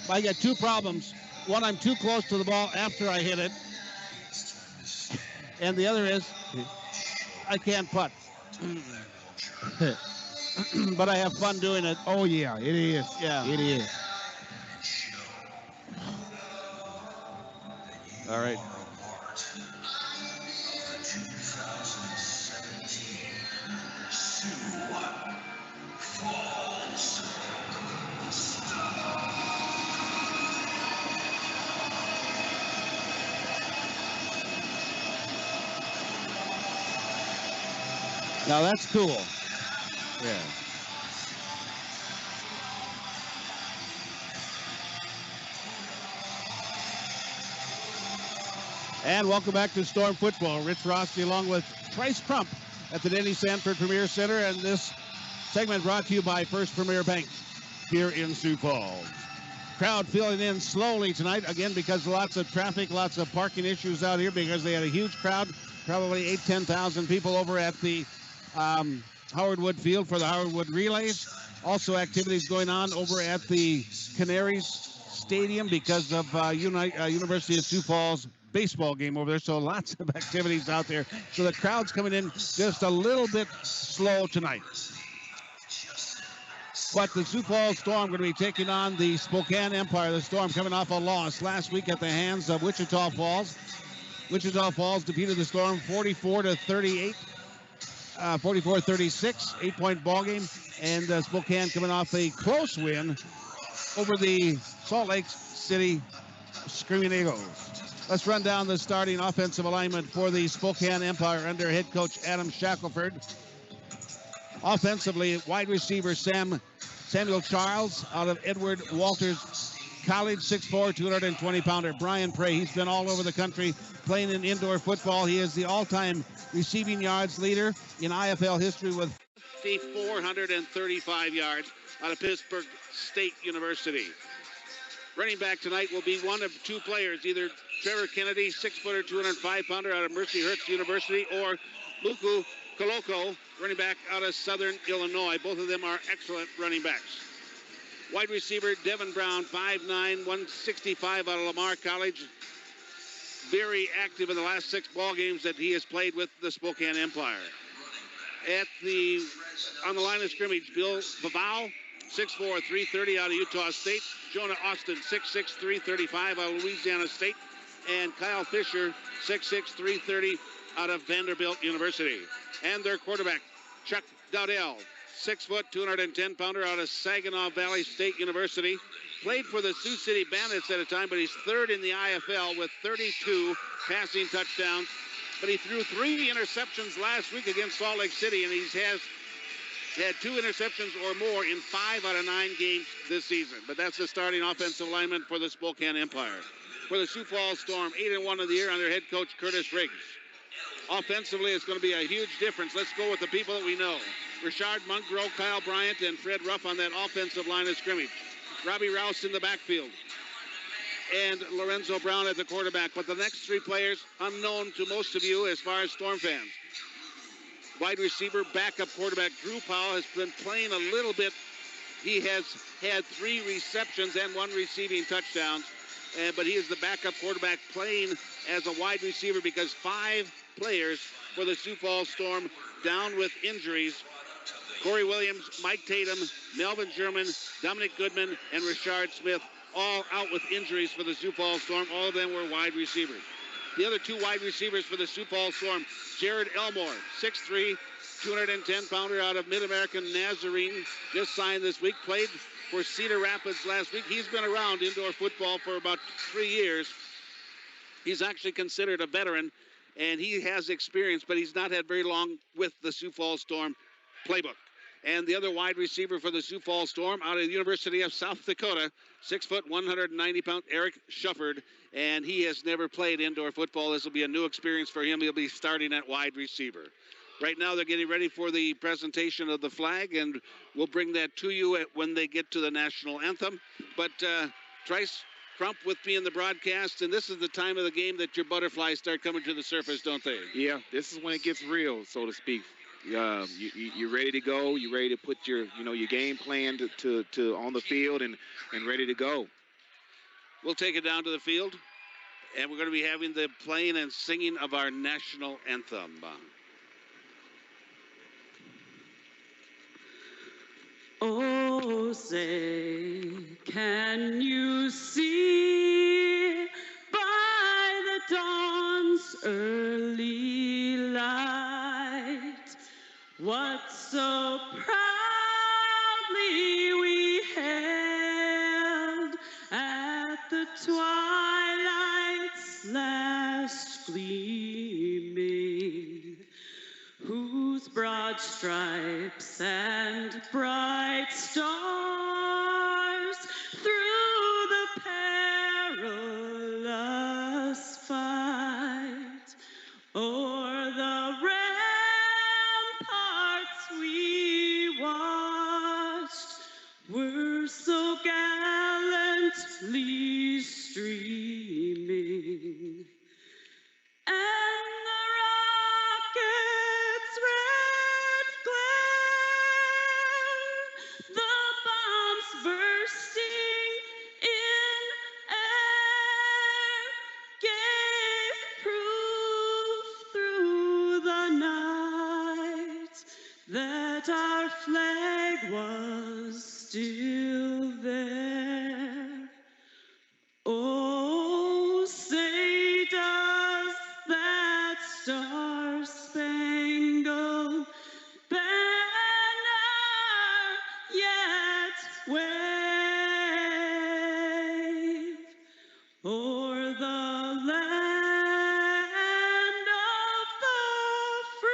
I got two problems. One, I'm too close to the ball after I hit it, and the other is I can't putt. But I have fun doing it. Oh, yeah, it is. Yeah. It is. All right. Now that's cool. Yeah. And welcome back to Storm Football. Rich Rossi along with Trice Crump at the Denny Sanford Premier Center. And this segment brought to you by First Premier Bank here in Sioux Falls. Crowd filling in slowly tonight, again, because lots of traffic, lots of parking issues out here because they had a huge crowd, probably 10,000 people over at the Howard Wood Field for the Howard Wood Relays. Also activities going on over at the Canaries Stadium because of University of Sioux Falls baseball game over there. So lots of activities out there. So the crowd's coming in just a little bit slow tonight. But the Sioux Falls Storm going to be taking on the Spokane Empire. The Storm coming off a loss last week at the hands of Wichita Falls. Wichita Falls defeated the Storm 44-38, 44-36, 8-point ball game. And Spokane coming off a close win over the Salt Lake City Screaming Eagles. Let's run down the starting offensive alignment for the Spokane Empire under head coach Adam Shackelford. Offensively, wide receiver Samuel Charles out of Edward Walters College, 6'4", 220-pounder. Brian Prey, he's been all over the country playing in indoor football. He is the all-time receiving yards leader in IFL history with 435 yards out of Pittsburgh State University. Running back tonight will be one of two players, either Trevor Kennedy, 6', 205-pounder out of Mercyhurst University, or Luku Koloko, running back out of Southern Illinois. Both of them are excellent running backs. Wide receiver Devin Brown, 5'9", 165 out of Lamar College. Very active in the last 6 ball games that he has played with the Spokane Empire. On the line of scrimmage, Bill Bavau, 6'4", 330 out of Utah State. Jonah Austin, 6'6", 335 out of Louisiana State. And Kyle Fisher, 6'6", 330 out of Vanderbilt University. And their quarterback, Chuck Dowdell, 6 foot, 210-pounder out of Saginaw Valley State University. Played for the Sioux City Bandits at a time, but he's third in the IFL with 32 passing touchdowns. But he threw 3 interceptions last week against Salt Lake City, and he has had 2 interceptions or more in 5 out of 9 games this season. But that's the starting offensive lineman for the Spokane Empire. For the Sioux Falls Storm, 8-1 of the year under head coach Curtis Riggs. Offensively, it's going to be a huge difference. Let's go with the people that we know. Richard Mungro, Kyle Bryant, and Fred Ruff on that offensive line of scrimmage. Robbie Rouse in the backfield. And Lorenzo Brown at the quarterback. But the next 3 players, unknown to most of you as far as Storm fans. Wide receiver, backup quarterback Drew Powell has been playing a little bit. He has had 3 receptions and 1 receiving touchdowns. But he is the backup quarterback playing as a wide receiver because 5 players for the Sioux Falls Storm down with injuries. Corey Williams, Mike Tatum, Melvin Sherman, Dominic Goodman, and Richard Smith all out with injuries for the Sioux Falls Storm. All of them were wide receivers. The other 2 wide receivers for the Sioux Falls Storm, Jared Elmore, 6'3", 210-pounder out of Mid-American Nazarene, just signed this week, played for Cedar Rapids last week. He's been around indoor football for about 3 years. He's actually considered a veteran, and he has experience, but he's not had very long with the Sioux Falls Storm playbook. And the other wide receiver for the Sioux Falls Storm out of the University of South Dakota, 6 foot, 190-pound Eric Shufford, and he has never played indoor football. This will be a new experience for him. He'll be starting at wide receiver. Right now they're getting ready for the presentation of the flag, and we'll bring that to you when they get to the national anthem. But Trice Crump with me in the broadcast, and this is the time of the game that your butterflies start coming to the surface, don't they? Yeah, this is when it gets real, so to speak. You're ready to go. You're ready to put your game plan to on the field and ready to go. We'll take it down to the field, and we're going to be having the playing and singing of our national anthem. Oh, say, can you see by the dawn's early light what so proudly we hailed at the twilight's last gleaming, whose broad stripes and bright stars through the perilous fight o'er the ramparts we watched were so gallantly streaming. And the rocket's red glare, the bombs bursting in air, gave proof through the night that our flag was still there. Oh, say does that star-spangled banner yet wave o'er the land of the free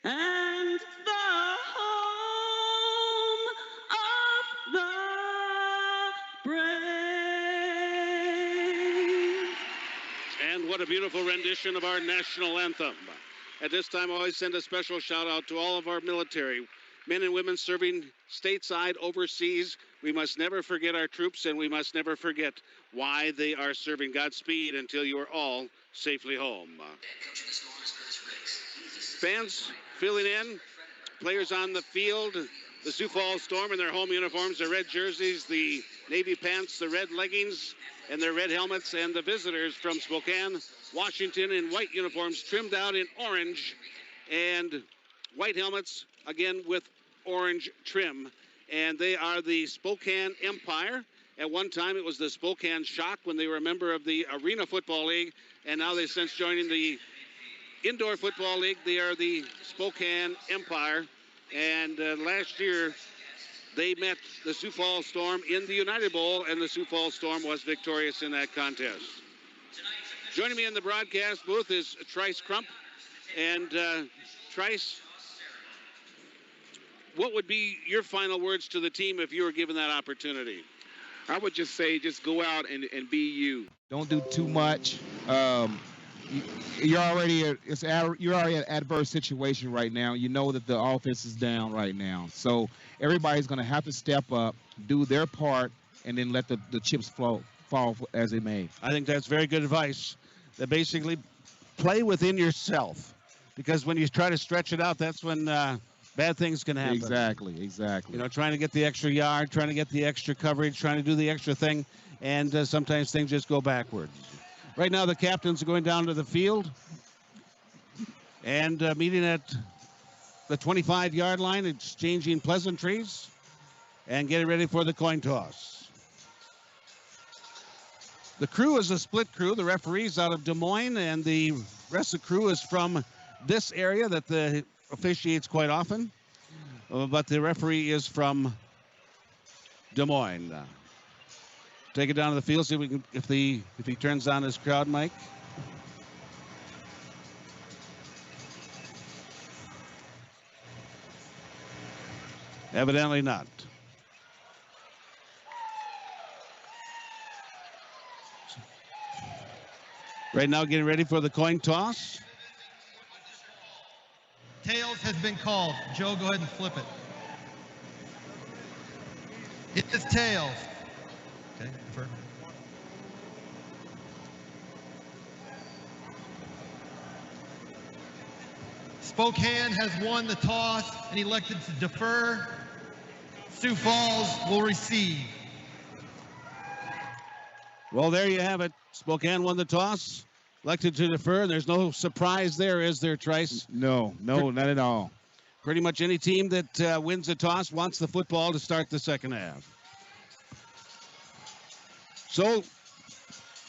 and the home of the brave. And what a beautiful rendition of our national anthem. At this time, I always send a special shout out to all of our military, men and women serving stateside, overseas. We must never forget our troops, and we must never forget why they are serving. Godspeed until you are all safely home. Fans filling in, players on the field, the Sioux Falls Storm in their home uniforms, their red jerseys, the navy pants, the red leggings, and their red helmets, and the visitors from Spokane, Washington in white uniforms trimmed out in orange, and white helmets, again with orange trim. And they are the Spokane Empire. At one time, it was the Spokane Shock when they were a member of the Arena Football League, and now they've since joining the Indoor Football League. They are the Spokane Empire, and last year they met the Sioux Falls Storm in the United Bowl, and the Sioux Falls Storm was victorious in that contest. Joining me in the broadcast booth is Trice Crump. And Trice, what would be your final words to the team if you were given that opportunity? I would just say, just go out and be you. Don't do too much. You're already in an adverse situation right now. You know that the offense is down right now. So everybody's going to have to step up, do their part, and then let the chips fall as they may. I think that's very good advice. That basically play within yourself, because when you try to stretch it out, that's when bad things can happen. Exactly. You know, trying to get the extra yard, trying to get the extra coverage, trying to do the extra thing, and sometimes things just go backwards. Right now, the captains are going down to the field and meeting at the 25-yard line, exchanging pleasantries and getting ready for the coin toss. The crew is a split crew. The referee's out of Des Moines, and the rest of the crew is from this area that officiates quite often. But the referee is from Des Moines. Take it down to the field, see if we can, if he turns on his crowd mic. Evidently not. Right now, getting ready for the coin toss. Tails has been called. Joe, go ahead and flip it. It is tails. Okay, defer. Spokane has won the toss and elected to defer. Sioux Falls will receive. Well, there you have it. Spokane won the toss, elected to defer. There's no surprise there, is there, Trice? No, not at all. Pretty much any team that wins the toss wants the football to start the second half. So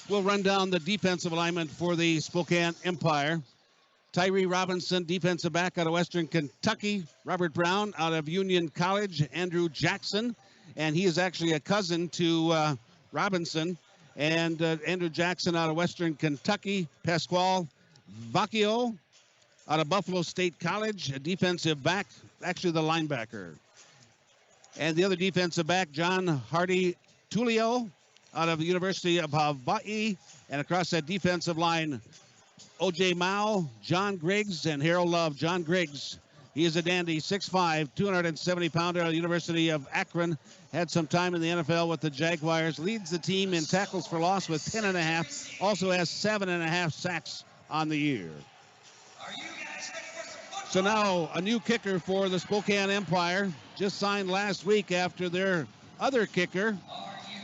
we'll run down the defensive alignment for the Spokane Empire. Tyree Robinson, defensive back out of Western Kentucky. Robert Brown out of Union College. Andrew Jackson, and he is actually a cousin to Robinson. And Andrew Jackson out of Western Kentucky. Pasquale Vacchio out of Buffalo State College, a defensive back, actually the linebacker. And the other defensive back, John Hardy Tulio out of the University of Hawaii. And across that defensive line, O.J. Mao, John Griggs, and Harold Love. John Griggs, he is a dandy, 6'5", 270-pounder out of the University of Akron. Had some time in the NFL with the Jaguars. Leads the team in tackles for loss with 10.5. Also has 7.5 sacks on the year. So now a new kicker for the Spokane Empire. Just signed last week after their other kicker,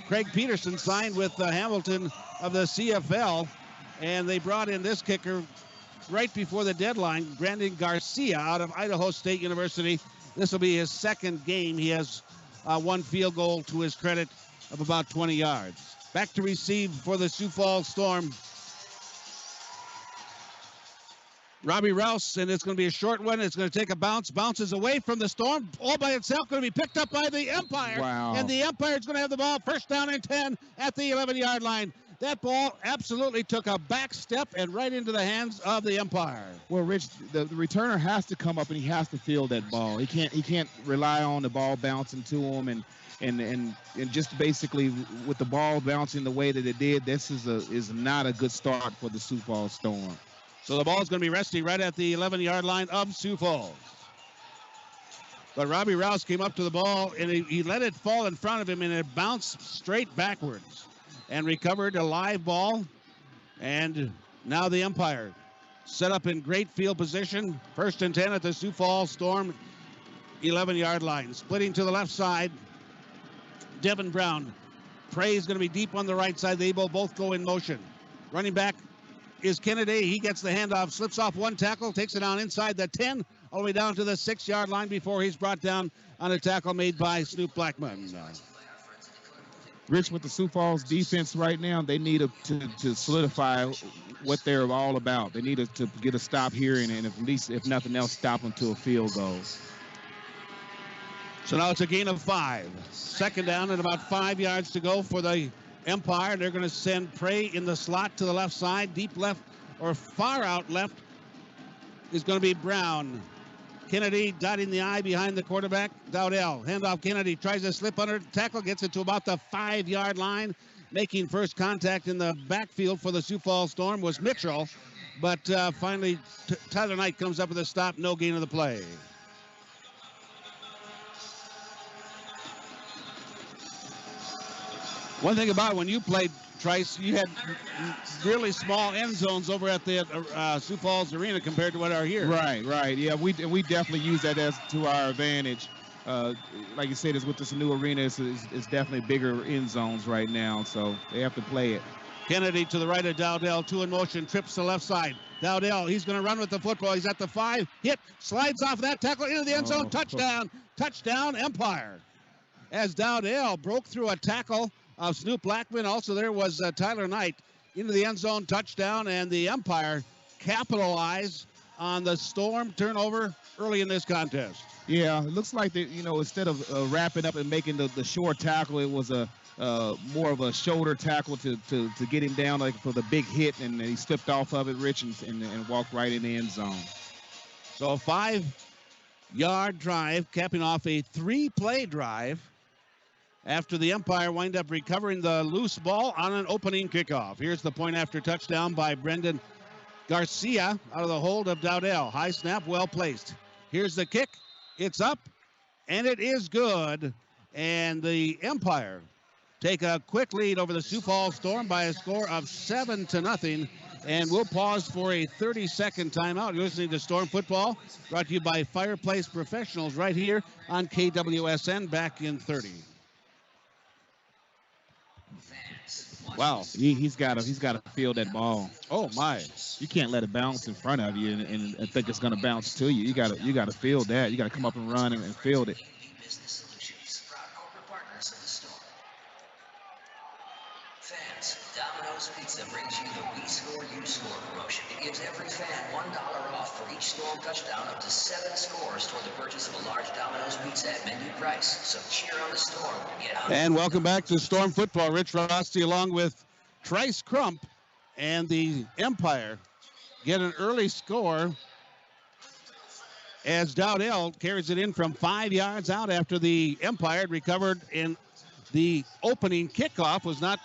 Craig Peterson, signed with Hamilton of the CFL. And they brought in this kicker right before the deadline, Brandon Garcia out of Idaho State University. This will be his second game. He has one field goal to his credit of about 20 yards. Back to receive for the Sioux Falls Storm, Robbie Rouse, and it's going to be a short one. It's going to take a bounce. Bounces away from the Storm all by itself. Going to be picked up by the Empire. Wow. And the Empire is going to have the ball first down and 10 at the 11-yard line. That ball absolutely took a back step and right into the hands of the Empire. Well, Rich, the returner has to come up and he has to field that ball. He can't rely on the ball bouncing to him and just basically with the ball bouncing the way that it did. This is not a good start for the Sioux Falls Storm. So the ball is going to be resting right at the 11-yard line of Sioux Falls. But Robbie Rouse came up to the ball and he let it fall in front of him and it bounced straight backwards and recovered a live ball. And now the Empire set up in great field position. First and 10 at the Sioux Falls Storm 11-yard line. Splitting to the left side, Devin Brown. Prey is going to be deep on the right side. They will both go in motion. Running back is Kennedy. He gets the handoff, slips off one tackle, takes it down inside the 10, all the way down to the 6-yard line before he's brought down on a tackle made by Snoop Blackman. Rich, with the Sioux Falls defense right now, they need to solidify what they're all about. They need to get a stop here and at least, if nothing else, stop them to a field goal. So now it's a gain of 5. Second down and about 5 yards to go for the Empire. They're going to send Prey in the slot to the left side. Deep left or far out left is going to be Brown. Kennedy dotting the I behind the quarterback. Dowdell, handoff Kennedy, tries to slip under the tackle, gets it to about the 5-yard line. Making first contact in the backfield for the Sioux Falls Storm was Mitchell. But finally, Tyler Knight comes up with a stop, no gain of the play. One thing about when you played, Trice, you had really small end zones over at the Sioux Falls Arena compared to what are here. Right. Yeah, we definitely use that as to our advantage. Like you said, it's with this new arena, it's definitely bigger end zones right now, so they have to play it. Kennedy to the right of Dowdell, 2 in motion, trips to the left side. Dowdell, he's going to run with the football. He's at the 5, hit, slides off that tackle into the end zone, touchdown, Empire. As Dowdell broke through a tackle of Snoop Blackman. Also, there was Tyler Knight into the end zone, touchdown, and the Empire capitalized on the Storm turnover early in this contest. Yeah, it looks like instead of wrapping up and making the short tackle, it was a more of a shoulder tackle to get him down like for the big hit, and he slipped off of it, Rich, and walked right in the end zone. So a 5-yard drive, capping off a 3-play drive, after the Empire wind up recovering the loose ball on an opening kickoff. Here's the point after touchdown by Brendan Garcia out of the hold of Dowdell. High snap, well placed. Here's the kick. It's up, and it is good. And the Empire take a quick lead over the Sioux Falls Storm by a score of 7-0. And we'll pause for a 30-second timeout. You're listening to Storm Football, brought to you by Fireplace Professionals right here on KWSN. Back in 30. Wow, he's got to feel that ball. Oh my! You can't let it bounce in front of you and think it's going to bounce to you. You got to feel that. You got to come up and run and field it. Fans, Domino's Pizza brings you the We Score, You Score promotion. It gives every fan $1 off for each Storm touchdown, up to 7 scores toward the purchase of a large Domino's Pizza at menu price. So cheer on the Storm. Get hungry. And welcome back to Storm Football. Rich Rossi along with Trice Crump and the Empire get an early score as Dowdell carries it in from 5 yards out after the Empire recovered in the opening kickoff was not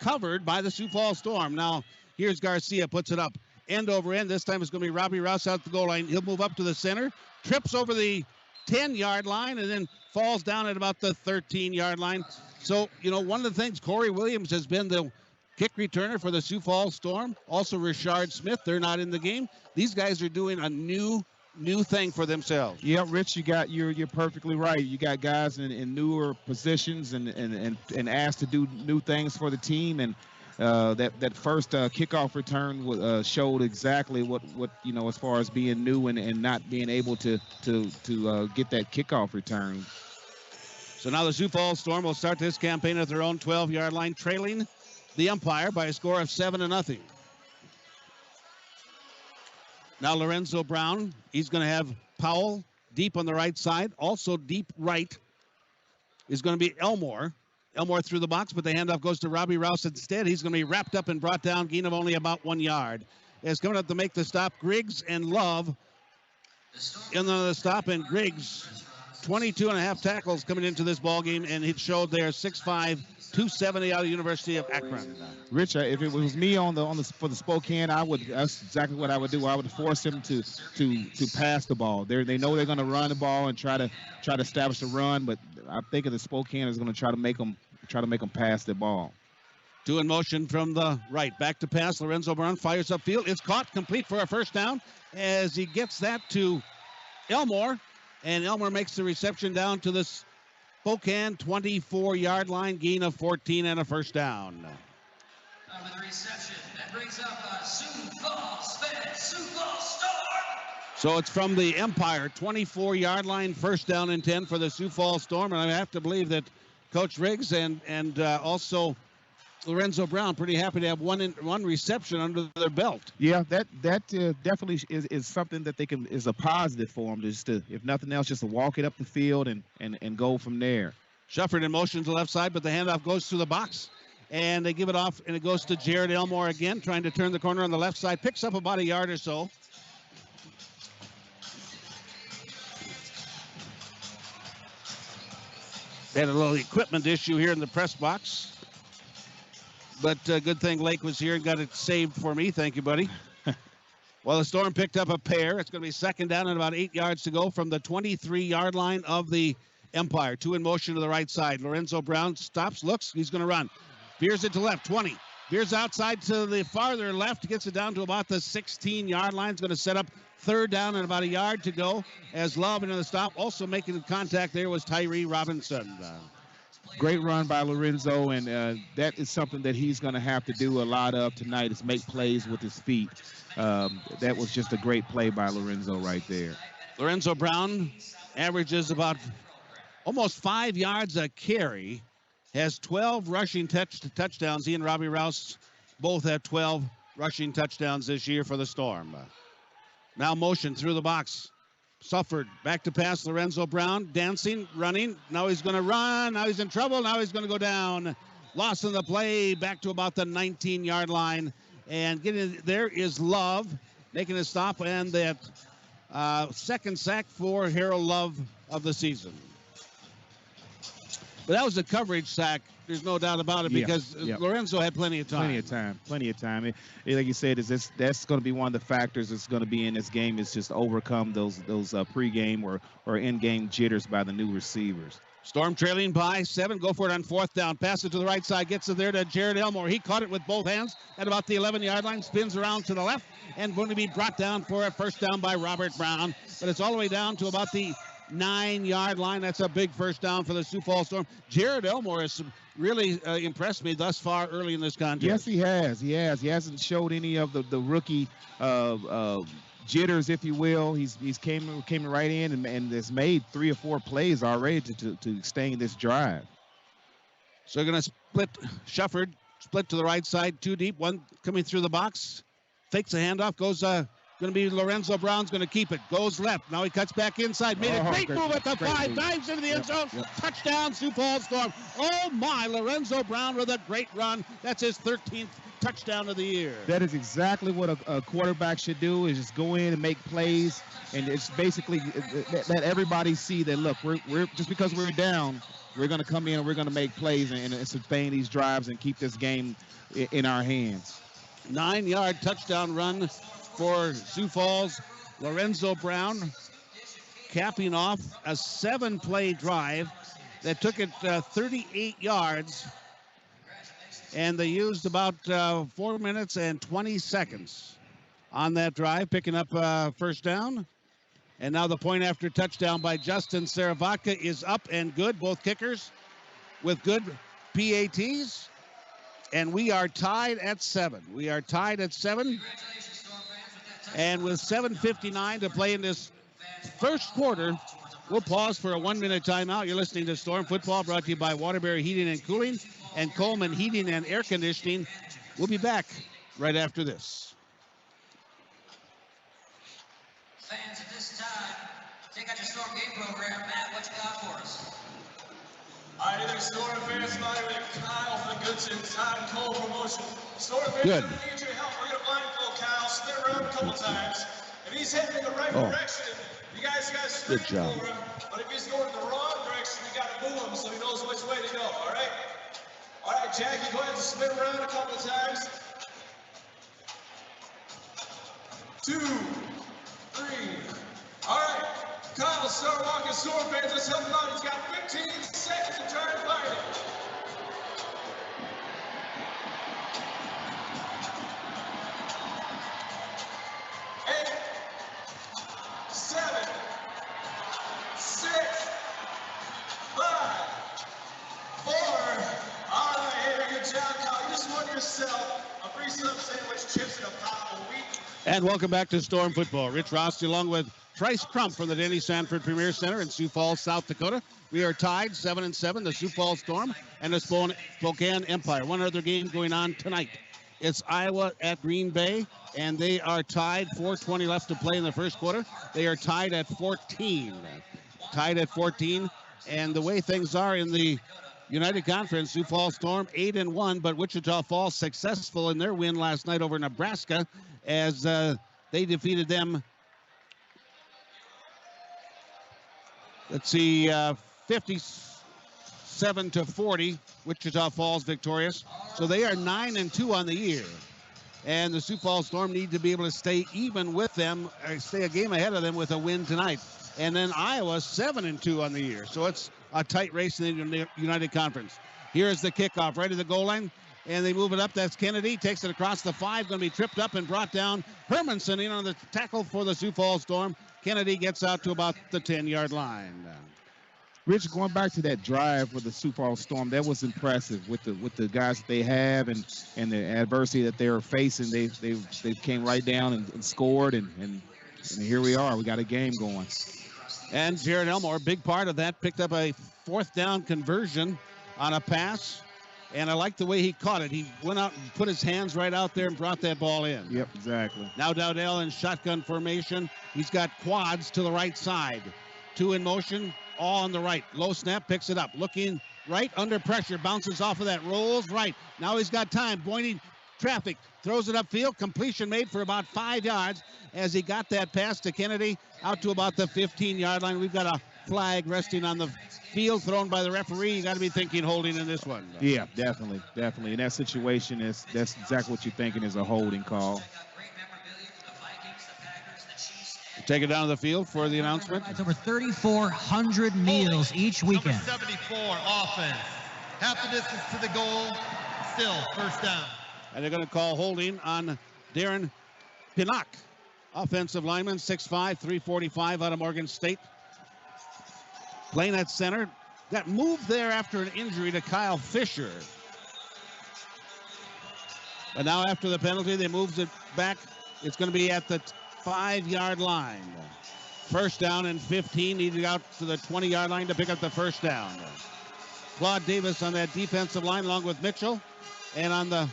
covered by the Sioux Falls Storm. Now, here's Garcia, puts it up end over end. This time it's going to be Robbie Rouse out the goal line. He'll move up to the center, trips over the 10-yard line, and then falls down at about the 13-yard line. So, one of the things, Corey Williams has been the kick returner for the Sioux Falls Storm. Also, Richard Smith, they're not in the game. These guys are doing a new thing for themselves. Yeah, Rich, you're perfectly right. You got guys in newer positions and asked to do new things for the team, and that first kickoff return showed exactly what as far as being new and not being able to get that kickoff return. So now the Sioux Falls Storm will start this campaign at their own 12-yard line, trailing the Empire by a score of 7-0. Now Lorenzo Brown, he's going to have Powell deep on the right side. Also deep right is going to be Elmore. Elmore through the box, but the handoff goes to Robbie Rouse instead. He's going to be wrapped up and brought down, gain of only about 1 yard. As coming up to make the stop, Griggs and Love in the stop, and Griggs, 22.5 tackles coming into this ball game, and it showed there 6'5", 270 out of the University of Akron. Rich, if it was me for the Spokane, that's exactly what I would do. I would force them to pass the ball. They know they're going to run the ball and try to establish a run, but I think the Spokane is going to try to make them pass the ball. 2 in motion from the right, back to pass. Lorenzo Brown fires upfield. It's caught, complete for a first down as he gets that to Elmore, and Elmore makes the reception down to the Spokane 24-yard line, gain of 14 and a first down. With the reception, that brings up Sioux Falls Storm. So it's from the Empire, 24-yard line, first down and 10 for the Sioux Falls Storm, and I have to believe that Coach Riggs and also Lorenzo Brown pretty happy to have one reception under their belt. Yeah, that definitely is something that is a positive for them, just to, if nothing else, just to walk it up the field and go from there. Shufford in motion to the left side, but the handoff goes to the box, and they give it off, and it goes to Jared Elmore again, trying to turn the corner on the left side, picks up about a yard or so. They had a little equipment issue here in the press box. But good thing Lake was here and got it saved for me. Thank you, buddy. Well, the Storm picked up a pair. It's going to be second down and about 8 yards to go from the 23-yard line of the Empire. 2 in motion to the right side. Lorenzo Brown stops, looks. He's going to run. Veers it to left, 20. Veers outside to the farther left. Gets it down to about the 16-yard line. It's going to set up third down and about a yard to go as Love into the stop. Also making the contact there was Tyree Robinson. Great run by Lorenzo, and that is something that he's going to have to do a lot of tonight, is make plays with his feet. That was just a great play by Lorenzo right there. Lorenzo Brown averages about almost 5 yards a carry, has 12 rushing touchdowns. He and Robbie Rouse both have 12 rushing touchdowns this year for the Storm. Now motion through the box. Suffered, back to pass, Lorenzo Brown, dancing, running. Now he's going to run. Now he's in trouble. Now he's going to go down. Loss in the play, back to about the 19-yard line. And getting there is Love, making a stop, and that second sack for Harold Love of the season. But that was a coverage sack. There's no doubt about it, Yeah, because yeah. Lorenzo had plenty of time. Plenty of time. Like you said, that's going to be one of the factors that's going to be in this game, is just overcome those pregame or in-game jitters by the new receivers. Storm trailing by 7. Go for it on 4th down. Pass it to the right side. Gets it there to Jared Elmore. He caught it with both hands at about the 11-yard line. Spins around to the left and going to be brought down for a first down by Robert Brown. But it's all the way down to about the 9-yard line. That's a big first down for the Sioux Falls Storm. Jared Elmore has really impressed me thus far early in this contest. Yes, he has. He hasn't showed any of the rookie jitters, if you will. He's came right in and has made 3 or 4 plays already to stay in this drive. So they're going to split Shufford, split to the right side, 2 deep, 1 coming through the box, fakes a handoff, goes going to be Lorenzo Brown's going to keep it, goes left. Now he cuts back inside, made a great move at the 5, dives into the end zone, touchdown Sioux Falls Storm. Oh my, Lorenzo Brown with a great run. That's his 13th touchdown of the year. That is exactly what a quarterback should do, is just go in and make plays, and it's basically let everybody see that, look, we're just because we're down, we're going to come in and we're going to make plays and sustain these drives and keep this game in our hands. 9-yard touchdown run for Sioux Falls. Lorenzo Brown capping off a 7-play drive that took it 38 yards. And they used about 4 minutes and 20 seconds on that drive, picking up first down. And now the point after touchdown by Justin Saravatka is up and good, both kickers with good PATs. And we are tied at 7. We are tied at 7. And with 7:59 to play in this first quarter, we'll pause for a 1-minute timeout. You're listening to Storm Football, brought to you by Waterbury Heating and Cooling and Coleman Heating and Air Conditioning. We'll be back right after this. Fans, at this time, take out your Storm game program. Matt, what you got for us? All right, either Storm fans, my name is Kyle from the Goodson Time Cole promotion. Storm fans, Good. we need your help. We're going to blindfold Kyle, spin around a couple times. If he's heading in the right direction, you guys scream for him. But if he's going in the wrong direction, you got to boo him so he knows which way to go, all right? All right, Jackie, go ahead and spin around a couple times. 2, 3. All right. Kyle, start walking Storm fans. Let's help him out. He's got 15 seconds to try and find it. 8, 7, 6, 5, 4. All right, here, good job, Kyle. You just won yourself a free sub sandwich, chips, and a pop a week. And welcome back to Storm Football. Rich Rossi along with Trice Crump from the Denny Sanford Premier Center in Sioux Falls, South Dakota. We are tied 7-7, the Sioux Falls Storm and the Spokane Empire. One other game going on tonight. It's Iowa at Green Bay, and they are tied. 4:20 left to play in the first quarter. They are tied at 14. Tied at 14. And the way things are in the United Conference, Sioux Falls Storm 8-1, but Wichita Falls successful in their win last night over Nebraska as they defeated them. Let's see, 57-40. Wichita Falls victorious. So they are 9-2 on the year. And the Sioux Falls Storm need to be able to stay even with them, or stay a game ahead of them with a win tonight. And then Iowa 7-2 on the year. So it's a tight race in the United Conference. Here's the kickoff right at the goal line. And they move it up. That's Kennedy. Takes it across the 5. Going to be tripped up and brought down. Hermanson in on the tackle for the Sioux Falls Storm. Kennedy gets out to about the 10-yard line. Rich, going back to that drive for the Sioux Falls Storm, that was impressive with the guys that they have and the adversity that they were facing. They came right down and scored, and here we are. We got a game going. And Jared Elmore, big part of that, picked up a 4th down conversion on a pass. And I like the way he caught it. He went out and put his hands right out there and brought that ball in. Yep, exactly. Now Dowdell in shotgun formation. He's got quads to the right side. 2 in motion, all on the right. Low snap, picks it up. Looking right, under pressure, bounces off of that, rolls right. Now he's got time. Boynton, traffic, throws it upfield. Completion made for about 5 yards as he got that pass to Kennedy out to about the 15-yard line. We've got a flag resting on the field thrown by the referee. You got to be thinking holding in this one. Yeah, definitely. In that situation, that's exactly what you're thinking is a holding call. Take it down to the field for the announcement. It's over 3,400 meals each weekend. Number 74, offense. Half the distance to the goal, still first down. And they're going to call holding on Darren Pinnock, offensive lineman, 6'5", 345 out of Morgan State. Playing at center. Got moved there after an injury to Kyle Fisher. And now after the penalty, they moved it back. It's going to be at the 5-yard line. First down and 15. Needed out to the 20-yard line to pick up the first down. Claude Davis on that defensive line along with Mitchell. And on the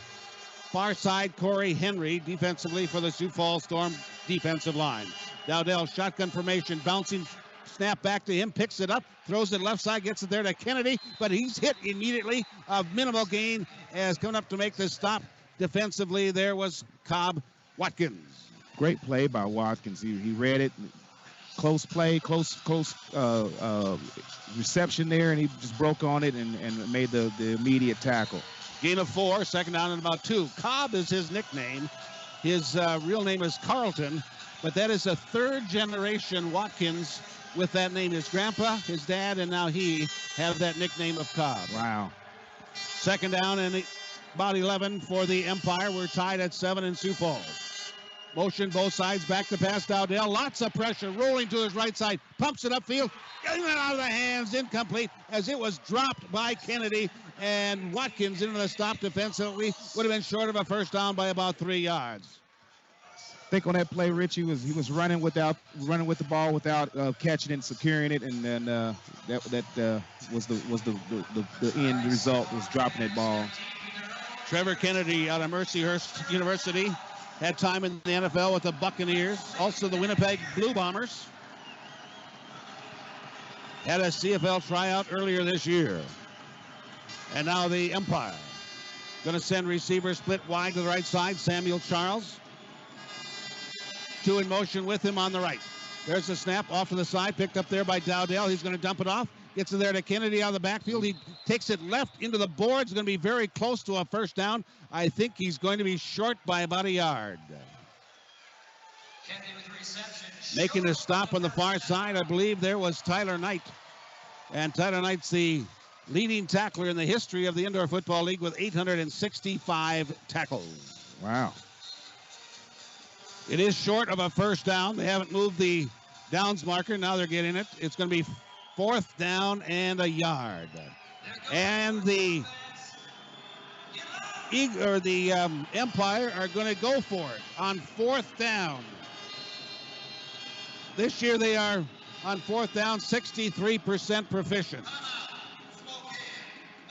far side, Corey Henry defensively for the Sioux Falls Storm defensive line. Dowdell, shotgun formation, bouncing snap back to him, picks it up, throws it left side, gets it there to Kennedy, but he's hit immediately. A minimal gain as coming up to make the stop defensively. There was Cobb Watkins. Great play by Watkins. He read it. Close play, close reception there, and he just broke on it and made the immediate tackle. Gain of 4, second down and about 2. Cobb is his nickname. His real name is Carlton, but that is a third-generation Watkins with that name. His grandpa, his dad, and now he have that nickname of Cobb. Wow. Second down and about 11 for the Empire. We're tied at 7 in Sioux Falls. Motion both sides, back to pass Dowdell. Lots of pressure, rolling to his right side. Pumps it upfield, getting it out of the hands, incomplete, as it was dropped by Kennedy. And Watkins into the stop defensively would have been short of a first down by about 3 yards. I think on that play, Rich, he was running with the ball without catching it and securing it, and then that was the end result, was dropping that ball. Trevor Kennedy out of Mercyhurst University had time in the NFL with the Buccaneers, also the Winnipeg Blue Bombers. Had a CFL tryout earlier this year. And now the Empire. Going to send receiver split wide to the right side, Samuel Charles. 2 in motion with him on the right. There's the snap off to the side, picked up there by Dowdell. He's going to dump it off. Gets it there to Kennedy out of the backfield. He takes it left into the boards. Going to be very close to a first down. I think he's going to be short by about a yard. Making a stop on the far side, I believe there was Tyler Knight. And Tyler Knight's the leading tackler in the history of the Indoor Football League with 865 tackles. Wow. It is short of a first down. They haven't moved the downs marker. Now they're getting it. It's going to be 4th down and a yard. And the Empire are going to go for it on 4th down. This year they are on 4th down 63% proficient.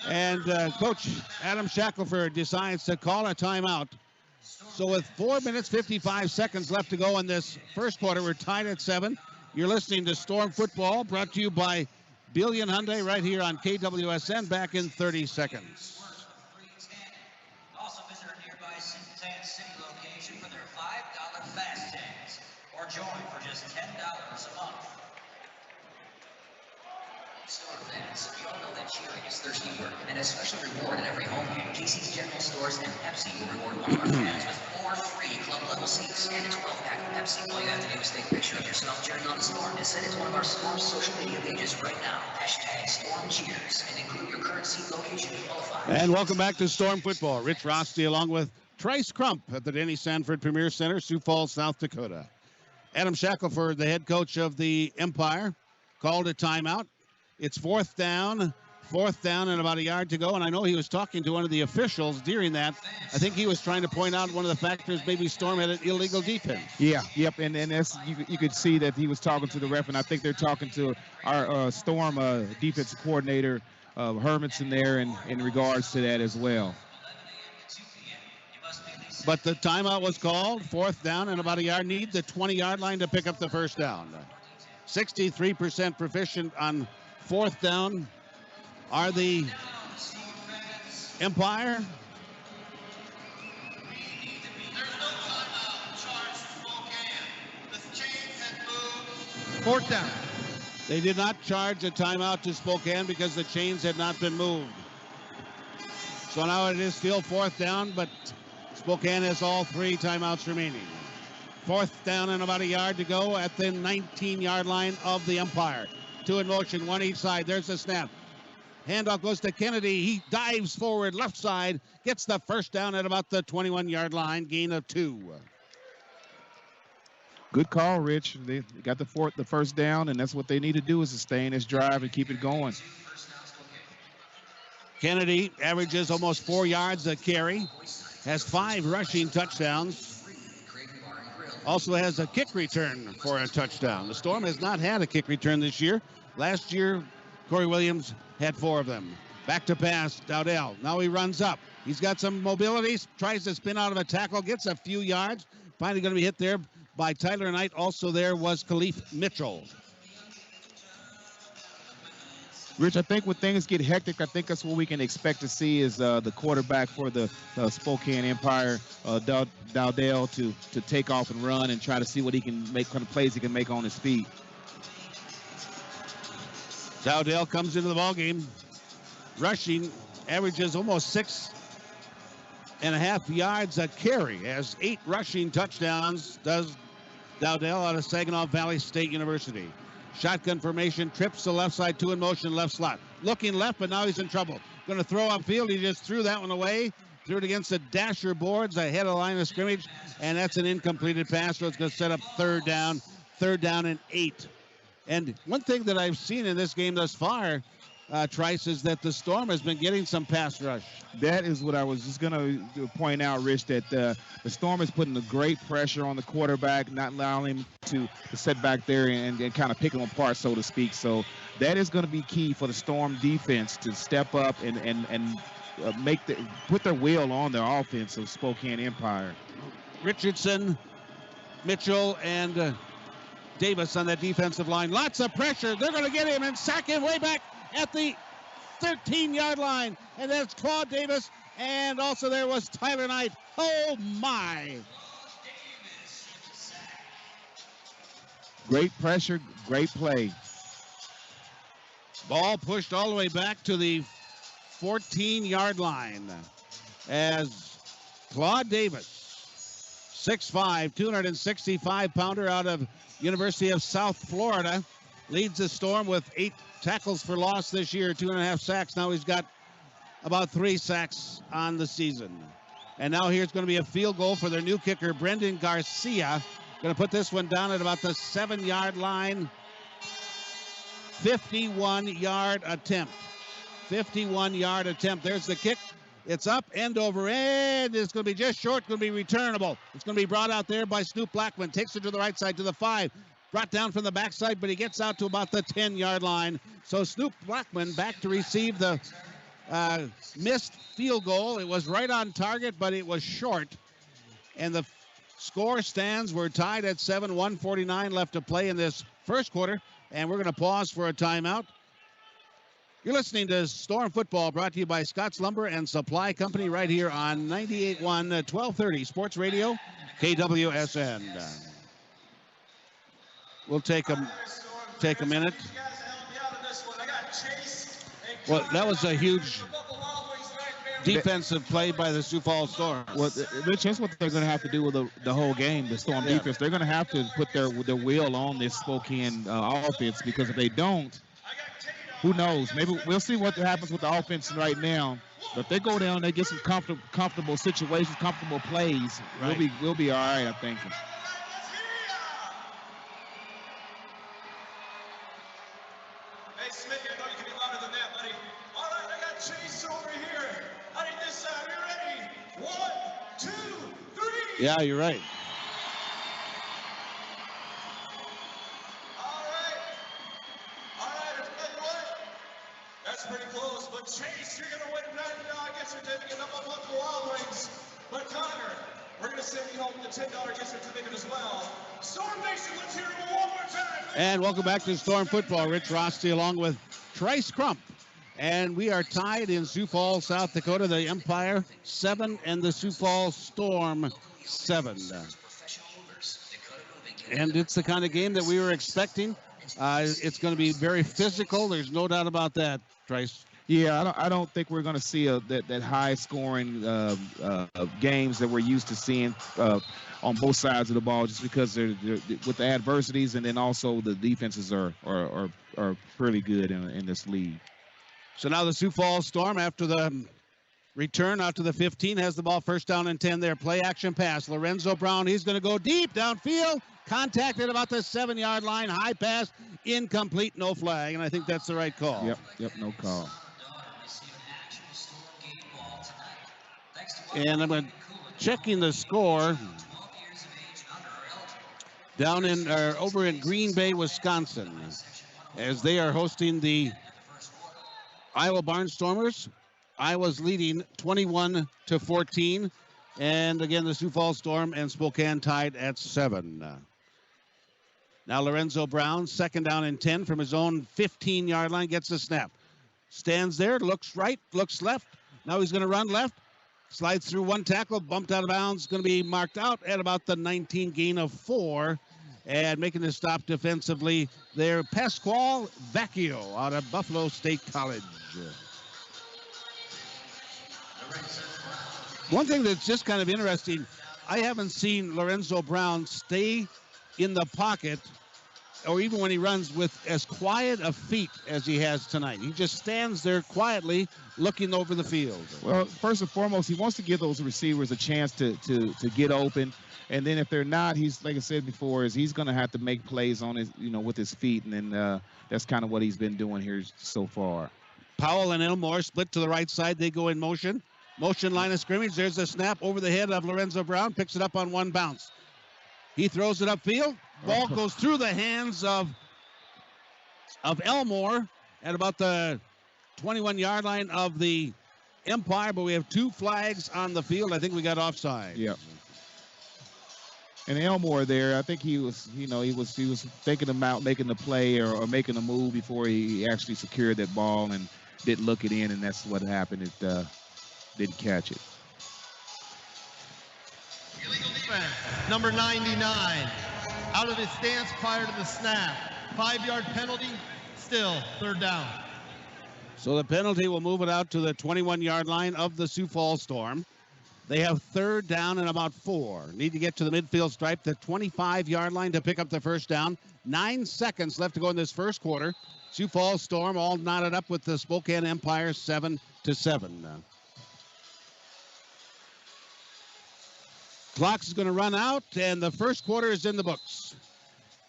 And Coach Adam Shackelford decides to call a timeout. So with 4 minutes, 55 seconds left to go in this first quarter, we're tied at 7. You're listening to Storm Football, brought to you by Billion Hyundai right here on KWSN, back in 30 seconds. Also visit our nearby Tan City location for their $5 fast tags, or join for just $10 a month. Storm fans, we all know that cheering is thirsty work, and a special reward at every home game. JC's General Stores and Pepsi will reward one of our fans with 4 free club-level seats and a 12-pack of Pepsi. All you have to do is take a picture of yourself cheering on the Storm and send it to one of our Storm social media pages right now. #StormCheers, and include your current seat location to qualify. And welcome back to Storm Football. Rich Rosti along with Trice Crump at the Denny Sanford Premier Center, Sioux Falls, South Dakota. Adam Shackelford, the head coach of the Empire, called a timeout. It's 4th down and about a yard to go. And I know he was talking to one of the officials during that. I think he was trying to point out one of the factors maybe Storm had an illegal defense. Yeah, yep, and that's you could see that he was talking to the ref, and I think they're talking to our Storm defensive coordinator, Hermanson there in regards to that as well. But the timeout was called, 4th down and about a yard. Need the 20-yard line to pick up the first down. 63% proficient on 4th down are the Empire. Fourth down. They did not charge a timeout to Spokane because the chains had not been moved. So now it is still 4th down, but Spokane has all 3 timeouts remaining. 4th down and about a yard to go at the 19-yard line of the Empire. 2 in motion, 1 each side. There's the snap. Handoff goes to Kennedy. He dives forward, left side, gets the first down at about the 21-yard line, gain of 2. Good call, Rich. They got the first down, and that's what they need to do is sustain this drive and keep it going. Kennedy averages almost 4 yards a carry, has 5 rushing touchdowns, also has a kick return for a touchdown. The Storm has not had a kick return this year. Last year, Corey Williams had 4 of them. Back to pass, Dowdell. Now he runs up. He's got some mobility, tries to spin out of a tackle, gets a few yards. Finally going to be hit there by Tyler Knight. Also there was Khalif Mitchell. Rich, I think when things get hectic, I think that's what we can expect to see is the quarterback for the Spokane Empire, Dowdell, to take off and run and try to see what he can make, kind of plays he can make on his feet. Dowdell comes into the ballgame, rushing, averages almost 6.5 yards a carry, has 8 rushing touchdowns, does Dowdell out of Saginaw Valley State University. Shotgun formation, trips to left side, 2 in motion, left slot. Looking left, but now he's in trouble. Going to throw upfield. He just threw that one away. Threw it against the dasher boards ahead of the line of scrimmage, and that's an incompleted pass, so it's going to set up 3rd down and 8. And one thing that I've seen in this game thus far, Trice, is that the Storm has been getting some pass rush. That is what I was just going to point out, Rich, that the Storm is putting a great pressure on the quarterback, not allowing him to sit back there and kind of pick him apart, so to speak. So that is going to be key for the Storm defense to step up and put their wheel on their offense of Spokane Empire. Richardson, Mitchell, and Davis on that defensive line. Lots of pressure. They're going to get him and sack him way back at the 13-yard line. And that's Claude Davis. And also there was Tyler Knight. Oh, my. Great pressure, great play. Ball pushed all the way back to the 14-yard line as Claude Davis, 6'5", 265-pounder out of University of South Florida, leads the Storm with 8 tackles for loss this year, 2.5 sacks. Now he's got about 3 sacks on the season. And now here's going to be a field goal for their new kicker, Brendan Garcia. Going to put this one down at about the 7-yard line. 51-yard attempt. 51-yard attempt. There's the kick. It's up, end over end. It's going to be just short. It's going to be returnable. It's going to be brought out there by Snoop Blackman. Takes it to the right side to the 5. Brought down from the backside, but he gets out to about the 10-yard line. So Snoop Blackman back to receive the missed field goal. It was right on target, but it was short. And the score stands. We're tied at 7, 1:49 left to play in this first quarter. And we're going to pause for a timeout. You're listening to Storm Football, brought to you by Scott's Lumber and Supply Company right here on 98.1, 1230 Sports Radio, KWSN. We'll take a minute. Well, that was a huge defensive play by the Sioux Falls Storm. Well, Rich, that's what they're going to have to do with the whole game, the Storm defense. They're going to have to put their wheel on this Spokane offense, because if they don't, who knows? Maybe we'll see what happens with the offense right now. But if they go down, they get some comfortable situations, comfortable plays. Right. We'll be all right, I think. Hey, Smitty, I know you can be louder than that, buddy. All right, I got Chase over here. I need this side. You ready? 1, 2, 3. Yeah, you're right. That's pretty close, but Chase, you're going to win $90 gift certificate up on Buffalo Wild Wings. But Connor, we're going to send you home with a $10 gift certificate as well. Storm Nation, let's hear it one more time. And welcome back to Storm Football. Rich Rossi along with Trice Crump. And we are tied in Sioux Falls, South Dakota. The Empire 7 and the Sioux Falls Storm 7. And it's the kind of game that we were expecting. It's going to be very physical. There's no doubt about that, Trice. Yeah, I don't think we're going to see that high scoring games that we're used to seeing on both sides of the ball, just because they're with the adversities, and then also the defenses are pretty good in this league. So now the Sioux Falls Storm, after the return out to the 15, has the ball first down and 10 there. Play action pass. Lorenzo Brown, he's going to go deep downfield. Contacted about the 7-yard line. High pass, incomplete, no flag. And I think that's the right call. Yep, no call. And I'm checking the score down in over in Green Bay, Wisconsin, as they are hosting the Iowa Barnstormers. Iowa's leading 21-14, and again the Sioux Falls Storm and Spokane tied at 7. Now Lorenzo Brown, second down and 10 from his own 15-yard line, gets the snap, stands there, looks right, looks left. Now he's going to run left. Slides through one tackle, bumped out of bounds, going to be marked out at about the 19, gain of 4. And making the stop defensively there, Pasquale Vecchio out of Buffalo State College. One thing that's just kind of interesting, I haven't seen Lorenzo Brown stay in the pocket, or even when he runs, with as quiet a feet as he has tonight. He just stands there quietly looking over the field. Well, first and foremost, he wants to give those receivers a chance to get open. And then if they're not, he's, like I said before, he's going to have to make plays on his, with his feet. And then that's kind of what he's been doing here so far. Powell and Elmore split to the right side. They go in motion. Motion line of scrimmage. There's a snap over the head of Lorenzo Brown. Picks it up on one bounce. He throws it upfield. Ball goes through the hands of Elmore at about the 21-yard line of the Empire, but we have 2 flags on the field. I think we got offside. Yep. And Elmore there, I think he was thinking about making the play or making a move before he actually secured that ball and didn't look it in, and that's what happened. It didn't catch it. Illegal defense, number 99, out of his stance prior to the snap. 5-yard penalty, still third down. So the penalty will move it out to the 21-yard line of the Sioux Falls Storm. They have third down and about 4. Need to get to the midfield stripe, the 25-yard line to pick up the first down. 9 seconds left to go in this first quarter. Sioux Falls Storm all knotted up with the Spokane Empire 7-7. Clock is going to run out, and the first quarter is in the books.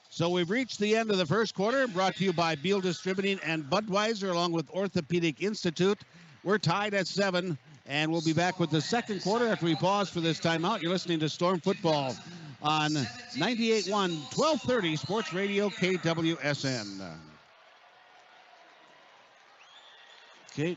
So we've reached the end of the first quarter, brought to you by Beal Distributing and Budweiser, along with Orthopedic Institute. We're tied at 7, and we'll be back with the second quarter after we pause for this timeout. You're listening to Storm Football on 98.1, 1230 Sports Radio KWSN. Okay.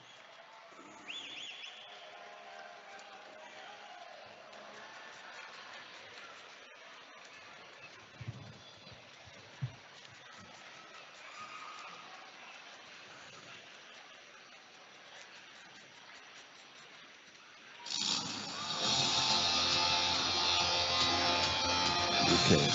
Okay.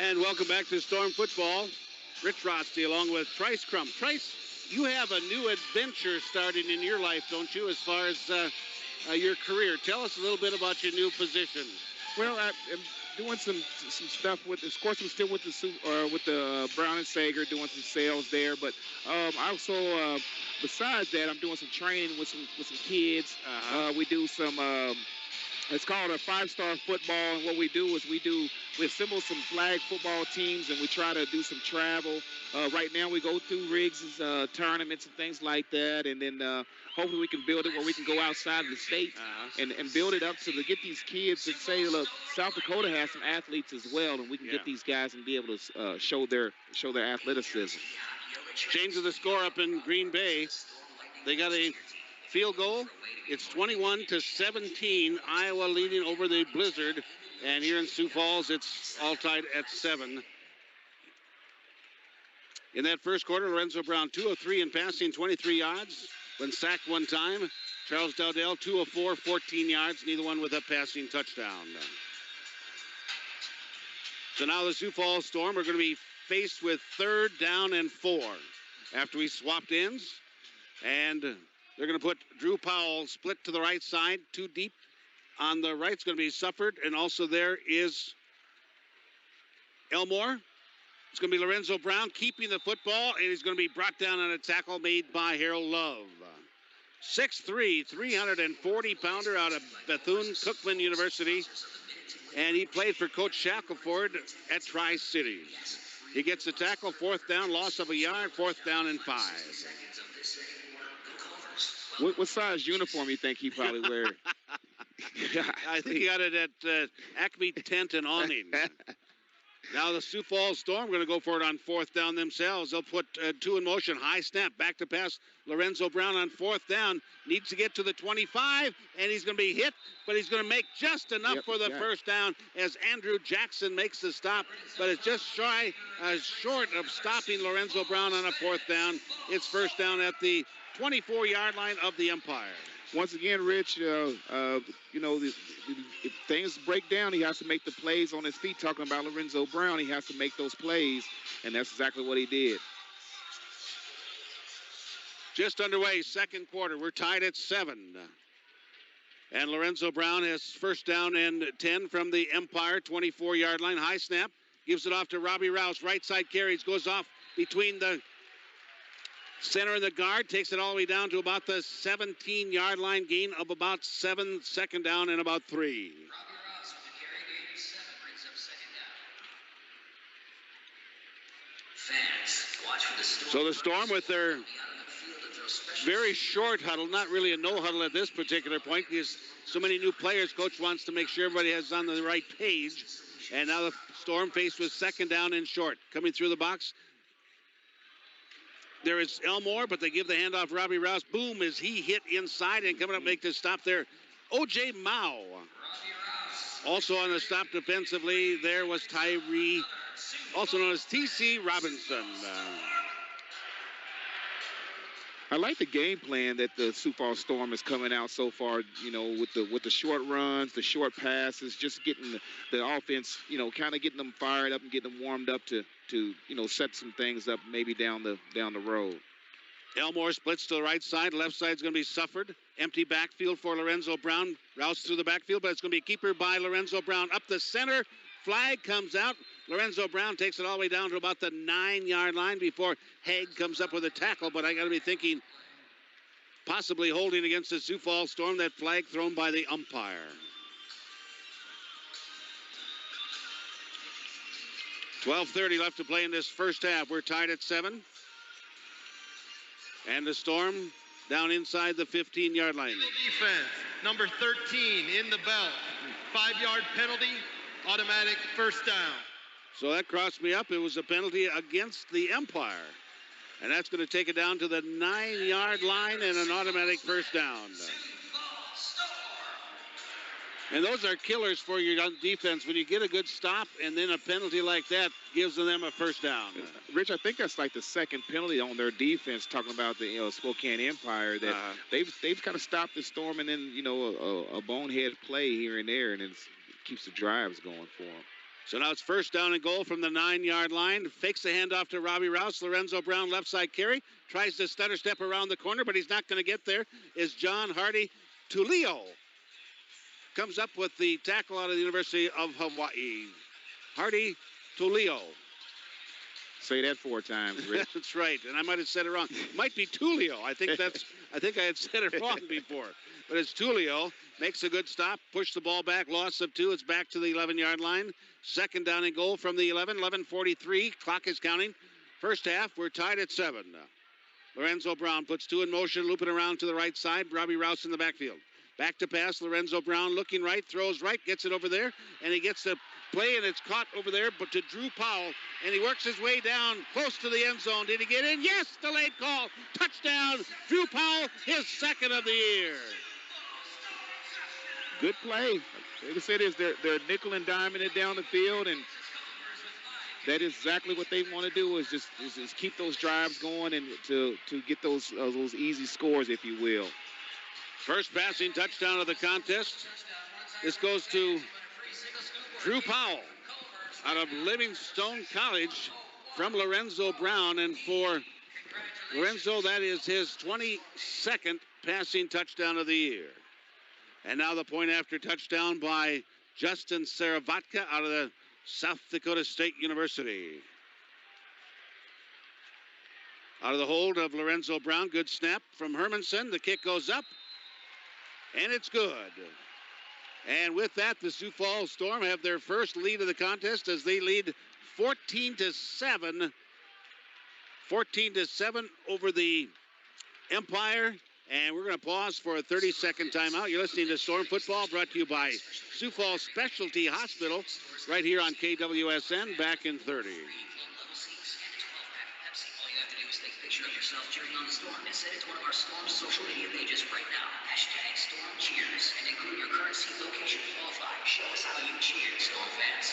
And welcome back to Storm Football. Rich Rosty along with Trice Crump. Trice, you have a new adventure starting in your life, don't you, as far as your career? Tell us a little bit about your new position. Well, I'm doing some stuff with, of course, I'm still with the Brown and Sager, doing some sales there. But also, besides that, I'm doing some training with some kids. We do some It's called a five-star football, and what we do is we assemble some flag football teams, and we try to do some travel. Right now, we go through Riggs' tournaments and things like that, and then hopefully we can build it where we can go outside of the state and build it up to get these kids and say, look, South Dakota has some athletes as well, and we can get these guys and be able to show their athleticism. Change of the score up in Green Bay. They got a field goal. It's 21-17. Iowa leading over the Blizzard. And here in Sioux Falls, it's all tied at 7. In that first quarter, Lorenzo Brown 2 of 3 in passing, 23 yards. Been sacked one time. Charles Dowdell 2 of 4, 14 yards. Neither one with a passing touchdown. So now the Sioux Falls Storm are going to be faced with 3rd down and 4 after we swapped ends. And they're going to put Drew Powell split to the right side, 2 deep. On the right, it's going to be Sufford, and also there is Elmore. It's going to be Lorenzo Brown keeping the football, and he's going to be brought down on a tackle made by Harold Love. 6'3", 340-pounder out of Bethune-Cookman University, and he played for Coach Shackelford at Tri-Cities. He gets the tackle, 4th down, loss of a yard, 4th down and 5. What size uniform you think he probably wear? I think he got it at Acme Tent and Awning. Now the Sioux Falls Storm going to go for it on 4th down themselves. They'll put 2 in motion. High snap, back to pass. Lorenzo Brown on 4th down. Needs to get to the 25, and he's going to be hit, but he's going to make just enough for the first down as Andrew Jackson makes the stop, but it's just short of stopping Lorenzo Brown on a 4th down. It's first down at the 24-yard line of the Empire. Once again, Rich, if things break down, he has to make the plays on his feet. Talking about Lorenzo Brown, he has to make those plays, and that's exactly what he did. Just underway, second quarter. We're tied at 7. And Lorenzo Brown has first down and 10 from the Empire, 24-yard line. High snap, gives it off to Robbie Rouse. Right side carries, goes off between the center and the guard, takes it all the way down to about the 17-yard line, gain of about 7, second down and about 3. Robbie Rouse with the carry, gain of 7, brings up second down. Fans, watch for the Storm. So the Storm with their very short huddle, not really a no huddle at this particular point because so many new players. Coach wants to make sure everybody is on the right page. And now the Storm faced with second down and short. Coming through the box, there is Elmore, but they give the handoff Robbie Rouse. Boom, as he hit inside and coming up make the stop there. O.J. Mao. Also on the stop defensively, there was Tyree, also known as T.C. Robinson. I like the game plan that the Sioux Falls Storm is coming out so far, with the short runs, the short passes, just getting the offense, kind of getting them fired up and getting them warmed up to set some things up maybe down the road. Elmore splits to the right side. Left side's going to be Sufford. Empty backfield for Lorenzo Brown. Rouse through the backfield, but it's going to be a keeper by Lorenzo Brown. Up the center. Flag comes out. Lorenzo Brown takes it all the way down to about the 9-yard line before Haig comes up with a tackle. But I got to be thinking possibly holding against the Sioux Falls Storm. That flag thrown by the umpire. 12:30 left to play in this first half. We're tied at 7. And the Storm down inside the 15-yard line. Defense, number 13 in the belt. 5-yard penalty, automatic first down. So that crossed me up. It was a penalty against the Empire. And that's going to take it down to the 9-yard line and an automatic first down. And those are killers for your defense. When you get a good stop and then a penalty like that gives them a first down. Rich, I think that's like the second penalty on their defense, talking about the Spokane Empire, that they've kind of stopped the Storm and then, a bonehead play here and there, and it keeps the drives going for them. So now it's first down and goal from the 9-yard line. Fakes the handoff to Robbie Rouse. Lorenzo Brown left side carry. Tries to stutter step around the corner, but he's not going to get there. Is John Hardy Tulio. Comes up with the tackle out of the University of Hawaii. Hardy Tulio. Say that 4 times, Rich. That's right, and I might have said it wrong. Might be Tulio. I think I had said it wrong before. but it's Tulio. Makes a good stop, push the ball back, loss of 2. It's back to the 11-yard line. Second down and goal from the 11, 11:43. Clock is counting. First half, we're tied at 7. Lorenzo Brown puts 2 in motion, looping around to the right side. Robbie Rouse in the backfield. Back to pass, Lorenzo Brown looking right, throws right, gets it over there, and he gets the play, and it's caught over there, but to Drew Powell, and he works his way down close to the end zone. Did he get in? Yes, delayed call. Touchdown, Drew Powell, his second of the year. Good play. Like I said, they're nickel and diming it down the field, and that is exactly what they want to do is just keep those drives going and to get those easy scores, if you will. First passing touchdown of the contest. This goes to Drew Powell out of Livingstone College from Lorenzo Brown. And for Lorenzo, that is his 22nd passing touchdown of the year. And now the point after touchdown by Justin Saravatka out of the South Dakota State University. Out of the hold of Lorenzo Brown. Good snap from Hermanson. The kick goes up. And it's good. And with that, the Sioux Falls Storm have their first lead of the contest as they lead 14-7. 14-7 over the Empire. And we're going to pause for a 30-second timeout. You're listening to Storm Football, brought to you by Sioux Falls Specialty Hospital, right here on KWSN, back in 30. Picture of yourself cheering on the Storm and send it to one of our Storm social media pages right now. #StormCheers and include your current seat location to qualify. Show us how you cheer, Storm fans.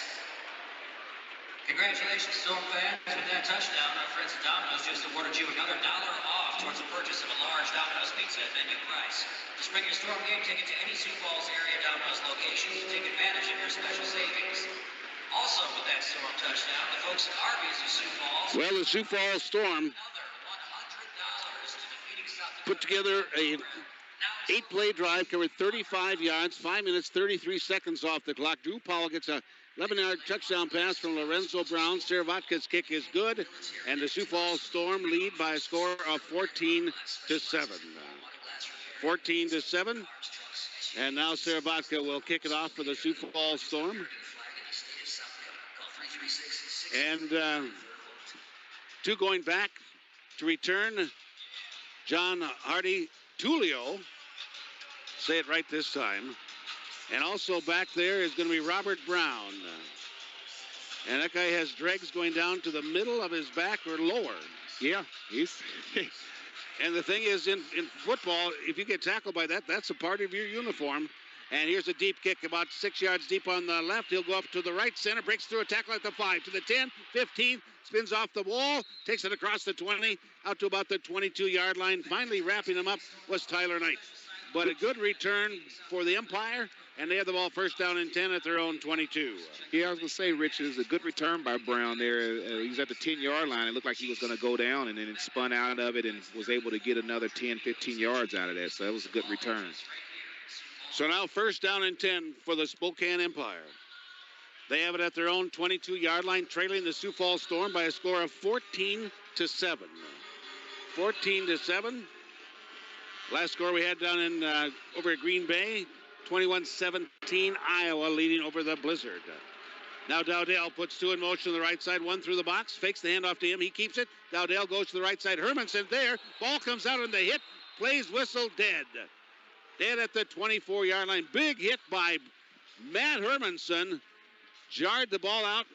Congratulations, Storm fans. With that touchdown, our friends at Domino's just awarded you another $1 off towards the purchase of a large Domino's pizza at menu price. Just bring your Storm game ticket to any Sioux Falls area Domino's location to take advantage of your special savings. Also, with that Storm touchdown, the folks at Arby's of Sioux Falls. Well, the Sioux Falls Storm put together a 8-play drive, covered 35 yards, 5 minutes, 33 seconds off the clock. Drew Powell gets a 11-yard touchdown pass from Lorenzo Brown. Saravatka's kick is good, and the Sioux Falls Storm lead by a score of 14-7. 14-7, and now Saravatka will kick it off for the Sioux Falls Storm. And 2 going back to return. John Hardy Tulio, say it right this time. And also back there is going to be Robert Brown. And that guy has dregs going down to the middle of his back or lower. Yeah, he's... And the thing is, in football, if you get tackled by that, that's a part of your uniform. And here's a deep kick about 6 yards deep on the left. He'll go up to the right center, breaks through a tackle at the 5, to the 10, 15, spins off the wall, takes it across the 20, out to about the 22-yard line. Finally wrapping him up was Tyler Knight. But a good return for the Empire, and they have the ball first down and 10 at their own 22. Yeah, I was going to say, Rich, it was a good return by Brown there. He was at the 10-yard line. It looked like he was going to go down, and then it spun out of it and was able to get another 10, 15 yards out of that. So that was a good return. So now first down and 10 for the Spokane Empire. They have it at their own 22-yard line, trailing the Sioux Falls Storm by a score of 14-7. 14-7. Last score we had down in over at Green Bay, 21-17, Iowa leading over the Blizzard. Now Dowdell puts 2 in motion on the right side, 1 through the box, fakes the handoff to him, he keeps it. Dowdell goes to the right side, Hermanson there, ball comes out on the hit, plays whistle, dead. Dead at the 24-yard line. Big hit by Matt Hermanson. Jarred the ball out.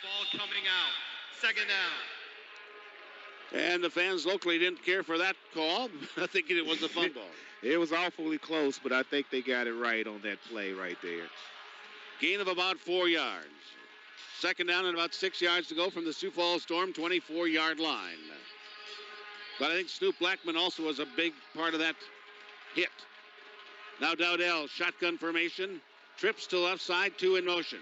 Ball coming out. Second down. And the fans locally didn't care for that call, thinking it was a fun ball. It was awfully close, but I think they got it right on that play right there. Gain of about 4 yards. Second down and about 6 yards to go from the Sioux Falls Storm 24-yard line. But I think Snoop Blackman also was a big part of that hit. Now Dowdell, shotgun formation, trips to left side, 2 in motion.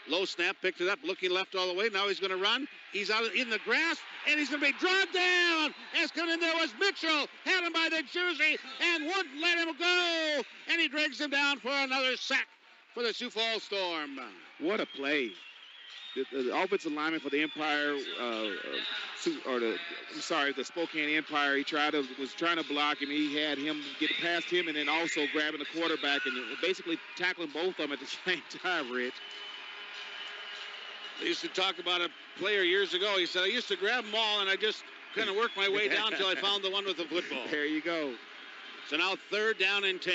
Low snap, picked it up, looking left all the way. Now he's going to run. He's out in the grass, and he's going to be dragged down. As coming in there was Mitchell, had him by the jersey, and wouldn't let him go. And he drags him down for another sack for the Sioux Falls Storm. What a play. the offensive lineman for the Empire, the Spokane Empire, was trying to block him. He had him get past him and then also grabbing the quarterback and basically tackling both of them at the same time, Rich. They used to talk about a player years ago. He said, I used to grab them all, and I just kind of worked my way down until I found the one with the football. There you go. So now 3rd down and 10.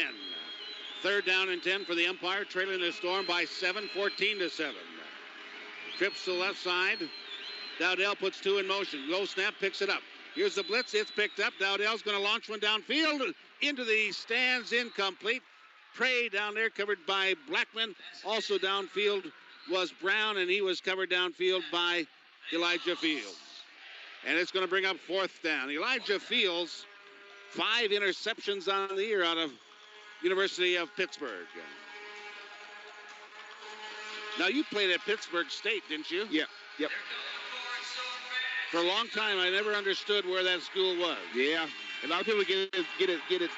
3rd down and 10 for the Empire, trailing the Storm by 7, 14-7. Trips to the left side. Dowdell puts 2 in motion. Low snap, picks it up. Here's the blitz. It's picked up. Dowdell's going to launch one downfield. Into the stands, incomplete. Prey down there, covered by Blackman. Also downfield was Brown, and he was covered downfield by Elijah Fields. And it's going to bring up 4th down. Elijah Fields, 5 interceptions on the year out of University of Pittsburgh. Now, you played at Pittsburgh State, didn't you? Yeah. Yep. For a long time, I never understood where that school was. Yeah. A lot of people get it.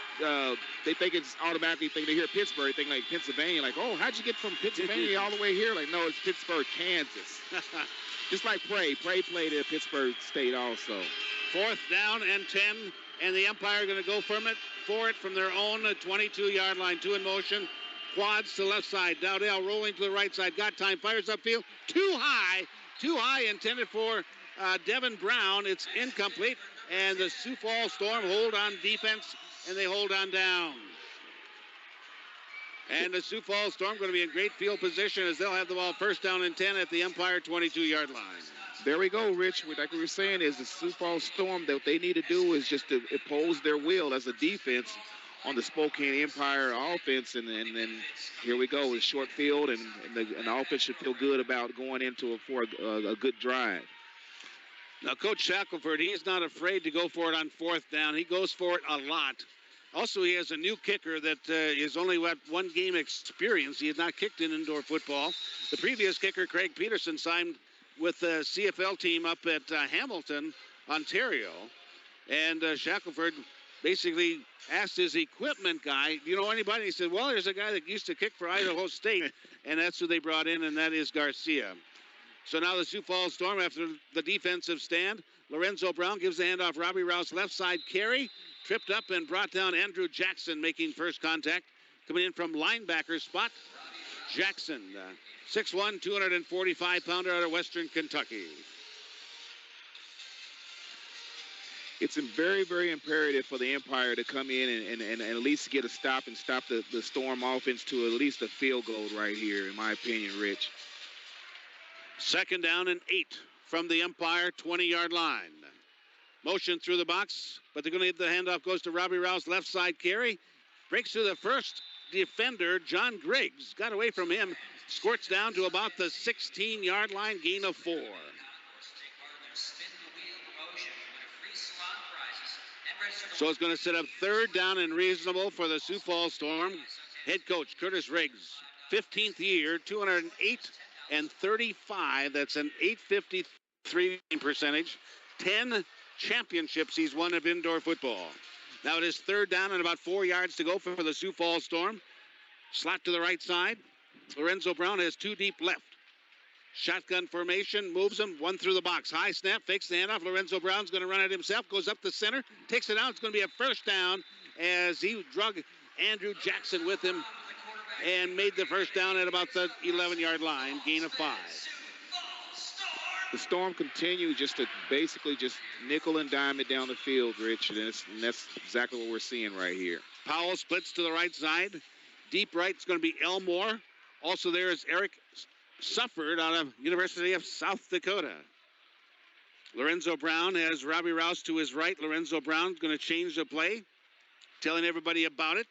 They think it's automatically they hear Pittsburgh, they think like Pennsylvania, like, oh, how'd you get from Pennsylvania all the way here? Like, no, it's Pittsburgh, Kansas. Just like Prey. Prey played at Pittsburgh State also. 4th down and 10, and the Empire going to go for it from their own 22-yard line. 2 in motion. Quads to left side. Dowdell rolling to the right side. Got time. Fires upfield. Too high, intended for Devin Brown. It's incomplete. And the Sioux Falls Storm hold on defense, and they hold on down. And the Sioux Falls Storm going to be in great field position as they'll have the ball 1st down and 10 at the Empire 22-yard line. There we go, Rich. Like we were saying, is the Sioux Falls Storm, what they need to do is just to impose their will as a defense on the Spokane Empire offense, and then here we go, it's short field, and the offense should feel good about going into for a good drive. Now, Coach Shackelford, he is not afraid to go for it on 4th down. He goes for it a lot. Also, he has a new kicker that is only 1 game experience. He has not kicked in indoor football. The previous kicker, Craig Peterson, signed with the CFL team up at Hamilton, Ontario. And Shackelford basically asked his equipment guy, do you know anybody? He said, well, there's a guy that used to kick for Idaho State, and that's who they brought in, and that is Garcia. So now the Sioux Falls Storm, after the defensive stand, Lorenzo Brown gives the handoff. Robbie Rouse left side carry, tripped up and brought down Andrew Jackson, making first contact. Coming in from linebacker spot, Jackson, 6'1", 245-pounder out of Western Kentucky. It's very, very imperative for the Empire to come in and at least get a stop and stop the Storm offense to at least a field goal right here, in my opinion, Rich. 2nd down and 8 from the Empire 20-yard line. Motion through the box, but they're going to get the handoff. Goes to Robbie Rouse, left side carry. Breaks through the first defender, John Griggs. Got away from him. Squirts down to about the 16-yard line, gain of 4. So it's going to set up 3rd down and reasonable for the Sioux Falls Storm. Head coach Curtis Riggs, 15th year, 208 and 35. That's an .853 percentage. 10 championships he's won of indoor football. Now it is 3rd down and about 4 yards to go for the Sioux Falls Storm. Slot to the right side. Lorenzo Brown has 2 deep left. Shotgun formation, moves him, 1 through the box. High snap, fakes the handoff. Lorenzo Brown's going to run it himself, goes up the center, takes it out. It's going to be a 1st down as he drug Andrew Jackson with him and made the 1st down at about the 11-yard line, gain of 5. The Storm continue just to basically just nickel and dime it down the field, Rich, and that's exactly what we're seeing right here. Powell splits to the right side. Deep right is going to be Elmore. Also there is Eric Sufford out of University of South Dakota. Lorenzo Brown has Robbie Rouse to his right. Lorenzo Brown's going to change the play, telling everybody about it.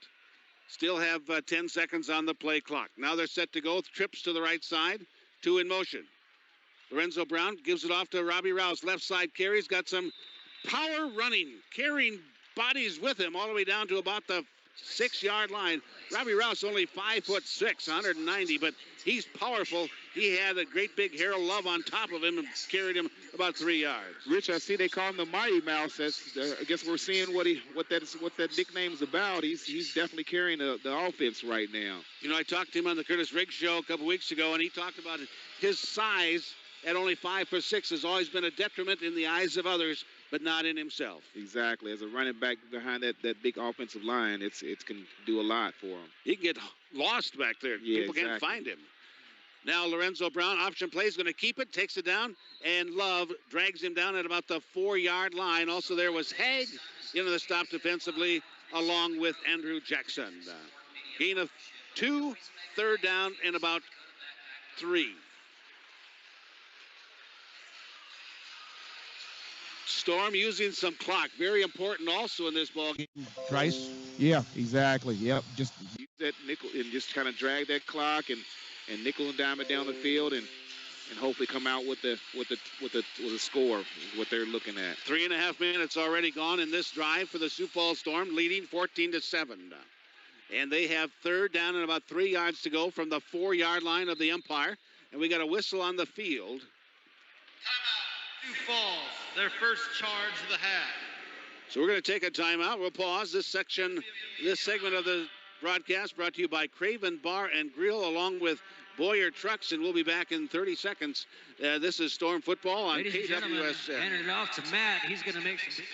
Still have 10 seconds on the play clock. Now they're set to go. Trips to the right side. 2 in motion. Lorenzo Brown gives it off to Robbie Rouse. Left side carries. Got some power running. Carrying bodies with him all the way down to about the 6-yard line. Robbie Rouse only 5'6", 190, but he's powerful. He had a great big Harold Love on top of him and carried him about 3 yards. Rich, I see they call him the Mighty Mouse. I guess we're seeing what that nickname's about. He's definitely carrying the offense right now. You know, I talked to him on the Curtis Riggs show a couple weeks ago, and he talked about his size at only 5 for 6 has always been a detriment in the eyes of others, but not in himself. Exactly. As a running back behind that big offensive line, it can do a lot for him. He can get lost back there. Yeah, People can't find him. Now Lorenzo Brown, option play, is going to keep it, takes it down, and Love drags him down at about the 4-yard line. Also there was Haig into the stop defensively, along with Andrew Jackson. Gain of 2, third down, and about 3. Storm using some clock. Very important also in this ball game. Trice? Yeah, exactly. Yep. Just use that nickel and just kind of drag that clock and nickel and dime it down the field and hopefully come out with a score is what they're looking at. 3.5 minutes already gone in this drive for the Sioux Falls Storm, leading 14-7. And they have third down and about 3 yards to go from the 4-yard line of the Empire. And we got a whistle on the field. Sioux Falls, their first charge of the half. So we're going to take a timeout. We'll pause this segment of the broadcast brought to you by Craven Bar and Grill along with Boyer Trucks, and we'll be back in 30 seconds. This is Storm Football on Ladies and gentlemen, KWSN. handing it off to Matt. He's going to make some big...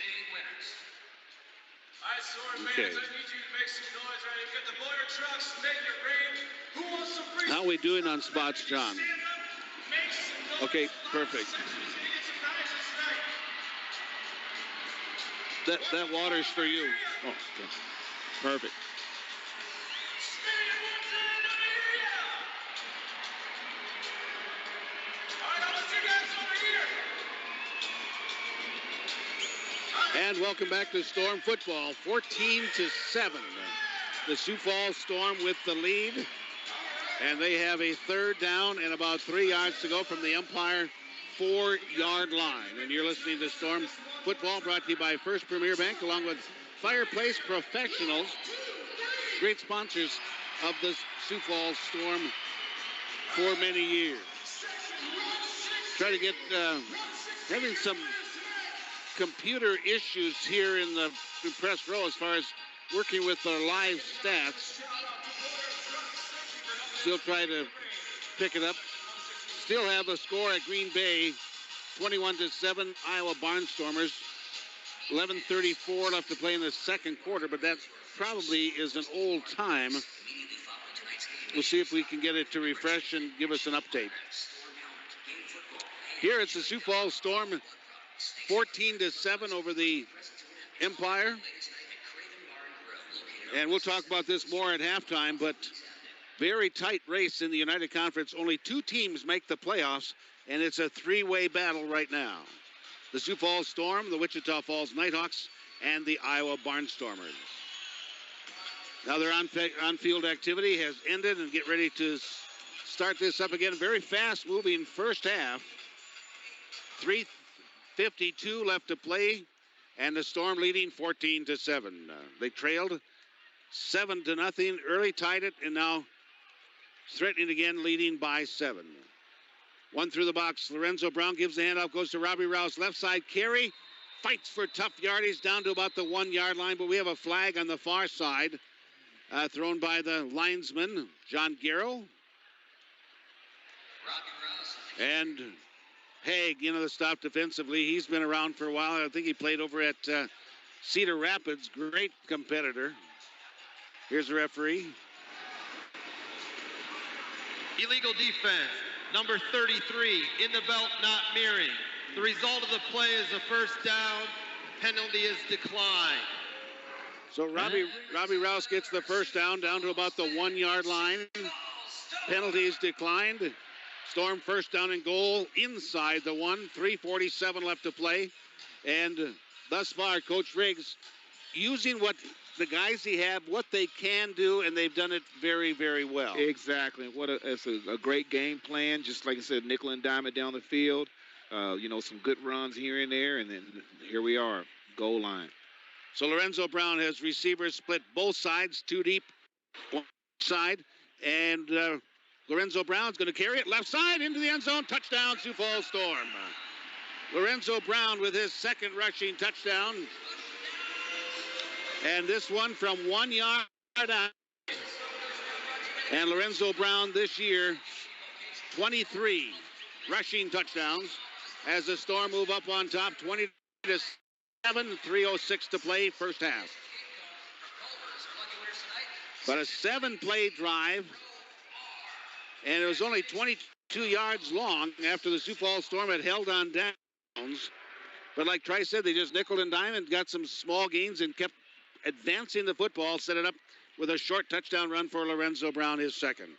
All right, Storm fans, I need you to make some noise right here. Get the Boyer Trucks, make it rain. Who wants some free... How are we doing on spots, John? Okay, perfect. That water's for you. Oh, okay. Perfect. And welcome back to Storm Football, 14-7. The Sioux Falls Storm with the lead. And they have a third down and about 3 yards to go from the Empire 4-yard line. And you're listening to Storm Football, brought to you by First Premier Bank, along with Fireplace Professionals, great sponsors of the Sioux Falls Storm for many years. Try to get having some computer issues here in the press row as far as working with our live stats. Still try to pick it up. Still have a score at Green Bay, 21-7, Iowa Barnstormers. 11:34 left to play in the second quarter, but that probably is an old time. We'll see if we can get it to refresh and give us an update. Here it's the Sioux Falls Storm, 14-7 over the Empire. And we'll talk about this more at halftime, but very tight race in the United Conference. Only 2 teams make the playoffs, and it's a 3-way battle right now. The Sioux Falls Storm, the Wichita Falls Nighthawks, and the Iowa Barnstormers. Now their on-field activity has ended, and get ready to start this up again. Very fast-moving first half. 3:52 left to play, and the Storm leading 14-7. They trailed 7-0 early, tied it, and now threatening again, leading by 7. One through the box. Lorenzo Brown gives the handoff, goes to Robbie Rouse, left side carry, fights for tough yardage down to about the 1-yard line, but we have a flag on the far side, thrown by the linesman, John Garrow. And Haig, the stop defensively. He's been around for a while. I think he played over at Cedar Rapids. Great competitor. Here's the referee. Illegal defense, number 33, in the belt, not mirroring. The result of the play is a first down. Penalty is declined. So Robbie Rouse gets the first down to about the 1-yard line. Penalties declined. Storm first down and goal inside the 1. 3:47 left to play. And thus far, Coach Riggs using what the guys he have, what they can do, and they've done it very, very well. Exactly. It's a great game plan. Just like I said, nickel and dime it down the field. Some good runs here and there, and then here we are, goal line. So Lorenzo Brown has receivers split both sides, 2 deep, 1 side, and Lorenzo Brown's going to carry it left side into the end zone. Touchdown, Sioux Falls Storm. Lorenzo Brown with his second rushing touchdown. And this one from 1 yard out. And Lorenzo Brown this year, 23 rushing touchdowns as the Storm move up on top, 20-7, 3:06 to play, first half. But a 7-play drive, and it was only 22 yards long after the Sioux Falls Storm had held on downs. But like Trice said, they just nickel and dime and got some small gains and kept advancing the football, set it up with a short touchdown run for Lorenzo Brown, his second.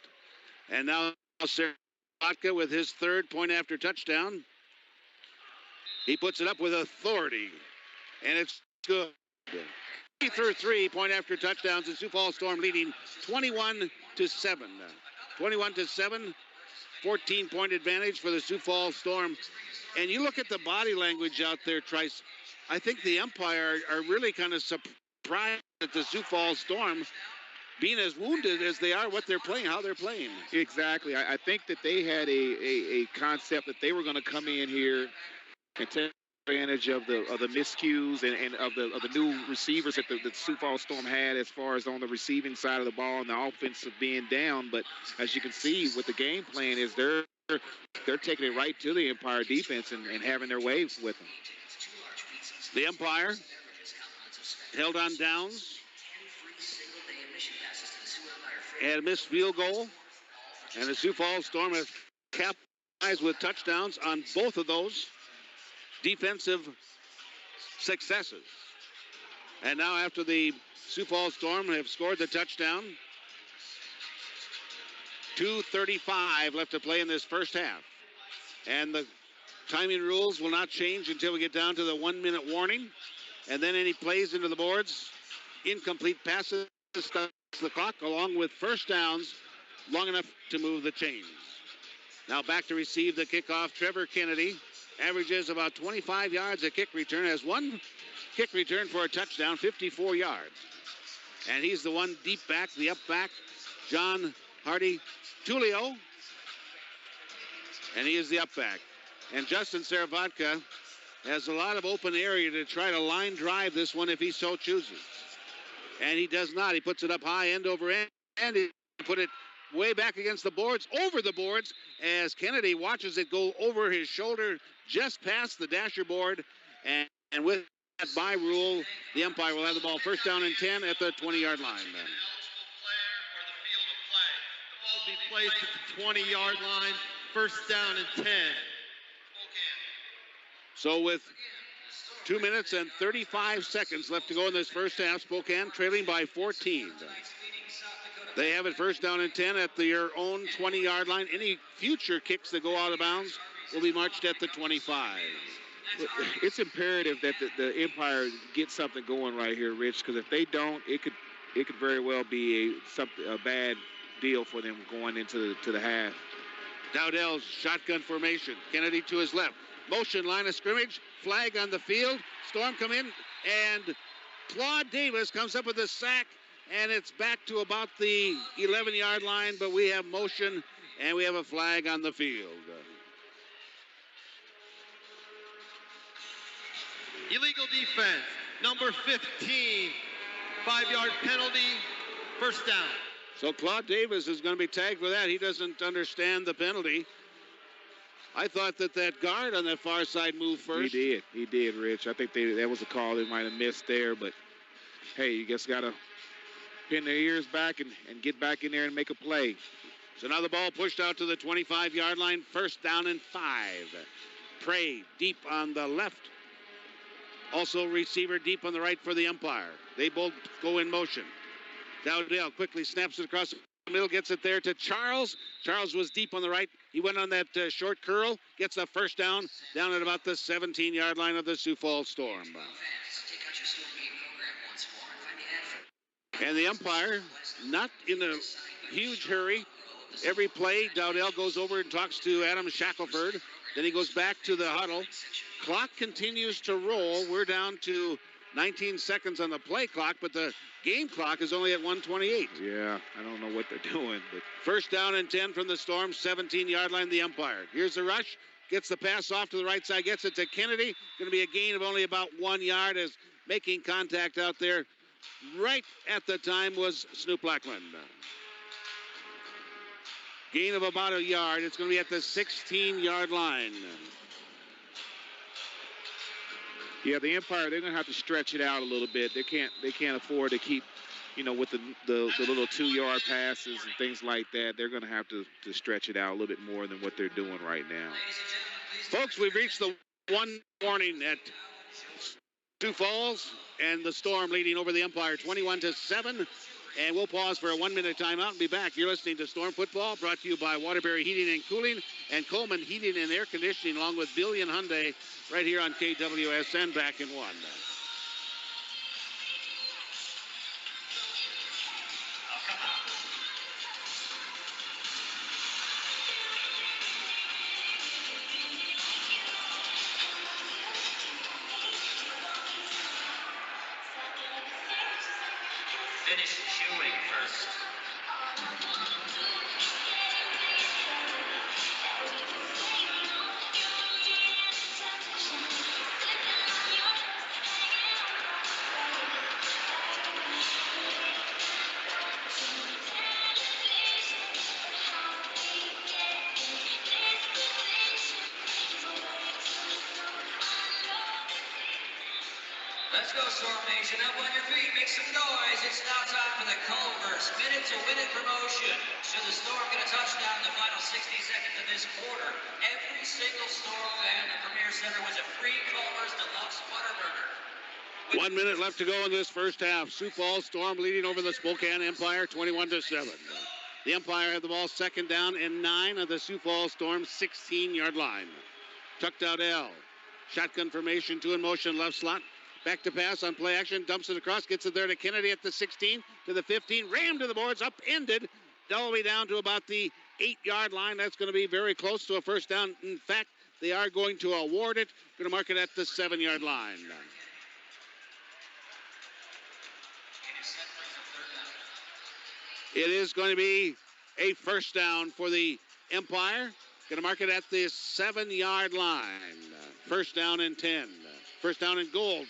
And now Servatka with his third point after touchdown. He puts it up with authority, and it's good. Through 3 point after touchdowns, the Sioux Falls Storm leading 21-7. 21-7, 14-point advantage for the Sioux Falls Storm. And you look at the body language out there, Trice. I think the Empire are really kind of surprised at the Sioux Falls Storm being as wounded as they are, what they're playing, how they're playing. Exactly. I think that they had a concept that they were going to come in here and take advantage of the miscues and of the new receivers that the Sioux Falls Storm had as far as on the receiving side of the ball and the offensive being down. But as you can see, what the game plan is, they're taking it right to the Empire defense and having their waves with them. The Empire held on downs, had a missed field goal, and the Sioux Falls Storm has capitalized with touchdowns on both of those defensive successes. And now after the Sioux Falls Storm have scored the touchdown, 2:35 left to play in this first half. And the timing rules will not change until we get down to the 1-minute warning. And then any plays into the boards, incomplete passes, stops the clock, along with first downs long enough to move the chains. Now back to receive the kickoff, Trevor Kennedy. Averages about 25 yards a kick return, has one kick return for a touchdown, 54 yards. And he's the one deep back, the up back, John Hardy Tulio. And he is the up back. And Justin Servatka has a lot of open area to try to line drive this one if he so chooses. And he does not. He puts it up high, end over end, and he put it way back against the boards, over the boards, as Kennedy watches it go over his shoulder just past the dasher board. And with that bye rule, the Empire will have the ball first down and 10 at the 20-yard line. Then. Will be placed at the 20-yard line, first down and 10. So with 2 minutes and 35 seconds left to go in this first half, Spokane trailing by 14. They have it first down and 10 at their own 20-yard line. Any future kicks that go out of bounds will be marched at the 25. It's imperative that the Empire get something going right here, Rich, because if they don't, it could very well be a bad deal for them going into the half. Dowdell's shotgun formation. Kennedy to his left. Motion line of scrimmage. Flag on the field. Storm come in, and Claude Davis comes up with a sack, and it's back to about the 11-yard line, but we have motion, and we have a flag on the field. Illegal defense, number 15, 5-yard penalty, first down. So Claude Davis is going to be tagged for that. He doesn't understand the penalty. I thought that guard on that far side moved first. He did, Rich. I think that was a call they might have missed there, but hey, you just got to pin their ears back and get back in there and make a play. So now the ball pushed out to the 25-yard line, first down and 5. Prey deep on the left. Also receiver deep on the right for the Empire. They both go in motion. Dowdell quickly snaps it across the middle, gets it there to Charles. Charles was deep on the right. He went on that short curl, gets a first down at about the 17-yard line of the Sioux Falls Storm. And the Empire, not in a huge hurry. Every play, Dowdell goes over and talks to Adam Shackelford. Then he goes back to the huddle. Clock continues to roll. We're down to 19 seconds on the play clock, but the game clock is only at 1:28. Yeah, I don't know what they're doing. But first down and 10 from the Storm, 17-yard line, the Empire. Here's the rush. Gets the pass off to the right side, gets it to Kennedy. Going to be a gain of only about 1 yard as making contact out there. Right at the time was Snoop Blackman. Gain of about a yard. It's going to be at the 16-yard line. Yeah, the Empire, they're going to have to stretch it out a little bit. They can't afford to keep, with the little 2-yard passes and things like that. They're going to have to stretch it out a little bit more than what they're doing right now. Folks, we've reached the one warning at Sioux Falls, and the Storm leading over the Empire 21-7. And we'll pause for a 1-minute timeout and be back. You're listening to Storm Football, brought to you by Waterbury Heating and Cooling and Coleman Heating and Air Conditioning, along with Billion Hyundai, right here on KWSN. Back in one. Finish chewing first. Let's go, Storm Nation. Up on your feet. Make some noise. It's now time for the Culver's Minute to Win It promotion. Should the Storm get a touchdown in the final 60 seconds of this quarter, every single Storm fan in the Premier Center was a free Culver's Deluxe Butter Burger. 1 minute left to go in this first half. Sioux Falls Storm leading over the Spokane Empire 21-7. The Empire had the ball second down and 9 of the Sioux Falls Storm 16-yard line. Tuck Dowdell. Shotgun formation, 2 in motion, left slot. Back to pass on play action, dumps it across, gets it there to Kennedy at the 16, to the 15, rammed to the boards, upended, all the way down to about the 8-yard line. That's going to be very close to a first down. In fact, they are going to award it. Going to mark it at the 7-yard line. It is going to be a first down for the Empire. Going to mark it at the 7-yard line. First down and 10. First down and goal.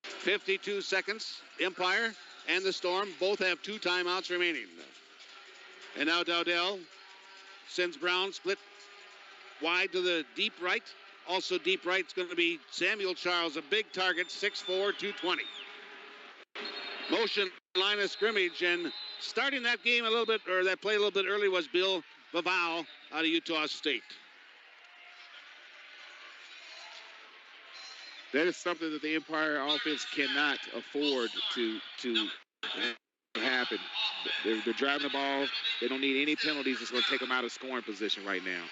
52 seconds. Empire and the Storm both have 2 timeouts remaining. And now Dowdell sends Brown split wide to the deep right. Also deep right is going to be Samuel Charles, a big target, 6'4", 220. Motion line of scrimmage, and starting that game a little bit, or that play a little bit early, was Bill Bavau out of Utah State. That is something that the Empire offense cannot afford to happen. They're driving the ball. They don't need any penalties. It's going to take them out of scoring position right now.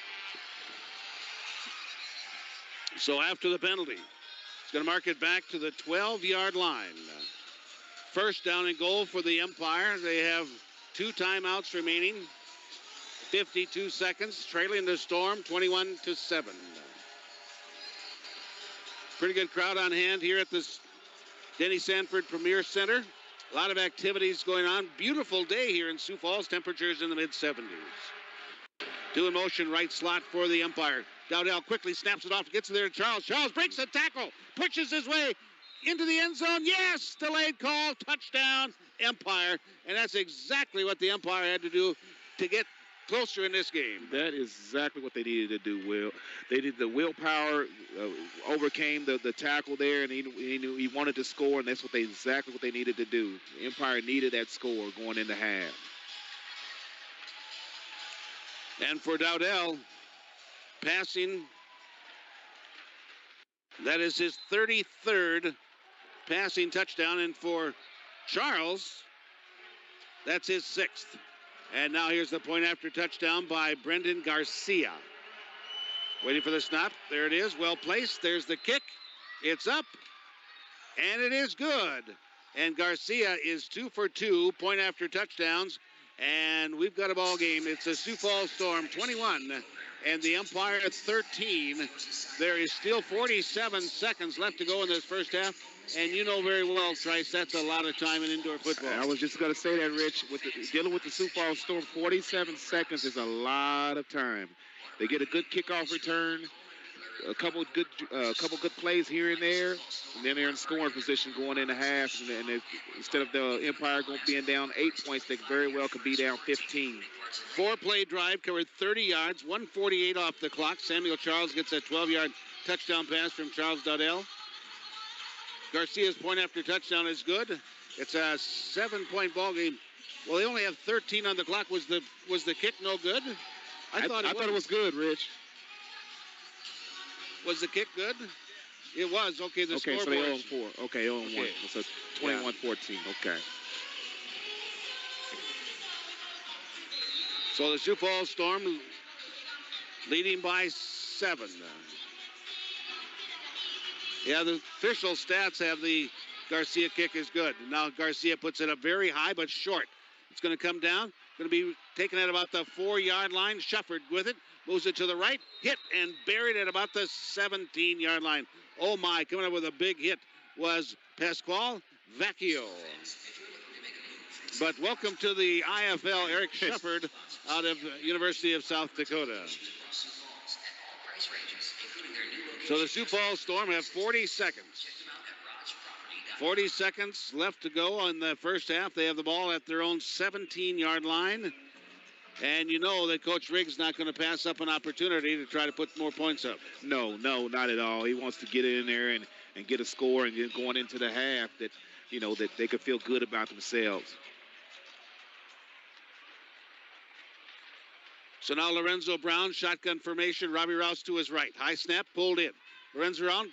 So after the penalty, it's going to mark it back to the 12-yard line. First down and goal for the Empire. They have 2 timeouts remaining. 52 seconds, trailing the Storm 21-7. Pretty good crowd on hand here at this Denny Sanford Premier Center. A lot of activities going on. Beautiful day here in Sioux Falls. Temperatures in the mid-70s. 2 in motion, right slot for the Empire. Dowdell quickly snaps it off, gets there to Charles. Charles breaks the tackle, pushes his way into the end zone. Yes, delayed call, touchdown, Empire. And that's exactly what the Empire had to do to get closer in this game. That is exactly what they needed to do, Will. They did the willpower, overcame the tackle there, and he knew he wanted to score, and that's exactly what they needed to do. The Empire needed that score going into half. And for Dowdell, passing, that is his 33rd passing touchdown, and for Charles, that's his 6th. And now here's the point after touchdown by Brendan Garcia. Waiting for the snap. There it is. Well placed. There's the kick. It's up. And it is good. And Garcia is 2 for 2 point after touchdowns. And we've got a ball game. It's a Sioux Falls Storm 21 and the Empire 13. There is still 47 seconds left to go in this first half. And you know very well, Trice, that's a lot of time in indoor football. I was just going to say that, Rich. Dealing with the Sioux Falls Storm, 47 seconds is a lot of time. They get a good kickoff return. a couple good plays here and there, and then they're in scoring position going into half. And if, instead of the Empire being down 8 points, they very well could be down 15. 4-play drive covered 30 yards, 1:48 off the clock. Samuel Charles gets a 12-yard touchdown pass from Charles Dowdell. Garcia's point after touchdown is good. It's a 7-point ball game. Well, they only have 13 on the clock. Was the kick no good? I thought it was good, Rich. Was the kick good? It was. Okay, the okay, scoreboard. So they 0-4. Okay, 0-1. Okay. It's a 21-14. Okay. So the Sioux Falls Storm leading by 7. Yeah, the official stats have the Garcia kick is good. Now Garcia puts it up very high but short. It's going to come down. Going to be taken at about the 4-yard line. Shufford with it. Moves it to the right. Hit and buried at about the 17-yard line. Oh, my. Coming up with a big hit was Pasquale Vecchio. But welcome to the IFL, Eric Shufford out of University of South Dakota. So the Sioux Falls Storm have 40 seconds. 40 seconds left to go in the first half. They have the ball at their own 17-yard line. And you know that Coach Riggs not going to pass up an opportunity to try to put more points up. No, not at all. He wants to get in there and get a score, and then going into the half that, you know, that they could feel good about themselves. So now Lorenzo Brown, shotgun formation. Robbie Rouse to his right. High snap, pulled in. Lorenzo Brown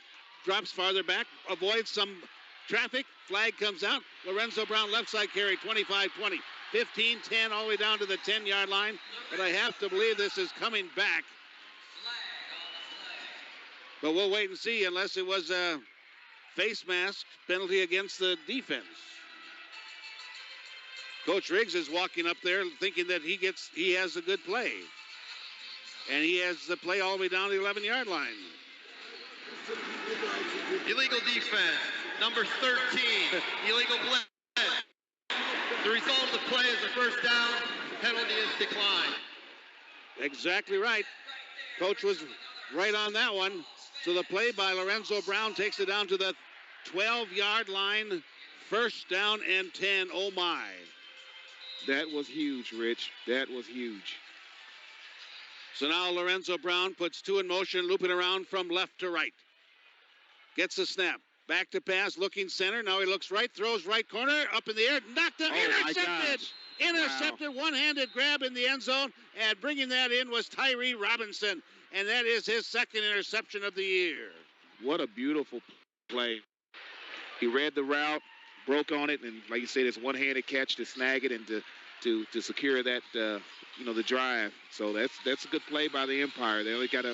drops farther back, avoids some traffic. Flag comes out. Lorenzo Brown left side carry, 25-20. 15-10 all the way down to the 10-yard line. But I have to believe this is coming back. But we'll wait and see unless it was a face mask penalty against the defense. Coach Riggs is walking up there thinking that he has a good play. And he has the play all the way down to the 11-yard line. Illegal defense, number 13, illegal blitz. The result of the play is a first down. Penalty is declined. Exactly right. Coach was right on that one. So the play by Lorenzo Brown takes it down to the 12-yard line. First down and 10. Oh, my. That was huge, Rich. That was huge. So now Lorenzo Brown puts 2 in motion, looping around from left to right. Gets the snap. Back to pass, looking center. Now he looks right, throws right corner, up in the air, knocked down, intercepted. Intercepted, wow. One-handed grab in the end zone, and bringing that in was Tyree Robinson, and that is his second interception of the year. What a beautiful play. He read the route, broke on it, and like you said, it's one-handed catch to snag it and to secure that, the drive. So that's a good play by the Empire. They only got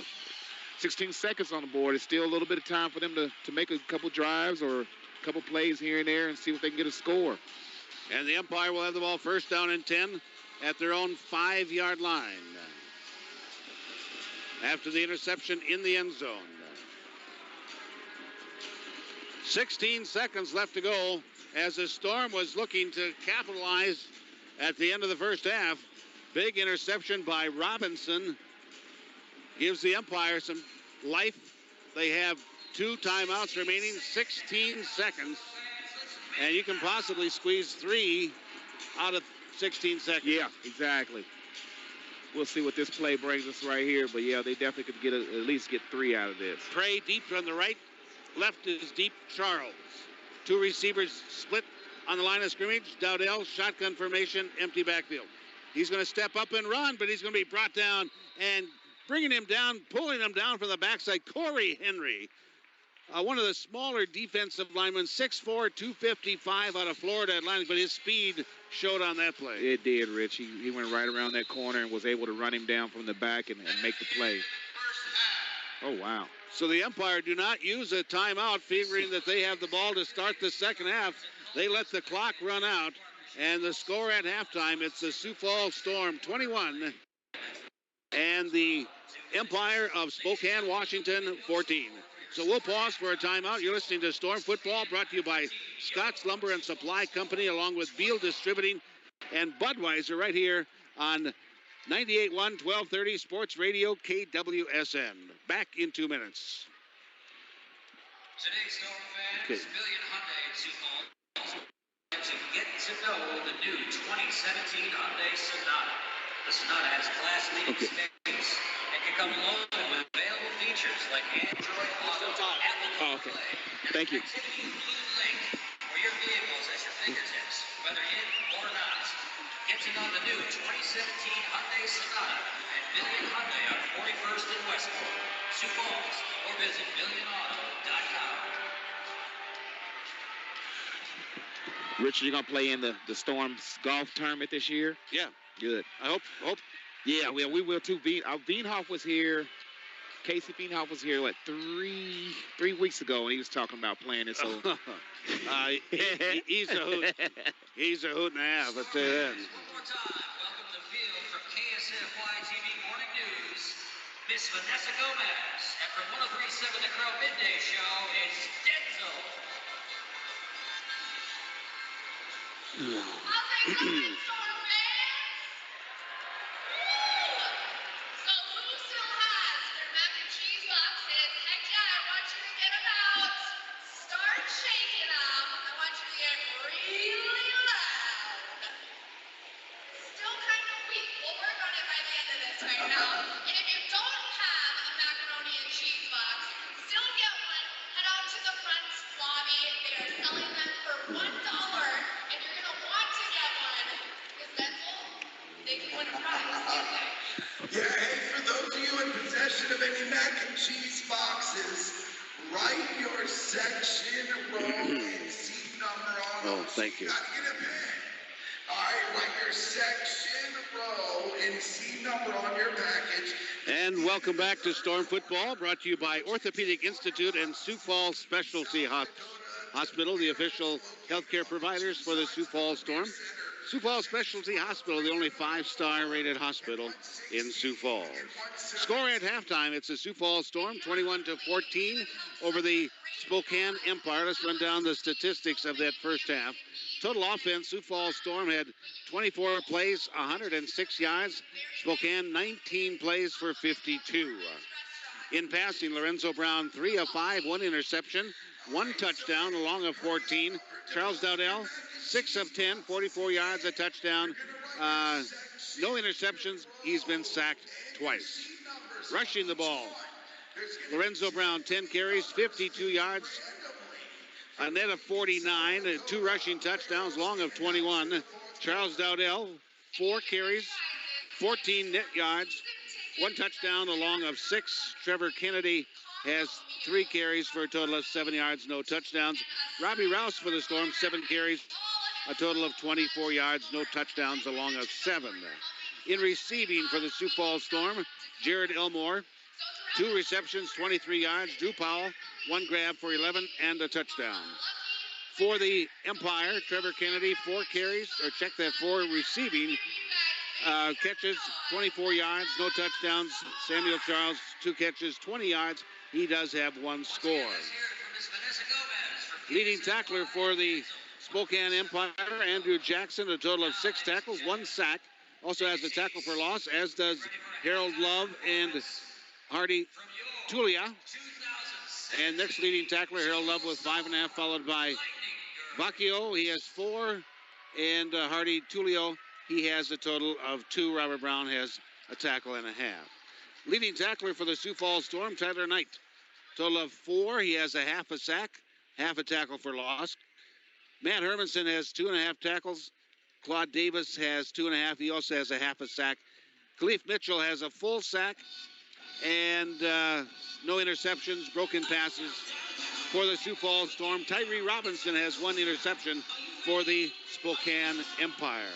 16 seconds on the board. It's still a little bit of time for them to make a couple drives or a couple plays here and there and see if they can get a score. And the Empire will have the ball first down and 10 at their own 5-yard line. After the interception in the end zone. 16 seconds left to go as the Storm was looking to capitalize at the end of the first half. Big interception by Robinson gives the Empire some life. They have 2 timeouts remaining, 16 seconds. And you can possibly squeeze 3 out of 16 seconds. Yeah, exactly. We'll see what this play brings us right here. But, yeah, they definitely could get at least get 3 out of this. Prey deep on the right. Left is deep Charles. 2 receivers split on the line of scrimmage. Dowdell, shotgun formation, empty backfield. He's going to step up and run, but he's going to be brought down and bringing him down, pulling him down from the backside. Corey Henry, one of the smaller defensive linemen, 6'4", 255 out of Florida Atlantic, but his speed showed on that play. It did, Rich. He went right around that corner and was able to run him down from the back and make the play. Oh, wow. So the Empire do not use a timeout, figuring that they have the ball to start the second half. They let the clock run out, and the score at halftime, it's the Sioux Falls Storm 21 and the Empire of Spokane, Washington 14. So we'll pause for a timeout. You're listening to Storm Football, brought to you by Scott's Lumber and Supply Company, along with Beal Distributing and Budweiser, right here on 98.1, 1230 Sports Radio KWSN. Back in 2 minutes. Today's Storm fans, Million Hyundai in Sioux Falls to get to know the new 2017 Hyundai Sonata. The Sonata has class-leading space and can come loaded with available features like Android Auto, Apple CarPlay, and Thank you. Connectivity Blue Link, where your vehicle is at your fingertips, whether in or not. Get to know the new 2017 Hyundai Sonata at Million Hyundai on 41st and Westport, Sioux Falls, or visit millionauto.com. Richard, you're going to play in the Storm's golf tournament this year? Yeah. Good. I hope. Yeah, well, we will too. Beanhoff was here. Casey Beanhoff was here, 3 weeks ago, and he was talking about playing it. So he's a hoot. He's a hoot and a half. I'll tell you that. One more time, welcome to the field from KSFY TV Morning News, Miss Vanessa Gomez. And from 103.7 The Crow Midday Show, it's Denzel. How's it going, Storm fans? So who still has their mac and cheese boxes? Heck yeah, I want you to get them out. Start shaking them. I want you to get really loud. Still kind of weak. We'll work on it by the end of this right now. And if you don't have a macaroni and cheese box, still get one. Head out to the front lobby. They are selling them for $1. And you're going to want to get one. Because Denzel, they can win a prize, can't they? Yeah, hey, for those of you in possession of any mac and cheese boxes, write your section, row, and seat number on them. Oh, thank you. Gotta get a pen. All right, write your section, row, and seat number on your package. And welcome back to Storm Football, brought to you by Orthopedic Institute and Sioux Falls Specialty Hospital, the official healthcare providers for the Sioux Falls Storm. Sioux Falls Specialty Hospital, the only 5-star rated hospital in Sioux Falls. Score at halftime, it's the Sioux Falls Storm, 21-14 over the Spokane Empire. Let's run down the statistics of that first half. Total offense, Sioux Falls Storm had 24 plays, 106 yards. Spokane, 19 plays for 52. In passing, Lorenzo Brown, 3 of 5, 1 interception, 1 touchdown, along of 14. Charles Dowdell, 6 of 10, 44 yards, a touchdown. No interceptions. He's been sacked twice. Rushing the ball, Lorenzo Brown, 10 carries, 52 yards, a net of 49, 2 rushing touchdowns, long of 21. Charles Dowdell, 4 carries, 14 net yards, 1 touchdown, a long of 6. Trevor Kennedy has 3 carries for a total of 7 yards, no touchdowns. Robbie Rouse for the Storm, 7 carries, a total of 24 yards, no touchdowns, a long of 7. In receiving for the Sioux Falls Storm, Jared Elmore, 2 receptions, 23 yards. Drew Powell, 1 grab for 11 and a touchdown. For the Empire, Trevor Kennedy, 4 carries, or check that, 4 receiving catches, 24 yards, no touchdowns. Samuel Charles, 2 catches, 20 yards. He does have 1 score. Leading tackler for the Spokane Empire, Andrew Jackson, a total of 6 tackles, 1 sack. Also has a tackle for loss, as does Harold Love and Hardy Tulia. And next leading tackler, Harold Love with 5.5, followed by Bacchio. He has 4. And Hardy Tulio, he has a total of 2. Robert Brown has a tackle and a half. Leading tackler for the Sioux Falls Storm, Tyler Knight. Total of 4. He has a half a sack, half a tackle for loss. Matt Hermanson has 2.5 tackles. Claude Davis has 2.5. He also has a half a sack. Khalif Mitchell has a full sack and no interceptions, broken passes for the Sioux Falls Storm. Tyree Robinson has 1 interception for the Spokane Empire.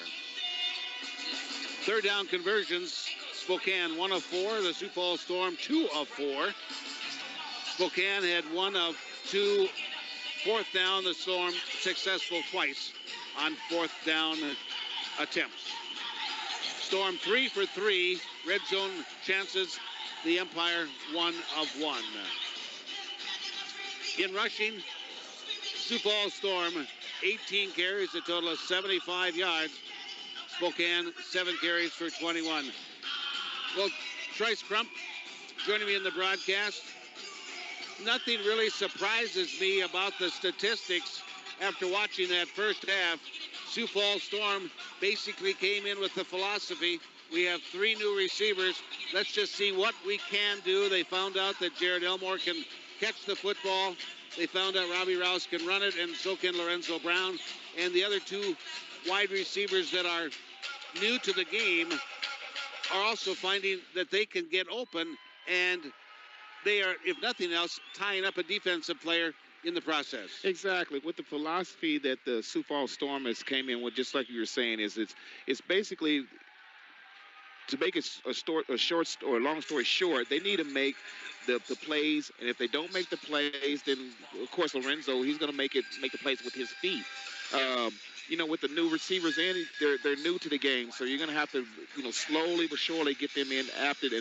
Third down conversions, Spokane 1 of 4. The Sioux Falls Storm 2 of 4. Spokane had 1 of 2. Fourth down, the Storm successful twice on 4th down attempts. Storm 3 for 3. Red zone chances. The Empire 1 of 1. In rushing, Sioux Falls Storm 18 carries, a total of 75 yards. Spokane 7 carries for 21. Well, Trice Crump joining me in the broadcast. Nothing really surprises me about the statistics after watching that first half. Sioux Falls Storm basically came in with the philosophy, we have 3 new receivers. Let's just see what we can do. They found out that Jared Elmore can catch the football. They found out Robbie Rouse can run it, and so can Lorenzo Brown. And the other 2 wide receivers that are new to the game are also finding that they can get open, and they are, if nothing else, tying up a defensive player in the process. Exactly. With the philosophy that the Sioux Falls Storm has came in with, just like you were saying, is it's basically, to make it a long story short, they need to make the plays, and if they don't make the plays, then of course Lorenzo, he's going to make the plays with his feet. With the new receivers in, they're new to the game, so you're going to have to, slowly but surely get them adapted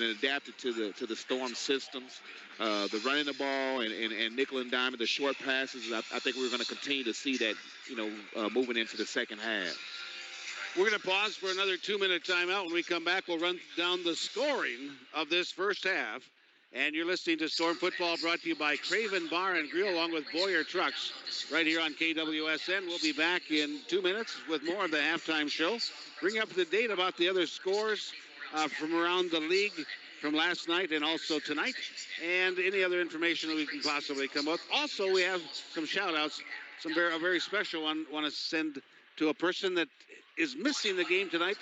to the Storm systems. The running the ball and nickel and dime, the short passes. I think we're going to continue to see that, moving into the second half. We're going to pause for another 2-minute timeout. When we come back, we'll run down the scoring of this first half. And you're listening to Storm Football, brought to you by Craven Bar and Grill, along with Boyer Trucks, right here on KWSN. We'll be back in 2 minutes with more of the halftime show. Bring up to date about the other scores from around the league from last night and also tonight, and any other information that we can possibly come up. Also, we have some shout-outs. A very special one want to send to a person that is missing the game tonight,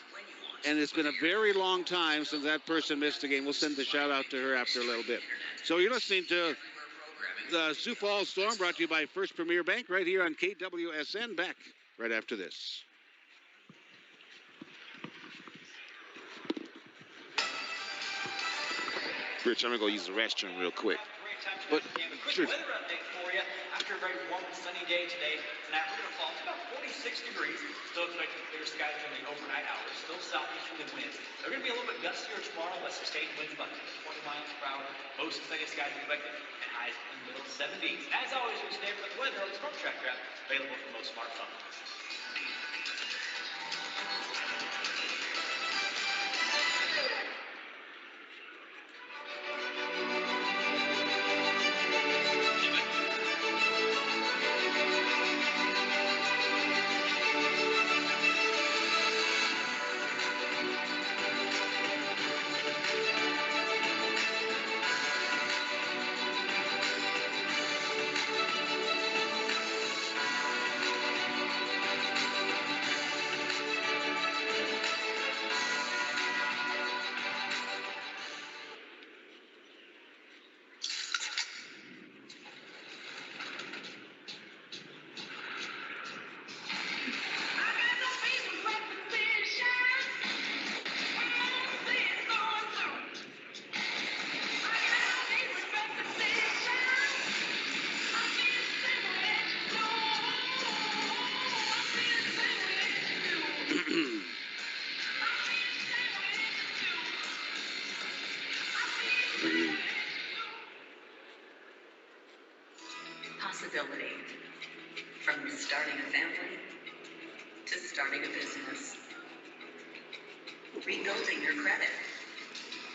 and it's been a very long time since that person missed the game. We'll send the shout-out to her after a little bit. So you're listening to the Sioux Falls Storm, brought to you by First Premier Bank, right here on KWSN. Back right after this. Rich, I'm going to go use the restroom real quick. But sure. Weather update for you. After a very warm and sunny day today, tonight we're going to fall to about 46 degrees. Still expecting clear skies during the overnight hours. Still southeasterly winds. They're going to be a little bit gustier tomorrow. West sustained winds about 20 miles per hour. Most sunny skies expected, and highs in the middle 70s. As always, we stay for the weather on the Storm Tracker app, available for most smartphones. Possibility. From starting a family to starting a business. Rebuilding your credit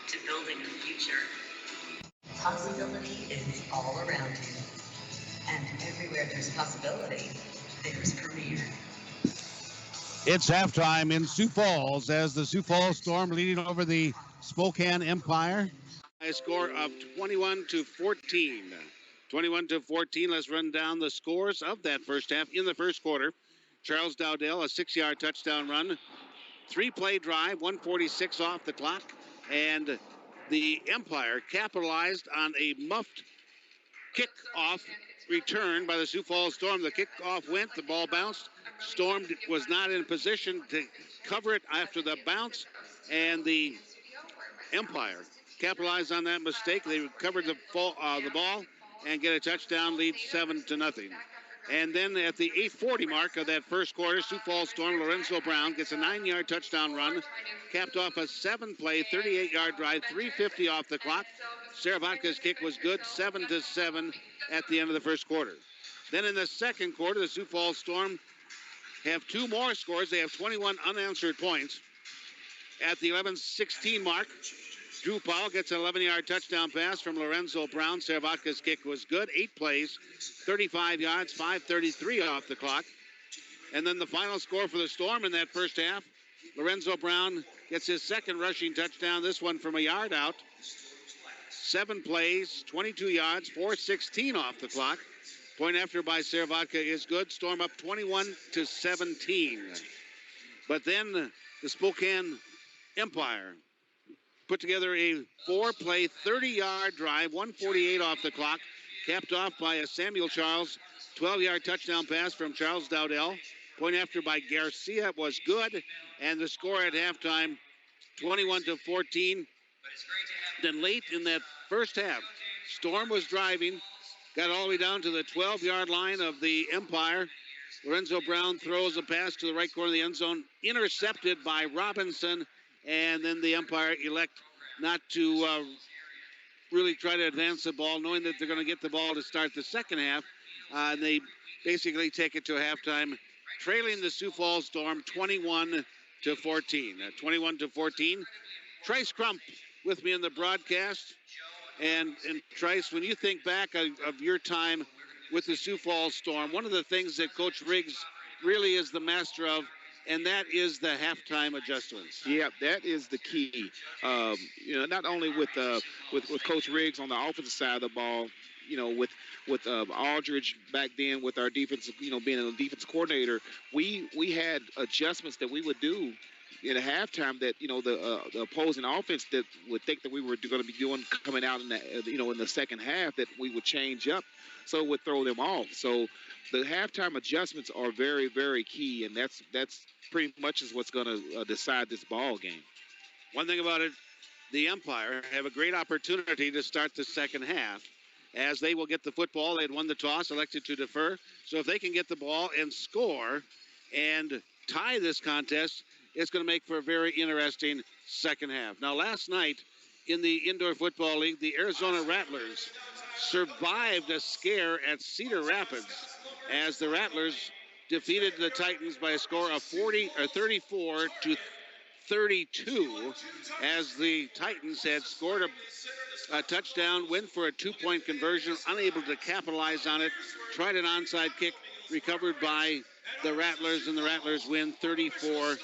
to building a future. Possibility is all around you. And everywhere there's possibility, there's Premier. It's halftime in Sioux Falls as the Sioux Falls Storm leading over the Spokane Empire. A score of 21-14. 21-14. Let's run down the scores of that first half. In the first quarter, Charles Dowdell, a 6-yard touchdown run. 3-play drive, 1:46 off the clock. And the Empire capitalized on a muffed kickoff return by the Sioux Falls Storm. The kickoff went, the ball bounced. Storm was not in position to cover it after the bounce, and the Empire capitalized on that mistake. They recovered the ball and get a touchdown, lead 7-0. And then at the 8:40 mark of that first quarter, Sioux Falls Storm, Lorenzo Brown gets a 9-yard touchdown run, capped off a 7-play, 38-yard drive, 3:50 off the clock. Saravatka's kick was good, 7-7 at the end of the first quarter. Then in the second quarter, the Sioux Falls Storm have two more scores. They have 21 unanswered points. At the 11:16 mark, Drew Powell gets an 11-yard touchdown pass from Lorenzo Brown. Servatka's kick was good. 8 plays, 35 yards, 5:33 off the clock. And then the final score for the Storm in that first half, Lorenzo Brown gets his second rushing touchdown, this one from a yard out. 7 plays, 22 yards, 4:16 off the clock. Point after by Servatka is good. Storm up 21-17. But then the Spokane Empire put together a 4-play, 30-yard drive, 1:48 off the clock, capped off by a Samuel Charles 12-yard touchdown pass from Charles Dowdell. Point after by Garcia was good, and the score at halftime, 21-14. Then late in that first half, Storm was driving, got all the way down to the 12-yard line of the Empire. Lorenzo Brown throws a pass to the right corner of the end zone, intercepted by Robinson, and then the Empire elect not to really try to advance the ball, knowing that they're going to get the ball to start the second half. And they basically take it to halftime, trailing the Sioux Falls Storm 21-14. 21-14. Trice Crump with me in the broadcast. And Trice, when you think back of your time with the Sioux Falls Storm, one of the things that Coach Riggs really is the master of, and that is the halftime adjustments. Yeah, that is the key. Not only with Coach Riggs on the offensive side of the ball, with Aldridge back then with our defense, being a defense coordinator, we had adjustments that we would do in a halftime that the opposing offense that would think that we were going to be doing coming out in the in the second half, that we would change up, so it would throw them off. So the halftime adjustments are very, very key, and that's pretty much is what's going to decide this ball game. One thing about it, the Empire have a great opportunity to start the second half, as they will get the football. They had won the toss, elected to defer. So if they can get the ball and score and tie this contest, it's going to make for a very interesting second half. Now, last night in the Indoor Football League, the Arizona Rattlers survived a scare at Cedar Rapids as the Rattlers defeated the Titans by a score of 34-32, as the Titans had scored a touchdown, went for a 2-point conversion, unable to capitalize on it, tried an onside kick, recovered by the Rattlers, and the Rattlers win 34-32.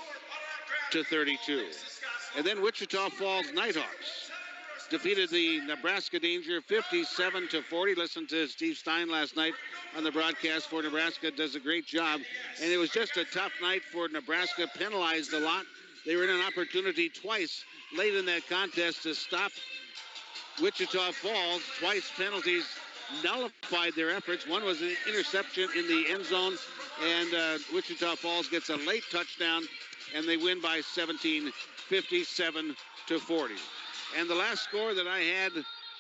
And then Wichita Falls Nighthawks defeated the Nebraska Danger 57-40. Listen to Steve Stein last night on the broadcast for Nebraska. Does a great job. And it was just a tough night for Nebraska, penalized a lot. They were in an opportunity twice late in that contest to stop Wichita Falls. Twice penalties nullified their efforts. One was an interception in the end zone, and Wichita Falls gets a late touchdown, and they win by 17, 57-40. And the last score that I had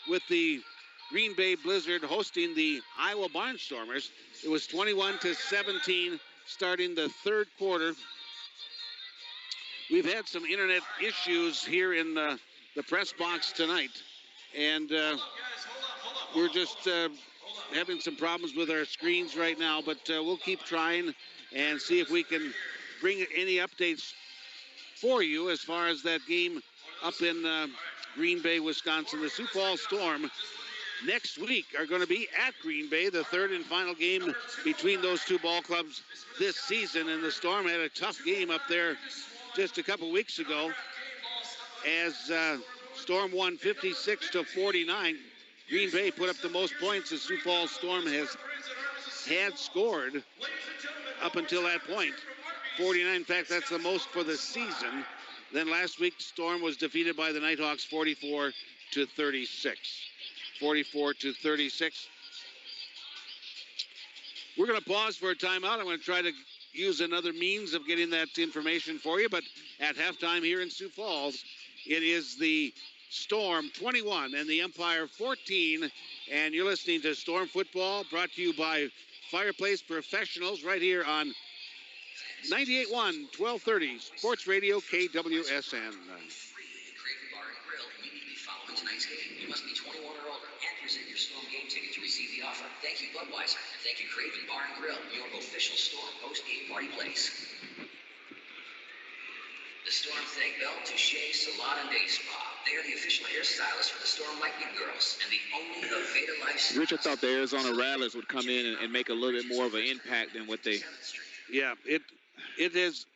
with the Green Bay Blizzard hosting the Iowa Barnstormers, it was 21-17 starting the third quarter. We've had some internet issues here in the press box tonight, and we're just having some problems with our screens right now, but we'll keep trying and see if we can bring any updates for you as far as that game up in Green Bay, Wisconsin. The Sioux Falls Storm next week are going to be at Green Bay, the third and final game between those two ball clubs this season. And the Storm had a tough game up there just a couple weeks ago as Storm won 56-49. Green Bay put up the most points the Sioux Falls Storm had scored up until that point. 49, in fact, that's the most for the season. Then last week, Storm was defeated by the Nighthawks 44-36. 44-36. We're going to pause for a timeout. I'm going to try to use another means of getting that information for you. But at halftime here in Sioux Falls, it is the Storm 21 and the Empire 14. And you're listening to Storm Football, brought to you by Fireplace Professionals right here on 98.1, 1230 Sports Radio KWSN. Craven Bar and Grill immediately following tonight's game. You must be 21 or older and present your Storm game ticket to receive the offer. Thank you, Budweiser, and thank you, Craven Bar and Grill, your official Storm post-game party place. The Storm thank Belle Touche Salon and Day Spa. They are the official hairstylists for the Storm Lightning Girls and the only Aveda Life. Rich, I thought the Arizona Rattlers would come in and make a little bit more of an impact than what they. Yeah, it has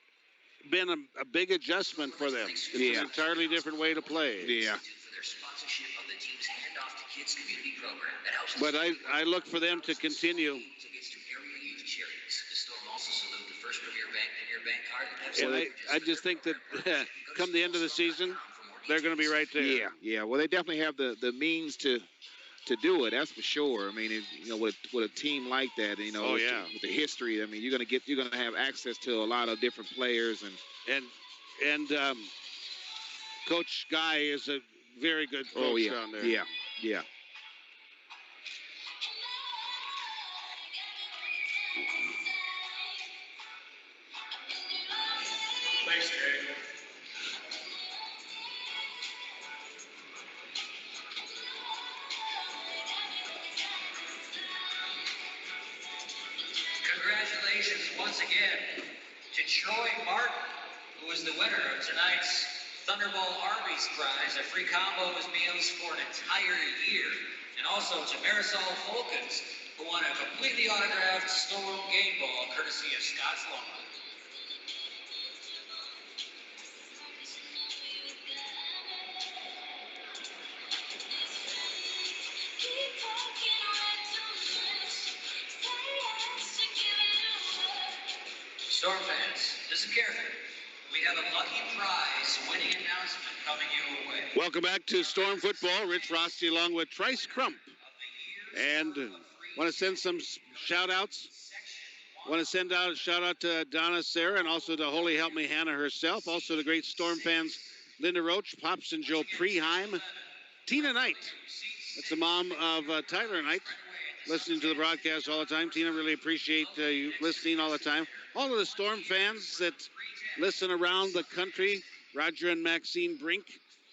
been a big adjustment for them. It's an entirely different way to play. Yeah. For their sponsorship of the team's Handoff to Kids community program that helps. But I look for them to continue. Tickets to area youth charities. The Storm also salute the first Premier Bank card. And I just think that come the end of the season, they're going to be right there. Yeah. Well, they definitely have the means to do it. That's for sure. I mean, with a team like that, with the history, I mean, you're gonna have access to a lot of different players and Coach Guy is a very good coach down there. Yeah. Thanks, Jay. Congratulations once again to Troy Martin, who is the winner of tonight's Thunderball Arby's prize, a free combo of meals for an entire year. And also to Marisol Folkens, who won a completely autographed Storm game ball courtesy of Scott's Lawn. Storm fans, listen carefully. We have a lucky prize winning announcement coming your way. Welcome back to Storm Football. Rich Frosty along with Trice Crump. And want to send some shout-outs. Want to send out a shout-out to Donna Sarah and also to Holy Help Me Hannah herself. Also to great Storm fans Linda Roach, Pops and Joe Preheim. Tina Knight. That's the mom of Tyler Knight. Listening to the broadcast all the time. Tina, really appreciate you listening all the time. All of the Storm fans that listen around the country. Roger and Maxine Brink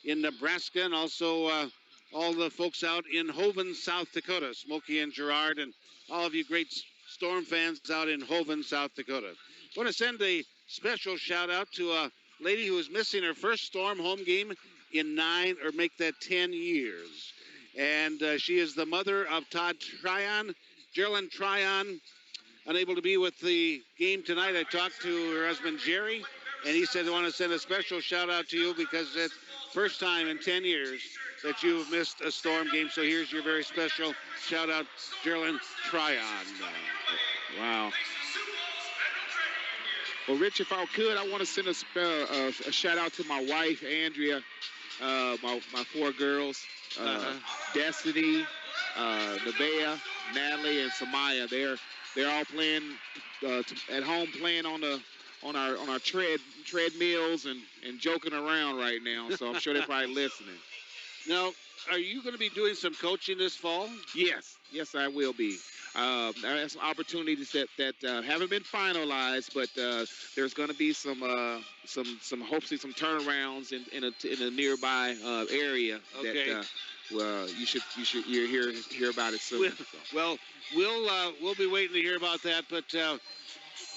in Nebraska, and also all the folks out in Hoven, South Dakota. Smokey and Gerard, and all of you great Storm fans out in Hoven, South Dakota. I want to send a special shout out to a lady who is missing her first Storm home game in 10 years. And she is the mother of Todd Tryon, Geraldine Tryon, unable to be with the game tonight. I talked to her husband, Jerry, and he said, I want to send a special shout out to you because it's first time in 10 years that you've missed a Storm game. So here's your very special shout out, Geraldine Tryon. Wow. Well, Rich, if I could, I want to send a shout out to my wife, Andrea, my 4 girls. Destiny, Nevaeh, Natalie, and Samaya. They're all playing at home, playing on our treadmills and joking around right now. So I'm sure they're probably listening. Now, are you going to be doing some coaching this fall? Yes, I will be. I have some opportunities that haven't been finalized, but there's going to be some hopefully some turnarounds in a nearby area. Okay. That you should hear about it soon. Well, we'll be waiting to hear about that, but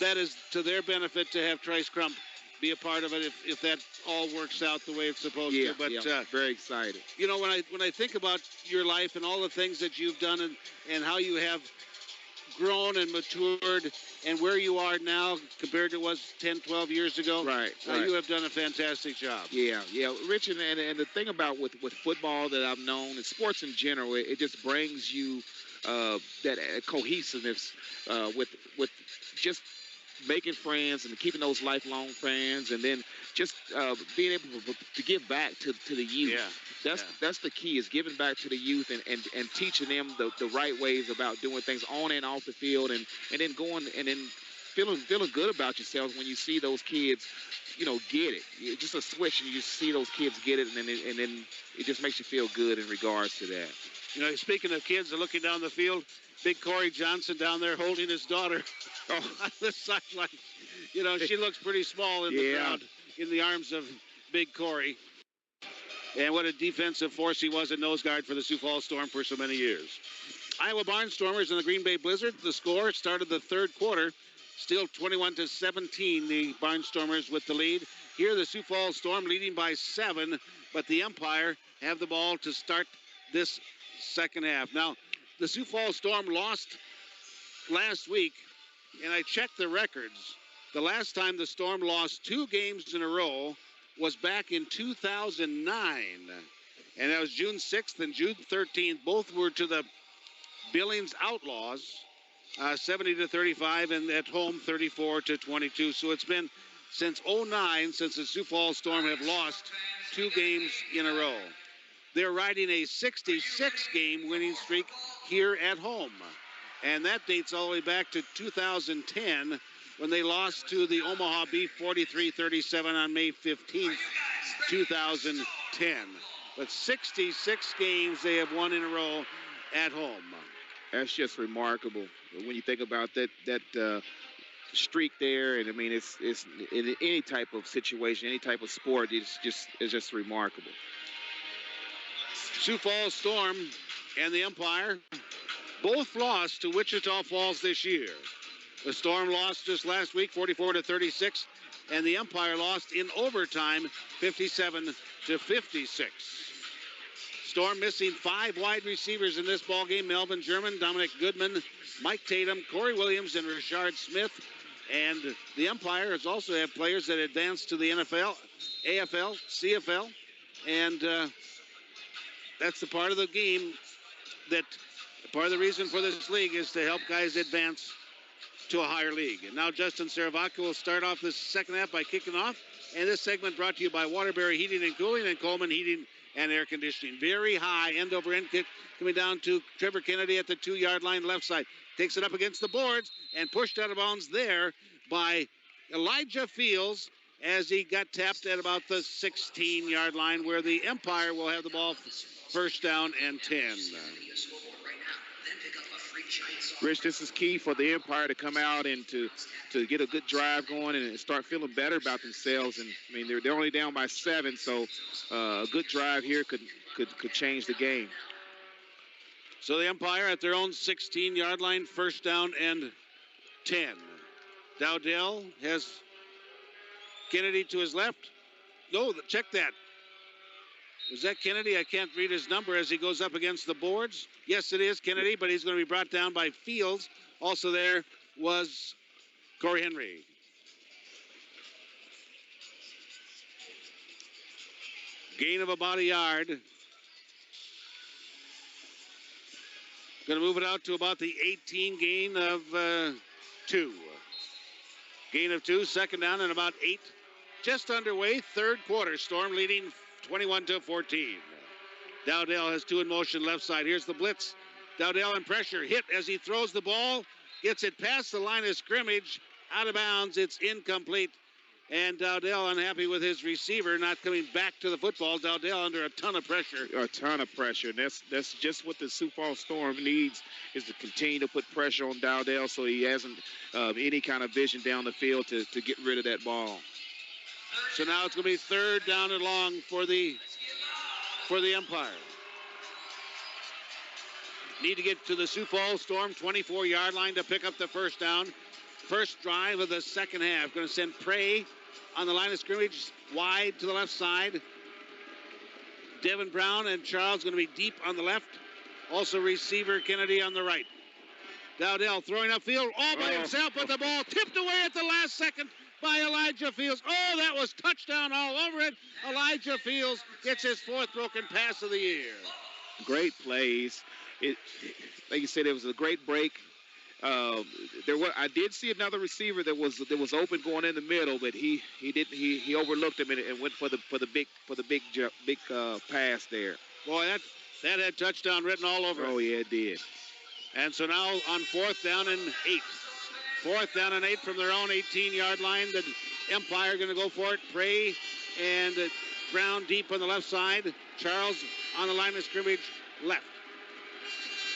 that is to their benefit to have Trice Crump be a part of it if that all works out the way it's supposed to. But very excited. When I think about your life and all the things that you've done and how you have grown and matured and where you are now compared to what 10, 12 years ago. Right. You have done a fantastic job. Yeah. Rich, and the thing about with football that I've known and sports in general, it just brings you that cohesiveness with just making friends and keeping those lifelong friends, and then just being able to give back to the youth. That's the key, is giving back to the youth and teaching them the right ways about doing things on and off the field, and then going and then feeling good about yourself when you see those kids, get it. It's just a switch, and you see those kids get it, and then it just makes you feel good in regards to that. Speaking of kids and looking down the field, big Corey Johnson down there holding his daughter on the sideline. She looks pretty small in the crowd in the arms of big Corey. And what a defensive force he was at nose guard for the Sioux Falls Storm for so many years. Iowa Barnstormers and the Green Bay Blizzard. The score started the third quarter. Still 21-17, the Barnstormers with the lead. Here, the Sioux Falls Storm leading by 7, but the Empire have the ball to start this second half. Now, the Sioux Falls Storm lost last week, and I checked the records. The last time the Storm lost 2 games in a row was back in 2009, and that was June 6th and June 13th. Both were to the Billings Outlaws, 70-35, and at home 34-22. So it's been since 09 since the Sioux Falls Storm have lost 2 games in a row. They're riding a 66-game winning streak here at home, and that dates all the way back to 2010 when they lost to the Omaha Beef 43-37 on May 15th, 2010. But 66 games they have won in a row at home. That's just remarkable when you think about that streak there. And I mean, it's in any type of situation, any type of sport, it's just remarkable. Sioux Falls Storm and the Empire both lost to Wichita Falls this year. The Storm lost just last week, 44-36, and the Empire lost in overtime, 57-56. Storm missing 5 wide receivers in this ballgame: Melvin German, Dominic Goodman, Mike Tatum, Corey Williams, and Rashard Smith. And the Empire has also had players that advanced to the NFL, AFL, CFL, and that's the part of the game that part of the reason for this league is to help guys advance to a higher league. And now Justin Saravaca will start off this second half by kicking off. And this segment brought to you by Waterbury Heating and Cooling and Coleman Heating and Air Conditioning. Very high end-over-end kick coming down to Trevor Kennedy at the 2-yard line left side. Takes it up against the boards and pushed out of bounds there by Elijah Fields as he got tapped at about the 16-yard line, where the Empire will have the ball first down and 10. Rich, this is key for the Empire to come out and to get a good drive going and start feeling better about themselves. And I mean, they're only down by 7, so a good drive here could change the game. So the Empire at their own 16-yard line, first down and 10. Dowdell has Kennedy to his left. No, check that. Was that Kennedy? I can't read his number as he goes up against the boards. Yes, it is Kennedy, but he's going to be brought down by Fields. Also there was Corey Henry. Gain of about a yard. Going to move it out to about the 18, gain of 2. Gain of 2, second down and about 8. Just underway, third quarter. Storm leading 21-14. Dowdell has 2 in motion left side. Here's the blitz. Dowdell in pressure. Hit as he throws the ball. Gets it past the line of scrimmage. Out of bounds. It's incomplete. And Dowdell unhappy with his receiver not coming back to the football. Dowdell under a ton of pressure. A ton of pressure. That's just what the Sioux Falls Storm needs, is to continue to put pressure on Dowdell so he hasn't any kind of vision down the field to get rid of that ball. So now it's going to be third down and long for the Empire. Need to get to the Sioux Falls Storm 24-yard line to pick up the first down. First drive of the second half. Going to send Prey on the line of scrimmage wide to the left side. Devin Brown and Charles going to be deep on the left. Also receiver Kennedy on the right. Dowdell throwing upfield all by himself, but the ball tipped away at the last second by Elijah Fields. Oh, that was touchdown all over it. Elijah Fields gets his 4th broken pass of the year. Great plays. Like you said, it was a great break. I did see another receiver that was open going in the middle, but he overlooked him and went for the big pass there. Boy, that had touchdown written all over it. Oh yeah, it did. And so now on 4th down and 8. 4th down and 8 from their own 18-yard line. The Empire going to go for it. Prey and Brown deep on the left side. Charles on the line of scrimmage left.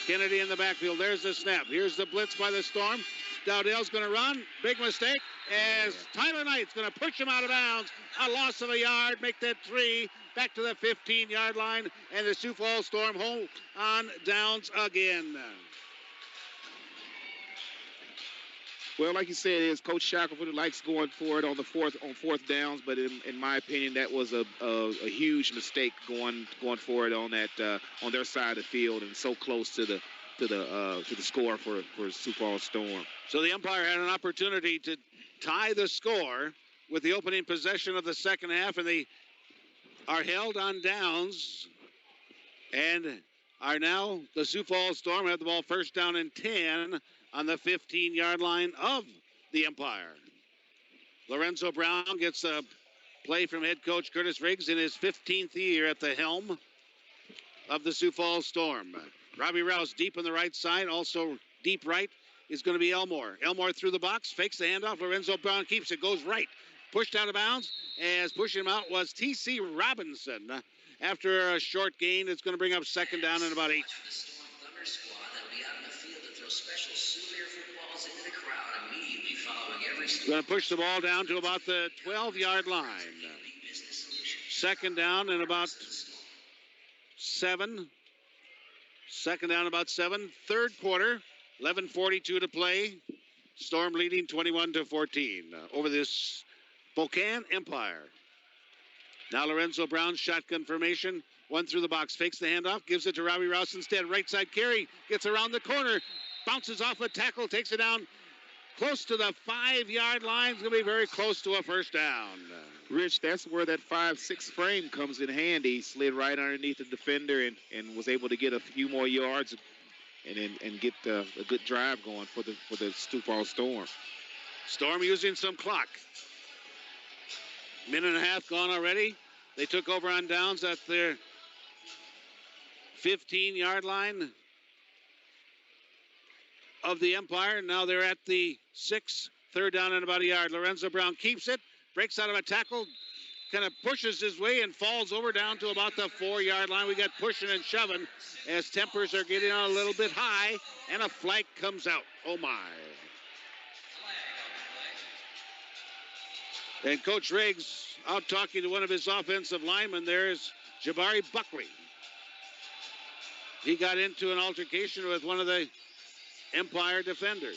Kennedy in the backfield. There's the snap. Here's the blitz by the Storm. Dowdell's going to run. Big mistake as Tyler Knight's going to push him out of bounds. A loss of a yard. Make that 3. Back to the 15-yard line. And the Sioux Falls Storm hold on downs again. Well, like you said, is Coach Shackelford likes going for it on fourth downs, but in my opinion, that was a huge mistake going for it on that on their side of the field and so close to the score for Sioux Falls Storm. So the umpire had an opportunity to tie the score with the opening possession of the second half, and they are held on downs and are now the Sioux Falls Storm have the ball first down and 10 on the 15-yard line of the Empire. Lorenzo Brown gets a play from head coach Curtis Riggs in his 15th year at the helm of the Sioux Falls Storm. Robbie Rouse deep on the right side, also deep right is going to be Elmore. Elmore through the box, fakes the handoff. Lorenzo Brown keeps it, goes right. Pushed out of bounds, as pushing him out was T.C. Robinson. After a short gain, it's going to bring up second down and about 8. Going to push the ball down to about the 12-yard line. Second down and about 7. Second down about 7. Third quarter, 11:42 to play. Storm leading 21-14 over this Spokane Empire. Now Lorenzo Brown, shotgun formation. One through the box, fakes the handoff, gives it to Robbie Rouse instead. Right side carry, gets around the corner, bounces off a tackle, takes it down close to the 5-yard line. It's going to be very close to a first down. Rich, that's where that 5'6" frame comes in handy. He slid right underneath the defender and was able to get a few more yards and get a good drive going for the Sioux Falls Storm. Storm using some clock. Minute and a half gone already. They took over on downs at their 15-yard line of the Empire. Now they're at the 6, third down and about a yard. Lorenzo Brown keeps it, breaks out of a tackle, kind of pushes his way and falls over down to about the 4-yard line. We got pushing and shoving as tempers are getting on a little bit high, and a flag comes out. Oh, my. And Coach Riggs out talking to one of his offensive linemen. There's Jabari Buckley. He got into an altercation with one of the Empire defenders.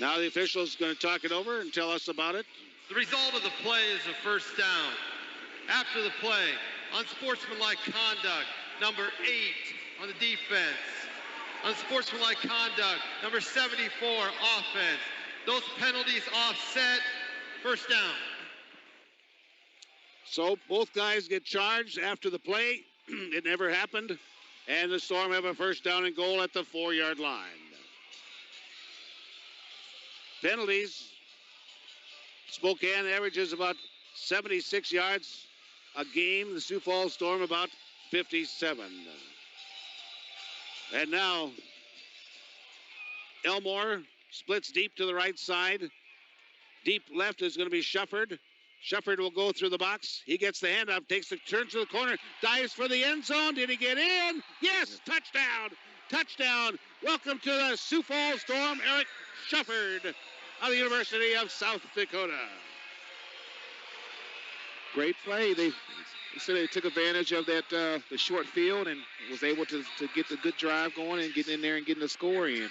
Now the official's going to talk it over and tell us about it. The result of the play is a first down. After the play, unsportsmanlike conduct, number 8 on the defense. Unsportsmanlike conduct, number 74, offense. Those penalties offset, first down. So both guys get charged after the play. It never happened. And the Storm have a first down and goal at the 4-yard line. Penalties. Spokane averages about 76 yards a game. The Sioux Falls Storm about 57. And now Elmore splits deep to the right side. Deep left is going to be Shufford. Shufford will go through the box. He gets the handoff, takes the turn to the corner, dives for the end zone. Did he get in? Yes, touchdown. Touchdown. Welcome to the Sioux Falls Storm, Eric Shufford of the University of South Dakota. Great play. They said they took advantage of that the short field and was able to get the good drive going and get in there and getting the score in.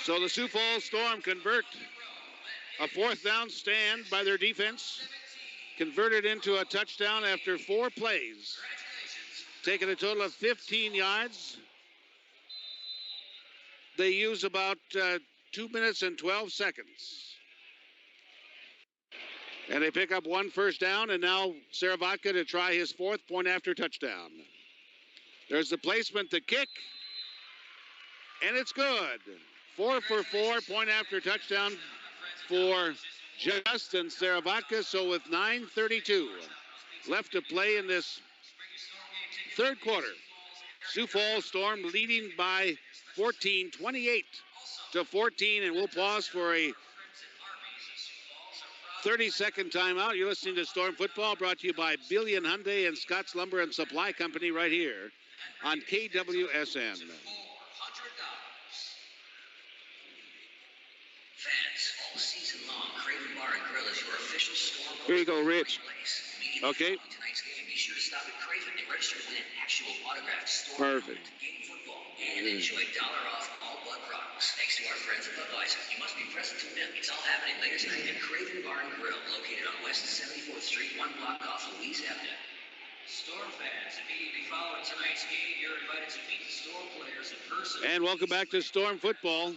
So the Sioux Falls Storm convert a 4th down stand by their defense, converted into a touchdown after 4 plays, taking a total of 15 yards. They use about 2 minutes and 12 seconds. And they pick up 1 first down, and now Saravatka to try his 4th point after touchdown. There's the placement, the kick, and it's good. 4 for 4, point after touchdown for Justin Saravatka. So with 9:32 left to play in this third quarter, Sioux Falls Storm leading by 14, 28-14, and we'll pause for a 30-second timeout. You're listening to Storm Football, brought to you by Billion Hyundai and Scott's Lumber and Supply Company right here on KWSN. Fans, all season long, Craven Bar and Grill is your official Storm. Here you go, Rich. Okay. Tonight's game, be sure to stop at Craven and register to win an actual autographed Storm Perfect. game football. And enjoy $1 off all Bud products. Thanks to our friends at Budweiser. You must be present to win. It's all happening later tonight at Craven Bar and Grill, located on West 74th Street, 1 block off Louise Avenue. Storm fans, immediately following tonight's game, you're invited to meet the Storm players in person. And welcome back to Storm football.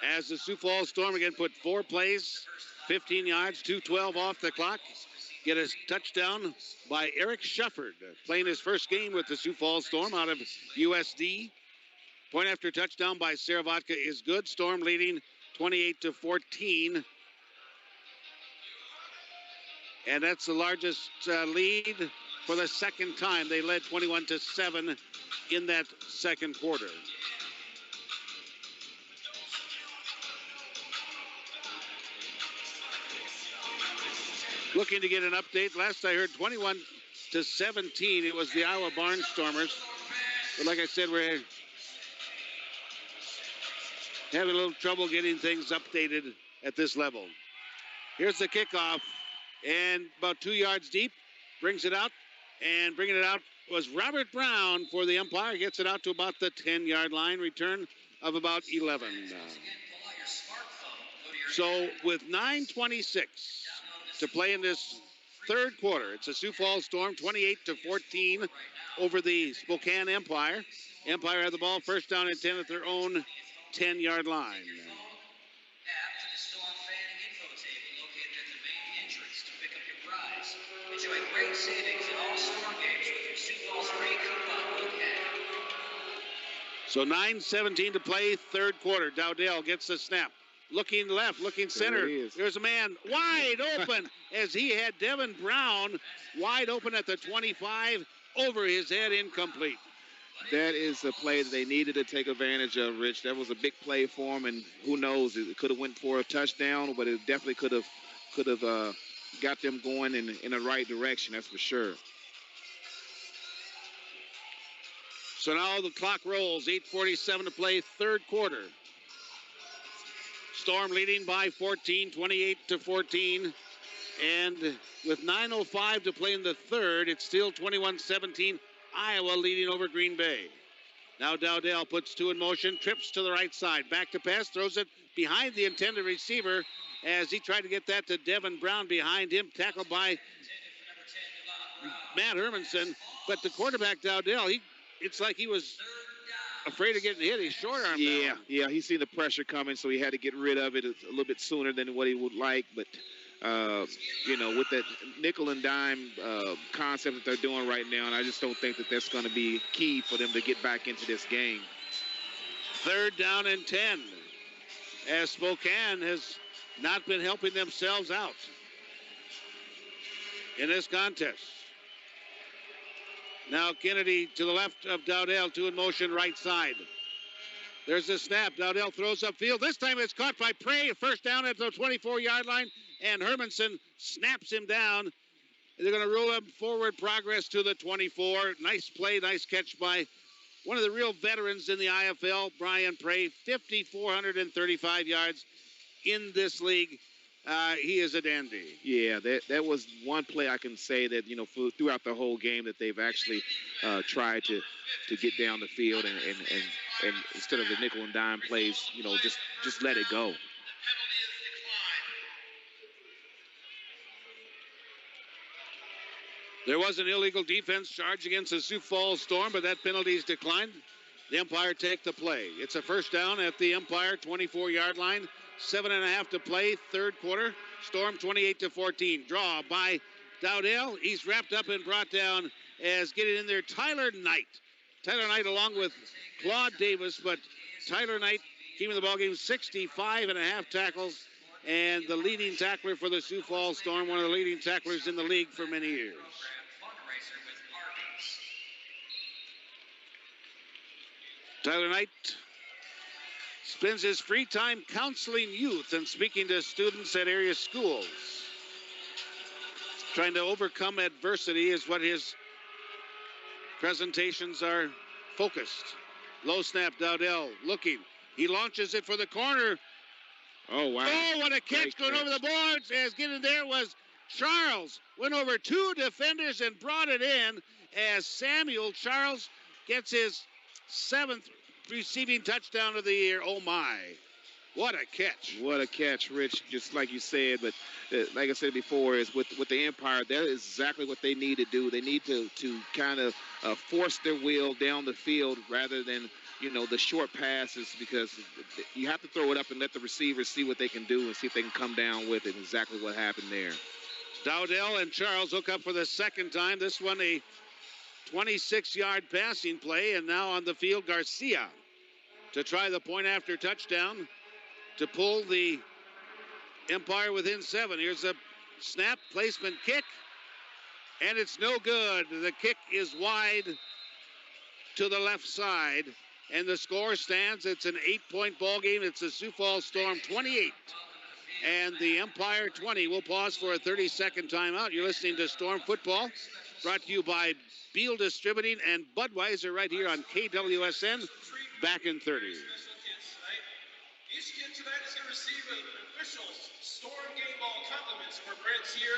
As the Sioux Falls Storm again put 4 plays, 15 yards, 2:12 off the clock. Get a touchdown by Eric Shufford, playing his first game with the Sioux Falls Storm out of USD. Point after touchdown by Saravatka is good. Storm leading 28-14. And that's the largest lead for the second time. They led 21-7 in that second quarter. Looking to get an update. Last I heard, 21-17. It was the Iowa Barnstormers. But like I said, we're having a little trouble getting things updated at this level. Here's the kickoff. And about 2 yards deep. Brings it out. And bringing it out was Robert Brown for the Empire. Gets it out to about the 10-yard line. Return of about 11. So with 9:26 to play in this third quarter, it's a Sioux Falls Storm 28-14 over the Spokane Empire. Empire had the ball first down and 10 at their own 10-yard line. Enjoy great savings in all Storm games with your Sioux Falls free coupon book app. So 9:17 to play, third quarter. Dowdell gets the snap. Looking left, looking center. There's a man wide open as he had Devin Brown wide open at the 25, over his head, incomplete. That is a play that they needed to take advantage of, Rich. That was a big play for him, and who knows, it could have went for a touchdown, but it definitely could have got them going in the right direction, that's for sure. So now the clock rolls, 8:47 to play, third quarter. Storm leading by 14, 28-14. And with 9:05 to play in the third, it's still 21-17. Iowa leading over Green Bay. Now Dowdell puts 2 in motion, trips to the right side. Back to pass, throws it behind the intended receiver as he tried to get that to Devin Brown behind him. Tackled by Matt Hermanson. But the quarterback, Dowdell, it's like he was afraid of getting hit. He's short-armed. Yeah, he seen the pressure coming, so he had to get rid of it a little bit sooner than what he would like. But, with that nickel and dime concept that they're doing right now, and I just don't think that that's going to be key for them to get back into this game. Third down and 10, as Spokane has not been helping themselves out in this contest. Now Kennedy to the left of Dowdell, 2 in motion, right side. There's the snap. Dowdell throws upfield. This time it's caught by Prey. First down at the 24-yard line, and Hermanson snaps him down. They're going to roll him forward, progress to the 24. Nice play, nice catch by one of the real veterans in the IFL, Brian Prey. 5,435 yards in this league. He is a dandy. Yeah, that was one play I can say that, throughout the whole game that they've actually tried to get down the field and instead of the nickel and dime plays, just let it go. There was an illegal defense charge against the Sioux Falls Storm, but that penalty is declined. The Empire take the play. It's a first down at the Empire 24-yard line. 7.5 to play, third quarter. Storm 28-14. Draw by Dowdell. He's wrapped up and brought down as getting in there Tyler Knight. Tyler Knight along with Claude Davis, but Tyler Knight keeping the ballgame 65.5 tackles, and the leading tackler for the Sioux Falls Storm, one of the leading tacklers in the league for many years. Tyler Knight spends his free time counseling youth and speaking to students at area schools. Trying to overcome adversity is what his presentations are focused. Low snap, Dowdell looking. He launches it for the corner. Oh, wow. Oh, what a catch going over the boards. As getting there was Charles. Went over 2 defenders and brought it in as Samuel Charles gets his 7th receiving touchdown of the year. Oh, my. What a catch. What a catch, Rich, just like you said. But like I said before, is with the Empire, that is exactly what they need to do. They need to kind of force their will down the field rather than, the short passes, because you have to throw it up and let the receivers see what they can do and see if they can come down with it. Exactly what happened there. Dowdell and Charles hook up for the second time. This one a 26-yard passing play, and now on the field, Garcia to try the point after touchdown to pull the Empire within 7. Here's a snap, placement kick, and it's no good. The kick is wide to the left side, and the score stands. It's an 8-point ball game. It's the Sioux Falls Storm 28 and the Empire 20. We'll pause for a 30-second timeout. You're listening to Storm Football, brought to you by Beal Distributing and Budweiser right here on KWSN. Back in 30. Each kid tonight is going to receive an official Storm game ball compliments for friends here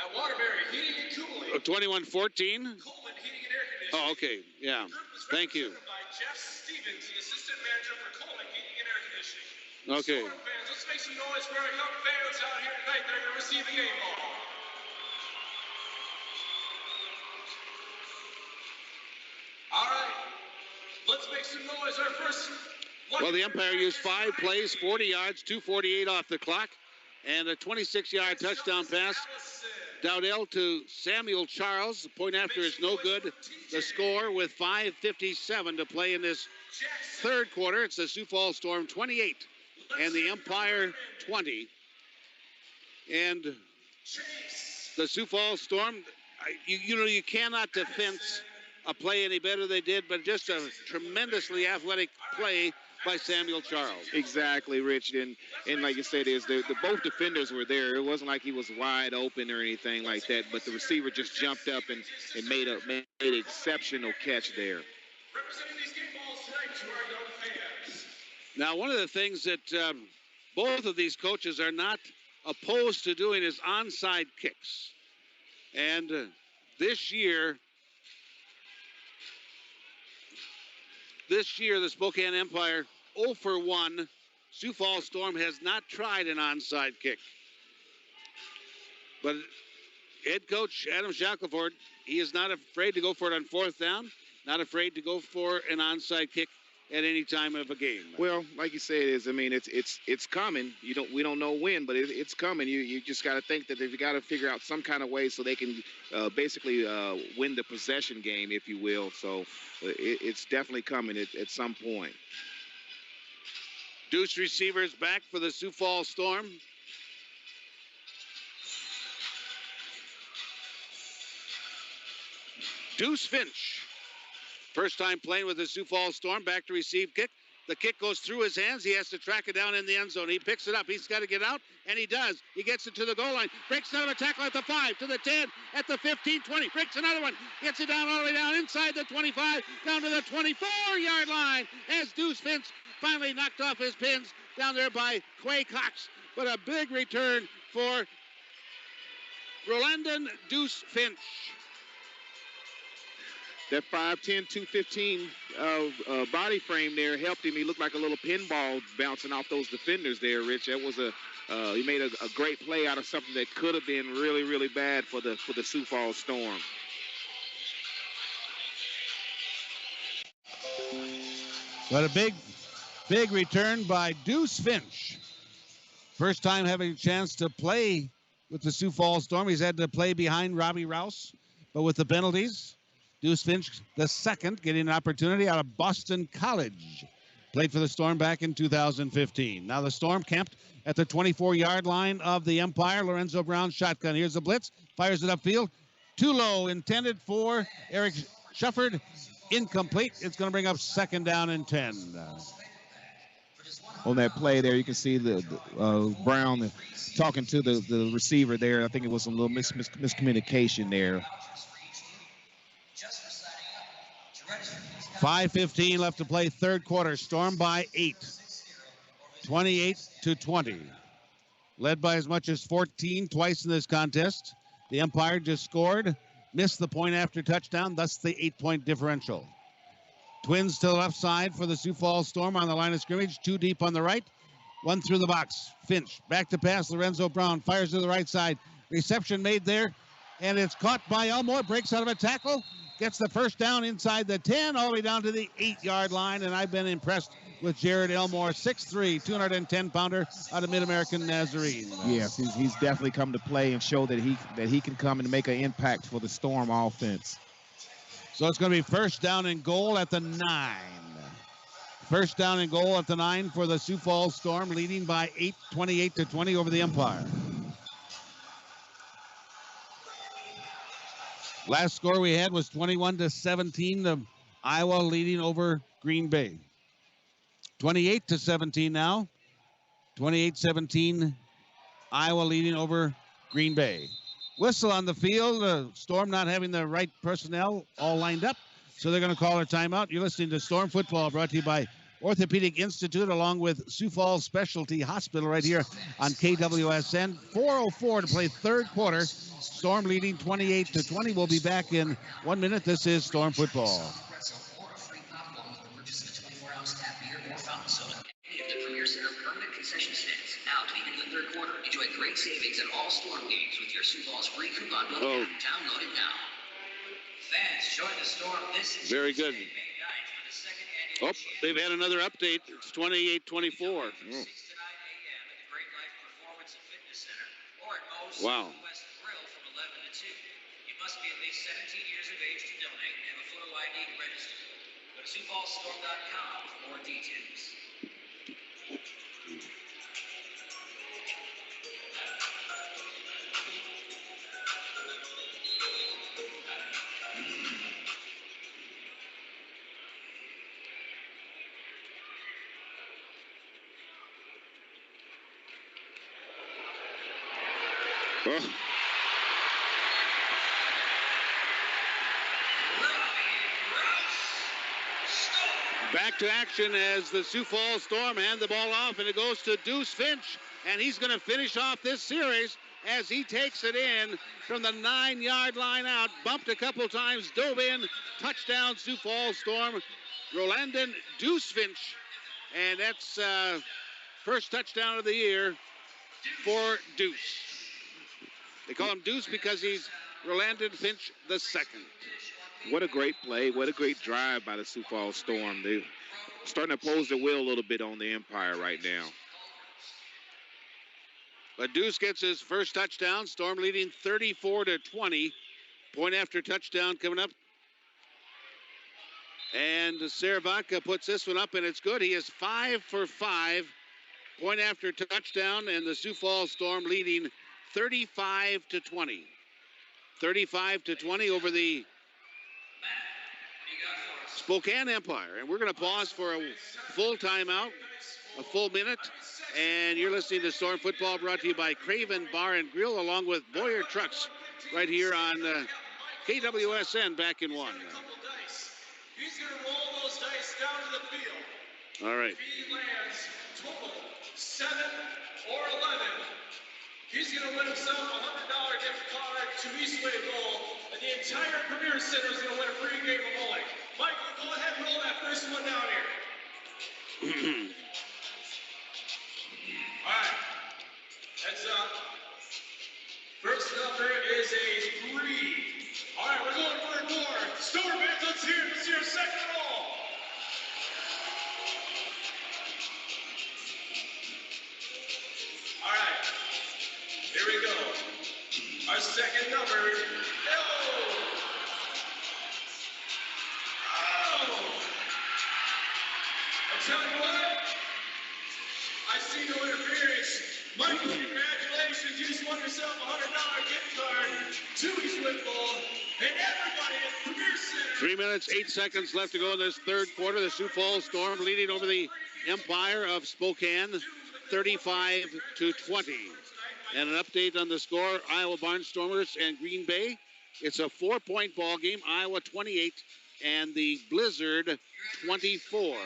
at Waterbury Heating and Cooling. 21-14. Coleman Heating and Air Conditioning. Oh, okay. Yeah. Thank you. By Jeff Stevens, the assistant manager for Coleman Heating and Air Conditioning. Okay. Storm fans, let's make some noise for our young fans out here tonight that are going to receive a game ball. All right. Let's make some noise. Our first. Well, the Empire used 5 plays, 40 yards, 2:48 off the clock, and a 26-yard touchdown pass. Dowdell to Samuel Charles. The point after is no good. The score with 5:57 to play in this third quarter. It's the Sioux Falls Storm 28 and the Empire 20. And the Sioux Falls Storm, you cannot defense a play any better they did, but just a tremendously athletic play by Samuel Charles. Exactly, Rich. And like you said, the both defenders were there. It wasn't like he was wide open or anything like that, but the receiver just jumped up and made an exceptional catch there. Representing these game balls tonight to our young fans. Now, one of the things that both of these coaches are not opposed to doing is onside kicks. And this year, the Spokane Empire 0 for 1. Sioux Falls Storm has not tried an onside kick. But head coach Adam Shackelford, he is not afraid to go for it on 4th down, not afraid to go for an onside kick at any time of a game. Well, like you said, it's coming. We don't know when, but it's coming. You just got to think that they've got to figure out some kind of way so they can basically win the possession game, if you will. So it's definitely coming at some point. Deuce receivers back for the Sioux Falls Storm. Deuce Finch. First time playing with the Sioux Falls Storm, back to receive kick. The kick goes through his hands. He has to track it down in the end zone. He picks it up. He's got to get out, and he does. He gets it to the goal line. Breaks out of a tackle at the 5, to the 10, at the 15, 20. Breaks another one. Gets it down all the way down inside the 25, down to the 24-yard line as Deuce Finch finally knocked off his pins down there by Quay Cox. But a big return for Rolandon Deuce Finch. That 5'10", 215 body frame there helped him. He looked like a little pinball bouncing off those defenders there, Rich. That was he made a great play out of something that could have been really, really bad for the Sioux Falls Storm. But a big return by Deuce Finch. First time having a chance to play with the Sioux Falls Storm. He's had to play behind Robbie Rouse, but with the penalties, Deuce Finch, the second, getting an opportunity out of Boston College. Played for the Storm back in 2015. Now the Storm camped at the 24-yard line of the Empire. Lorenzo Brown shotgun. Here's the blitz. Fires it upfield. Too low. Intended for Eric Shufford. Incomplete. It's going to bring up 2nd down and 10. On that play there, you can see the Brown talking to the receiver there. I think it was a little miscommunication there. 5:15 left to play, third quarter. Storm by 8. 28-20. Led by as much as 14 twice in this contest. The Empire just scored, missed the point after touchdown, thus the 8-point differential. Twins to the left side for the Sioux Falls Storm on the line of scrimmage. 2 deep on the right. 1 through the box. Finch back to pass. Lorenzo Brown fires to the right side. Reception made there. And it's caught by Elmore. Breaks out of a tackle. Gets the first down inside the 10 all the way down to the 8-yard line. And I've been impressed with Jared Elmore, 6'3", 210-pounder out of Mid-American Nazarene. Yes, he's definitely come to play and show that he can come and make an impact for the Storm offense. So it's going to be first down and goal at the 9. First down and goal at the 9 for the Sioux Falls Storm, leading by 8, 28-20 over the Empire. Last score we had was 21-17, the Iowa leading over Green Bay. 28-17 now. 28-17, Iowa leading over Green Bay. Whistle on the field. Storm not having the right personnel all lined up, so they're going to call a timeout. You're listening to Storm Football, brought to you by Orthopedic Institute along with Sioux Falls Specialty Hospital right here on KWSN. 4:04 to play third quarter. Storm leading 28-20. We'll be back in 1 minute. This is Storm Football. The Premier Center permanent concession stands. Now to begin the third quarter. Enjoy great savings at all Storm games with your Sioux Falls free coupon book. Download it now. Fans, join the Storm this is Very good. May 9th for the second annual They've had another update. It's 28-24. from 6 to 9 a.m. at the Great Life Performance and Fitness Center or at Moe's Wow. West Grill from 11 to 2. You must be at least 17 years of age to donate and have a photo ID to register. Go to SiouxFallsStorm.com for more details. Back to action as the Sioux Falls Storm hand the ball off, and it goes to Deuce Finch, and he's going to finish off this series as he takes it in from the 9-yard line out, bumped a couple times, dove in, touchdown Sioux Falls Storm. Rolandon Deuce Finch, and that's first touchdown of the year for Deuce. They call him Deuce because he's Rolandon Finch the second. What a great play. What a great drive by the Sioux Falls Storm. They're starting to pose the wheel a little bit on the Empire right now. But Deuce gets his first touchdown. Storm leading 34-20. Point after touchdown coming up. And Servaca puts this one up, and it's good. He is 5 for 5. Point after touchdown, and the Sioux Falls Storm leading 35-20. 35-20 over the Spokane Empire. And we're going to pause for a full timeout, a full minute. And you're listening to Storm Football, brought to you by Craven Bar and Grill, along with Boyer Trucks, right here on KWSN back in one. He's going to roll those dice down to the field. All right. If he lands total 7 or 11, he's going to win himself a $100 gift card to Eastway Bowl, and the entire Premier Center is going to win a free game of bowling. Michael, go ahead and roll that first one down here. All right. Heads up. First number is a 3. All right, we're going for a more. Storm fans, let's hear it. Let's hear a second roll. All right. Here we go. Our second number. No. Oh. I'm telling you what. I see no interference. Michael, congratulations. You just won yourself a $100 gift card to Eastwood Bowl. And everybody at Premier Center. 3 minutes, 8 seconds left to go in this third quarter. The Sioux Falls Storm leading over the Empire of Spokane, 35-20. And an update on the score, Iowa Barnstormers and Green Bay. It's a 4-point ball game. Iowa 28 and the Blizzard 24.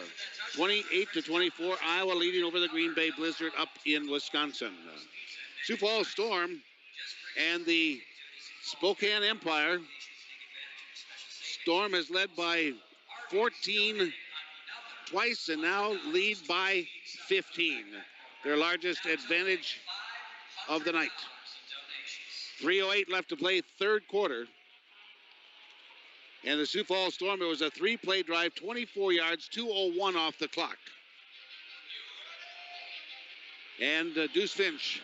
28-24, Iowa leading over the Green Bay Blizzard up in Wisconsin. Sioux Falls Storm and the Spokane Empire. Storm is led by 14 twice and now lead by 15. Their largest advantage of the night. 3:08 left to play, third quarter. And the Sioux Falls Storm, it was a 3-play drive, 24 yards, 2:01 off the clock. And Deuce Finch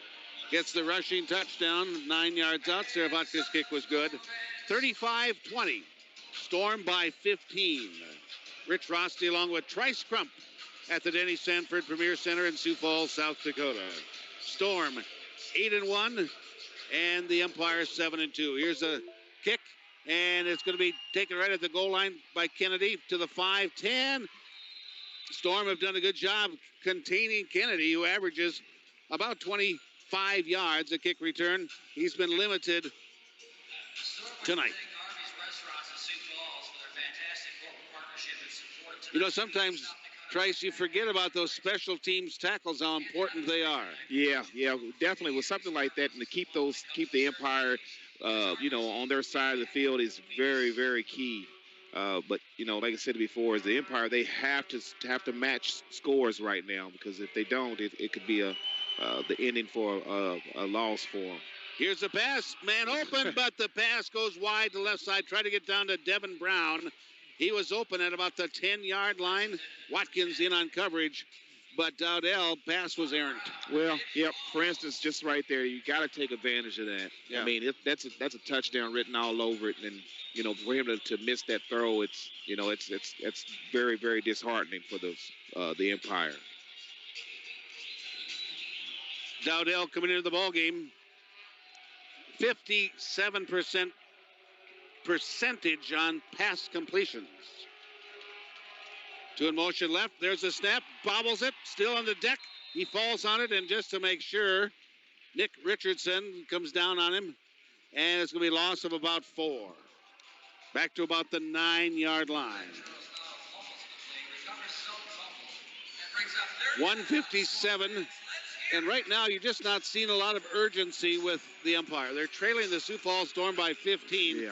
gets the rushing touchdown, 9 yards out. Saravatka's kick was good. 35-20. Storm by 15. Rich Rosty along with Trice Crump at the Denny Sanford Premier Center in Sioux Falls, South Dakota. Storm 8-1 and the Empire 7-2. Here's a kick, and it's going to be taken right at the goal line by Kennedy to the 5-10. Storm have done a good job containing Kennedy, who averages about 25 yards a kick return. He's been limited tonight. You know, sometimes, Trice, you forget about those special teams tackles, how important they are. Yeah, definitely. With something like that, and to keep the Empire, on their side of the field is very, very key. But like I said before, as the Empire, they have to match scores right now, because if they don't, it could be the ending for a loss for them. Here's the pass, man open, but the pass goes wide to left side. Try to get down to Devin Brown. He was open at about the 10-yard line. Watkins in on coverage, but Dowdell pass was errant. Well, yep. For instance, just right there, you got to take advantage of that. Yeah. I mean, that's a touchdown written all over it, and for him to miss that throw, it's very, very disheartening for the Empire. Dowdell coming into the ball game, 57% percentage on pass completions. Two in motion left. There's a snap. Bobbles it. Still on the deck. He falls on it, and just to make sure, Nick Richardson comes down on him, and it's going to be a loss of about 4. Back to about the 9-yard line. 1:57. And right now, you're just not seeing a lot of urgency with the Empire. They're trailing the Sioux Falls Storm by 15. Yeah.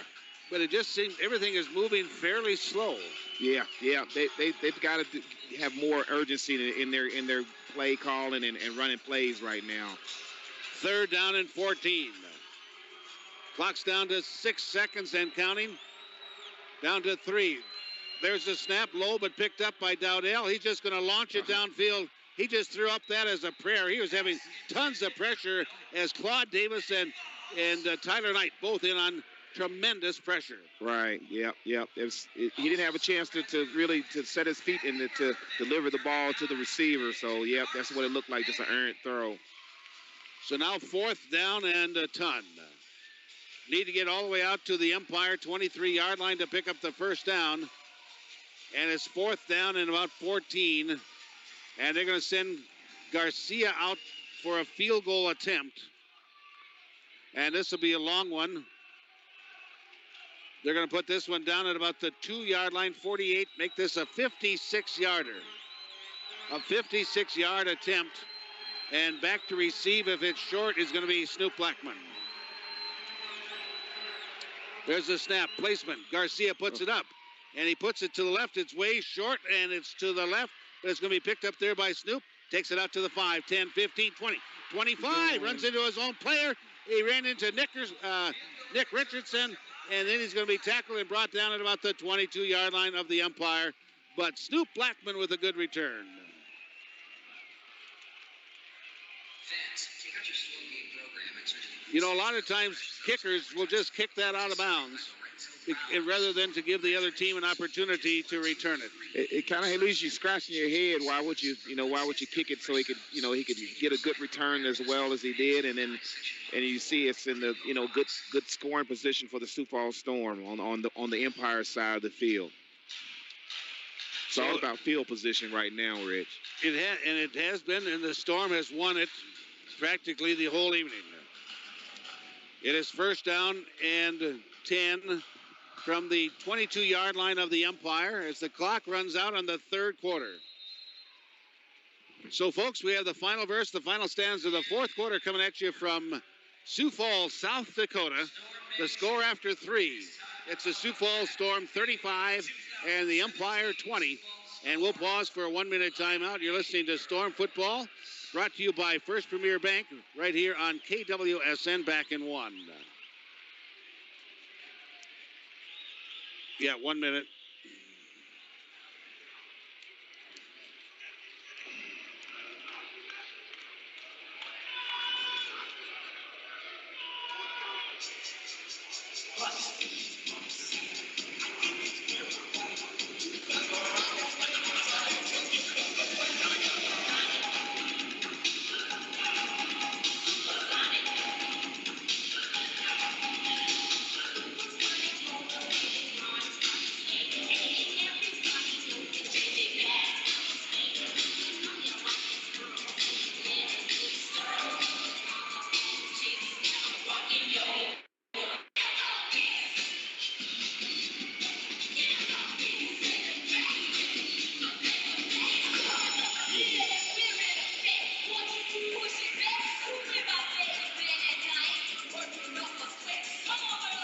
But it just seems everything is moving fairly slow. Yeah. They've got to have more urgency in their play calling and running plays right now. 3rd down and 14. Clock's down to 6 seconds and counting. Down to 3. There's the snap, low but picked up by Dowdell. He's just going to launch it downfield. He just threw up that as a prayer. He was having tons of pressure as Claude Davis and Tyler Knight both in on tremendous pressure. Right. Yep. He didn't have a chance to really set his feet and to deliver the ball to the receiver. So, yep, that's what it looked like, just an errant throw. So now 4th down and a ton. Need to get all the way out to the Empire 23-yard line to pick up the first down. And it's 4th down and about 14. And they're going to send Garcia out for a field goal attempt. And this will be a long one. They're going to put this one down at about the 2-yard line, 48, make this a 56-yarder. A 56-yard attempt. And back to receive, if it's short, is going to be Snoop Blackman. There's the snap, placement. Garcia puts it up, and he puts it to the left. It's way short, and it's to the left, but it's going to be picked up there by Snoop. Takes it out to the 5, 10, 15, 20, 25. Runs into his own player. He ran into Nick Richardson, and then he's going to be tackled and brought down at about the 22-yard line of the Empire. But Snoop Blackman with a good return. You know, a lot of times kickers will just kick that out of bounds rather than to give the other team an opportunity to return it. It kind of leaves you scratching your head. Why would you kick it so he could get a good return as well as he did, and you see it's in the good scoring position for the Sioux Falls Storm on the Empire side of the field. It's all about field position right now, Rich. It has been, and the Storm has won it practically the whole evening. It is 1st down and 10 from the 22-yard line of the Empire as the clock runs out on the 3rd quarter. So, folks, we have the final verse, the final stanza of the 4th quarter coming at you from Sioux Falls, South Dakota. The score after 3. It's the Sioux Falls Storm 35 and the Empire 20. And we'll pause for a 1-minute timeout. You're listening to Storm Football, brought to you by First Premier Bank, right here on KWSN. Back in 1. Yeah, 1 minute.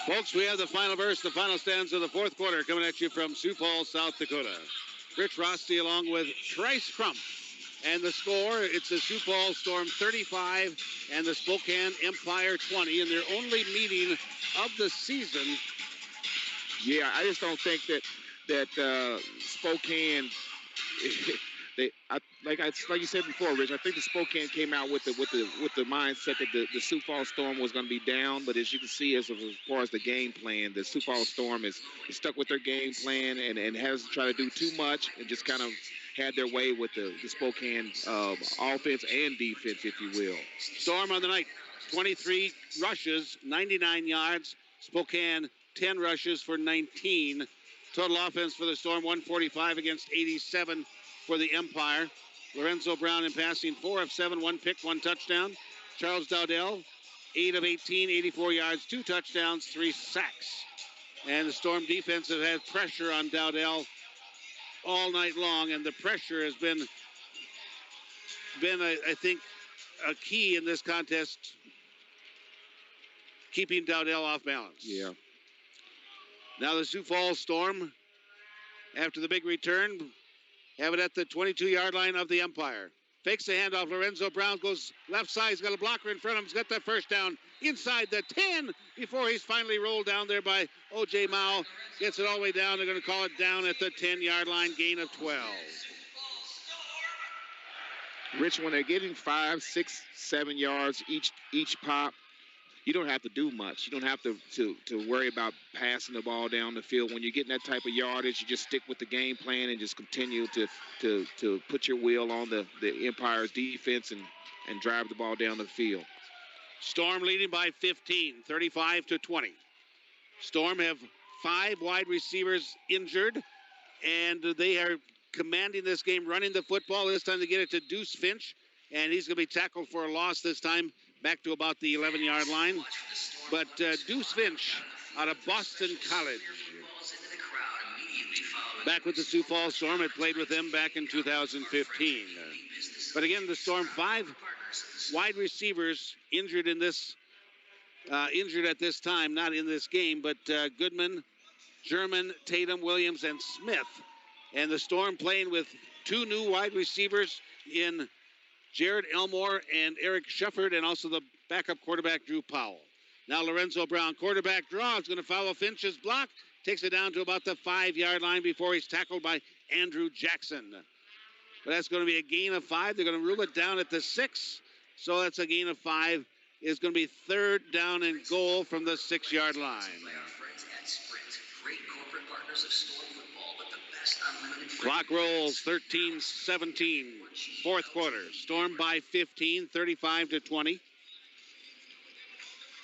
Folks, we have the final verse, the final stanza of the fourth quarter coming at you from Sioux Falls, South Dakota. Rich Rossi along with Trice Crump. And the score, it's the Sioux Falls Storm 35 and the Spokane Empire 20 in their only meeting of the season. Yeah, I just don't think that Spokane. Like you said before, Rich. I think the Spokane came out with the mindset that the Sioux Falls Storm was going to be down. But as you can see, as far as the game plan, the Sioux Falls Storm is stuck with their game plan and hasn't tried to do too much and just kind of had their way with the Spokane offense and defense, if you will. Storm on the night, 23 rushes, 99 yards. Spokane, 10 rushes for 19. Total offense for the Storm, 145 against 87 for the Empire. Lorenzo Brown in passing, 4 of 7, 1 pick, 1 touchdown. Charles Dowdell, 8 of 18, 84 yards, 2 touchdowns, 3 sacks. And the Storm defense has had pressure on Dowdell all night long, and the pressure has been I think, a key in this contest, keeping Dowdell off balance. Yeah. Now the Sioux Falls Storm, after the big return, have it at the 22-yard line of the Empire. Fakes the handoff. Lorenzo Brown goes left side. He's got a blocker in front of him. He's got that first down inside the 10 before he's finally rolled down there by O.J. Mao. Gets it all the way down. They're going to call it down at the 10-yard line, gain of 12. Rich, when they're getting 5, 6, 7 yards each pop, you don't have to do much. You don't have to worry about passing the ball down the field. When you're getting that type of yardage, you just stick with the game plan and just continue to put your wheel on the Empire's defense and drive the ball down the field. Storm leading by 15, 35-20. Storm have 5 wide receivers injured, and they are commanding this game, running the football. This time they get it to Deuce Finch, and he's going to be tackled for a loss this time, back to about the 11-yard line. But Deuce Finch out of Boston College, back with the Sioux Falls Storm, had played with them back in 2015. But again, the Storm, 5 wide receivers injured at this time, not in this game, but Goodman, German, Tatum, Williams, and Smith. And the Storm playing with 2 new wide receivers in Jared Elmore and Eric Shefford, and also the backup quarterback, Drew Powell. Now Lorenzo Brown, quarterback draw, is going to follow Finch's block, takes it down to about the 5-yard line before he's tackled by Andrew Jackson. But that's going to be a gain of 5. They're going to rule it down at the 6. So that's a gain of 5. It's going to be 3rd down and goal from the 6-yard line. Clock rolls, 13-17, fourth quarter. Storm by 15, 35-20.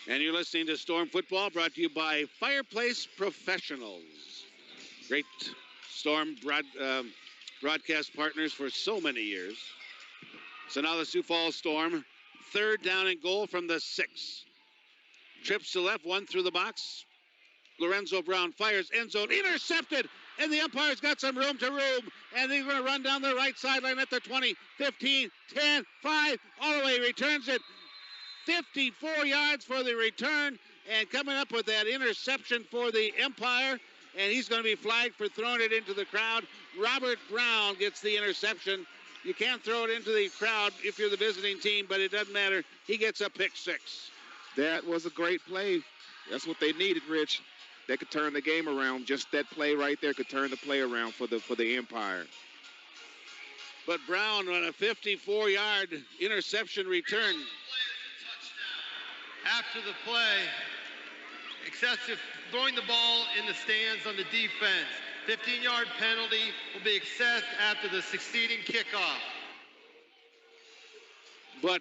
And you're listening to Storm Football, brought to you by Fireplace Professionals. Great Storm broadcast partners for so many years. So now the Sioux Falls Storm, 3rd down and goal from the 6. Trips to left, 1 through the box. Lorenzo Brown fires, end zone, intercepted, and the Empire's got some room to roam, and they're going to run down the right sideline at the 20, 15, 10, 5, all the way, returns it, 54 yards for the return, and coming up with that interception for the Empire, and he's going to be flagged for throwing it into the crowd. Robert Brown gets the interception. You can't throw it into the crowd if you're the visiting team, but it doesn't matter. He gets a pick six. That was a great play. That's what they needed, Rich. That could turn the game around. Just that play right there could turn the play around for the Empire. But Brown on a 54-yard interception return. After the play, excessive throwing the ball in the stands on the defense. 15-yard penalty will be assessed after the succeeding kickoff. But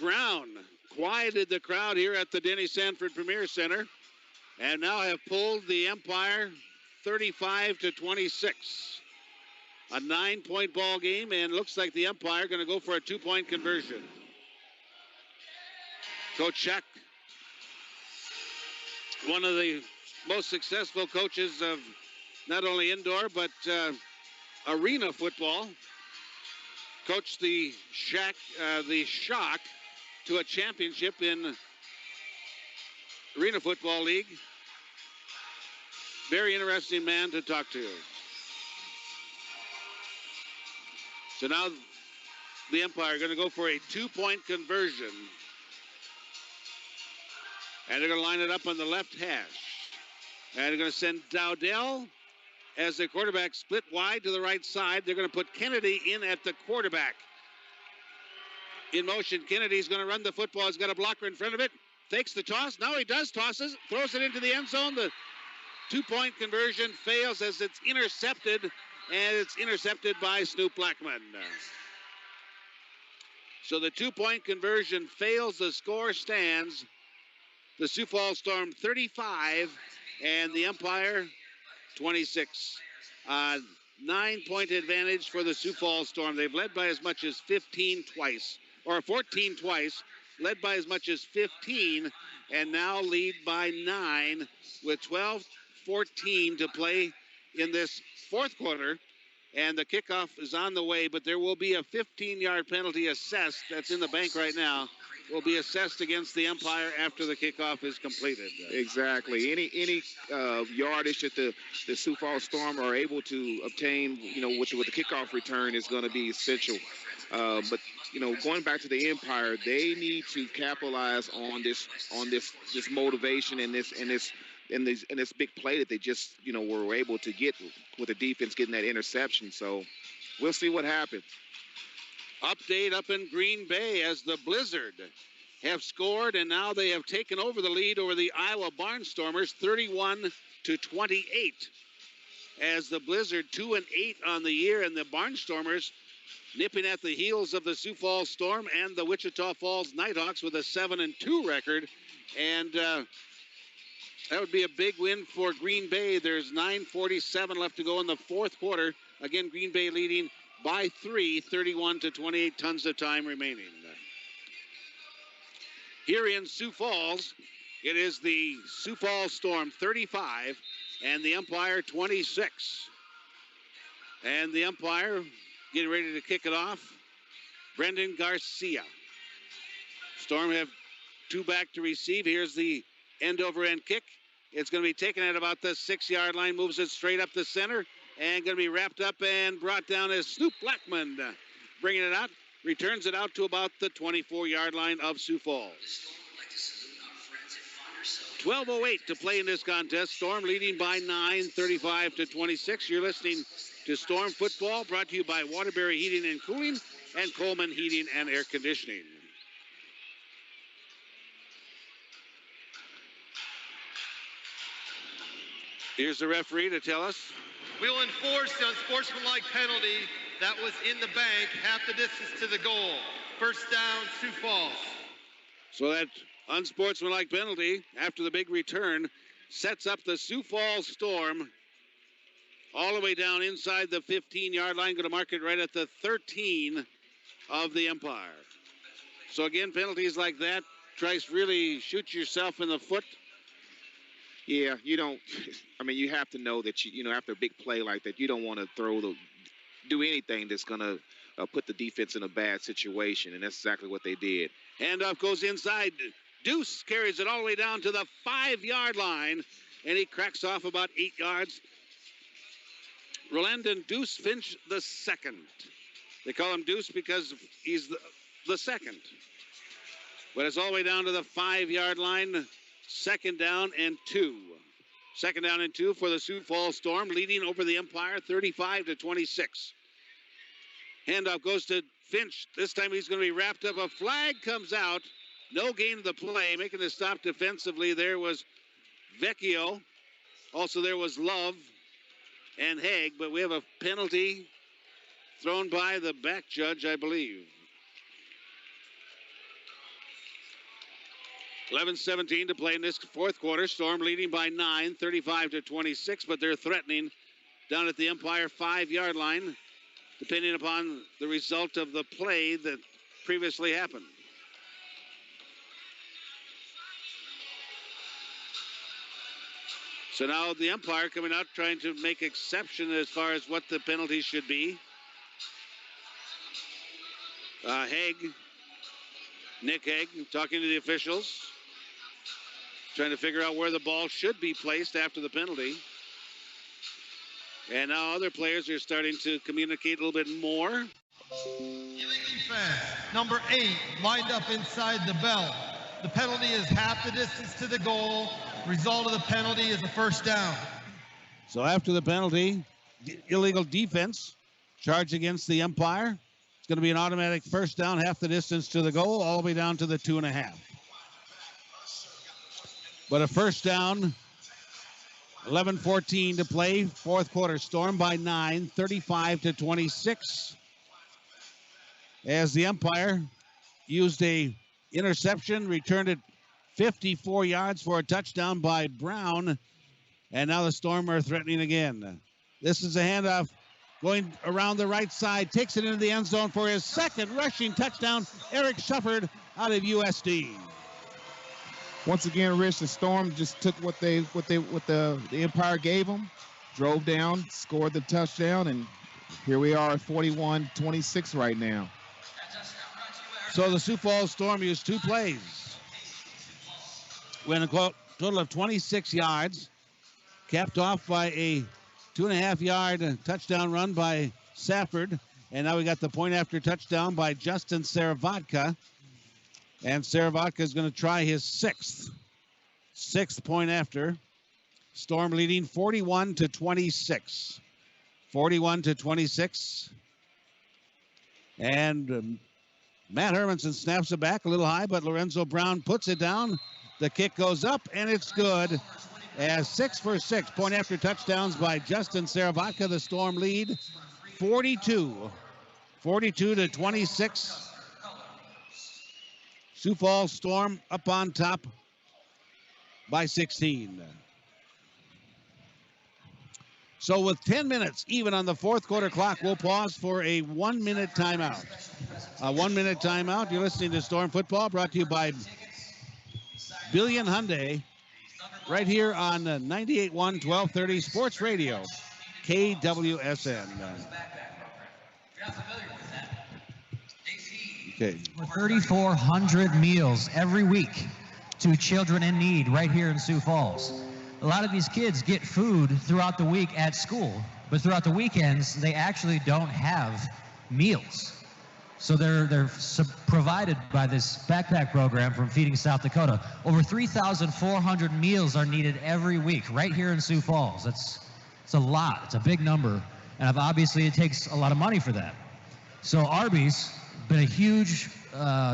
Brown quieted the crowd here at the Denny Sanford Premier Center and now have pulled the Empire 35-26. A 9-point ball game, and looks like the Empire going to go for a 2-point conversion. Coach Scheck, one of the most successful coaches of not only indoor but arena football, coached the Shock to a championship in Arena Football League. Very interesting man to talk to. So now the Empire are going to go for a 2-point conversion. And they're going to line it up on the left hash. And they're going to send Dowdell as the quarterback split wide to the right side. They're going to put Kennedy in at the quarterback. In motion, Kennedy's going to run the football. He's got a blocker in front of it. Fakes the toss. Now he does tosses. Throws it into the end zone. The 2-point conversion fails as it's intercepted. And it's intercepted by Snoop Blackman. So the 2-point conversion fails. The score stands. The Sioux Falls Storm 35 and the Empire 26. 9-point advantage for the Sioux Falls Storm. They've led by as much as 15 twice, or 14 twice, led by as much as 15, and now lead by 9 with 12-14 to play in this fourth quarter. And the kickoff is on the way, but there will be a 15-yard penalty assessed. That's in the bank right now. Will be assessed against the Empire after the kickoff is completed. Exactly. Any yardage that the Sioux Falls Storm are able to obtain, with the kickoff return is going to be essential. But going back to the Empire, they need to capitalize on this motivation and this big play that they just were able to get with the defense getting that interception. So we'll see what happens. Update up in Green Bay as the Blizzard have scored, and now they have taken over the lead over the Iowa Barnstormers 31-28. As the Blizzard 2-8 on the year, and the Barnstormers nipping at the heels of the Sioux Falls Storm and the Wichita Falls Nighthawks with a 7-2 record. And that would be a big win for Green Bay. There's 9:47 left to go in the fourth quarter. Again, Green Bay leading by 3, 31-28, tons of time remaining. Here in Sioux Falls, it is the Sioux Falls Storm 35 and the Empire 26. And the Empire getting ready to kick it off. Brendan Garcia. Storm have 2 back to receive. Here's the end-over-end kick. It's going to be taken at about the 6-yard line, moves it straight up the center, and going to be wrapped up and brought down as Snoop Blackman. Bringing it out, returns it out to about the 24-yard line of Sioux Falls. 12:08 to play in this contest. Storm leading by 9, 35-26. You're listening to Storm Football, brought to you by Waterbury Heating and Cooling and Coleman Heating and Air Conditioning. Here's the referee to tell us. We will enforce the unsportsmanlike penalty that was in the bank, half the distance to the goal. First down, Sioux Falls. So that unsportsmanlike penalty after the big return sets up the Sioux Falls Storm all the way down inside the 15-yard line. Going to mark it right at the 13 of the Empire. So again, penalties like that, Trice, really shoot yourself in the foot. Yeah, you have to know that, after a big play like that, you don't want to do anything that's going to put the defense in a bad situation, and that's exactly what they did. Handoff goes inside. Deuce carries it all the way down to the 5-yard line, and he cracks off about 8 yards. Rolandon Deuce Finch the second. They call him Deuce because he's the second. But it's all the way down to the 5-yard line. Second down and 2. Second down and 2 for the Sioux Falls Storm, leading over the Empire 35-26. Handoff goes to Finch. This time he's going to be wrapped up. A flag comes out. No gain of the play. Making the stop defensively there was Vecchio. Also there was Love and Haig, but we have a penalty thrown by the back judge, I believe. 11:17 to play in this fourth quarter. Storm leading by 9, 35-26, but they're threatening down at the Empire 5-yard line, depending upon the result of the play that previously happened. So now the Empire coming out trying to make exception as far as what the penalty should be. Nick Haig, talking to the officials, trying to figure out where the ball should be placed after the penalty. And now other players are starting to communicate a little bit more. Defense, number 8, lined up inside the belt. The penalty is half the distance to the goal. Result of the penalty is a first down. So after the penalty, illegal defense charge against the Empire. It's going to be an automatic first down, half the distance to the goal, all the way down to the 2.5. But a first down, 11:14 to play, fourth quarter. Storm by 9, 35-26. As the Empire used a interception, returned it 54 yards for a touchdown by Brown. And now the Storm are threatening again. This is a handoff going around the right side, takes it into the end zone for his second rushing touchdown. Eric Shufford out of USD. Once again, Rich, the Storm just took what the Empire gave them, drove down, scored the touchdown, and here we are at 41-26 right now. So the Sioux Falls Storm used 2 plays. Went a total of 26 yards, capped off by a 2.5-yard touchdown run by Safford. And now we got the point after touchdown by Justin Saravatka. And Saravatka is going to try his sixth point after. Storm leading 41-26. 41-26. And Matt Hermanson snaps it back a little high, but Lorenzo Brown puts it down. The kick goes up, and it's good. As 6 for 6 point after touchdowns by Justin Saravatka. The Storm lead 42-26. Sioux Falls Storm up on top by 16. So with 10 minutes even on the fourth quarter clock, we'll pause for a 1-minute timeout. A 1-minute timeout. You're listening to Storm Football, brought to you by Billion Hyundai, right here on 98.1 1230 Sports Radio, KWSN. Okay. 3,400 meals every week to children in need right here in Sioux Falls. A lot of these kids get food throughout the week at school, but throughout the weekends, they actually don't have meals. So they're provided by this backpack program from Feeding South Dakota. Over 3,400 meals are needed every week right here in Sioux Falls. It's a lot. It's a big number. And obviously it takes a lot of money for that. So Arby's been a huge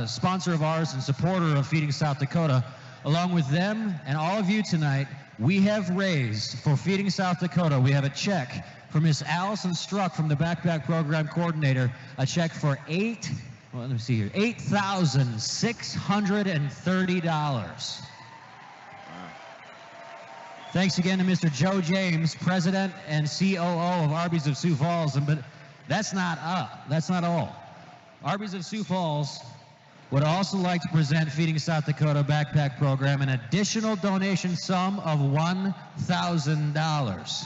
sponsor of ours and supporter of Feeding South Dakota. Along with them and all of you tonight, we have raised for Feeding South Dakota, we have a check for Miss Allison Struck from the Backpack Program Coordinator, a check for $8,630. Thanks again to Mr. Joe James, President and COO of Arby's of Sioux Falls. But that's not all. Arby's of Sioux Falls would also like to present Feeding South Dakota Backpack Program an additional donation sum of $1,000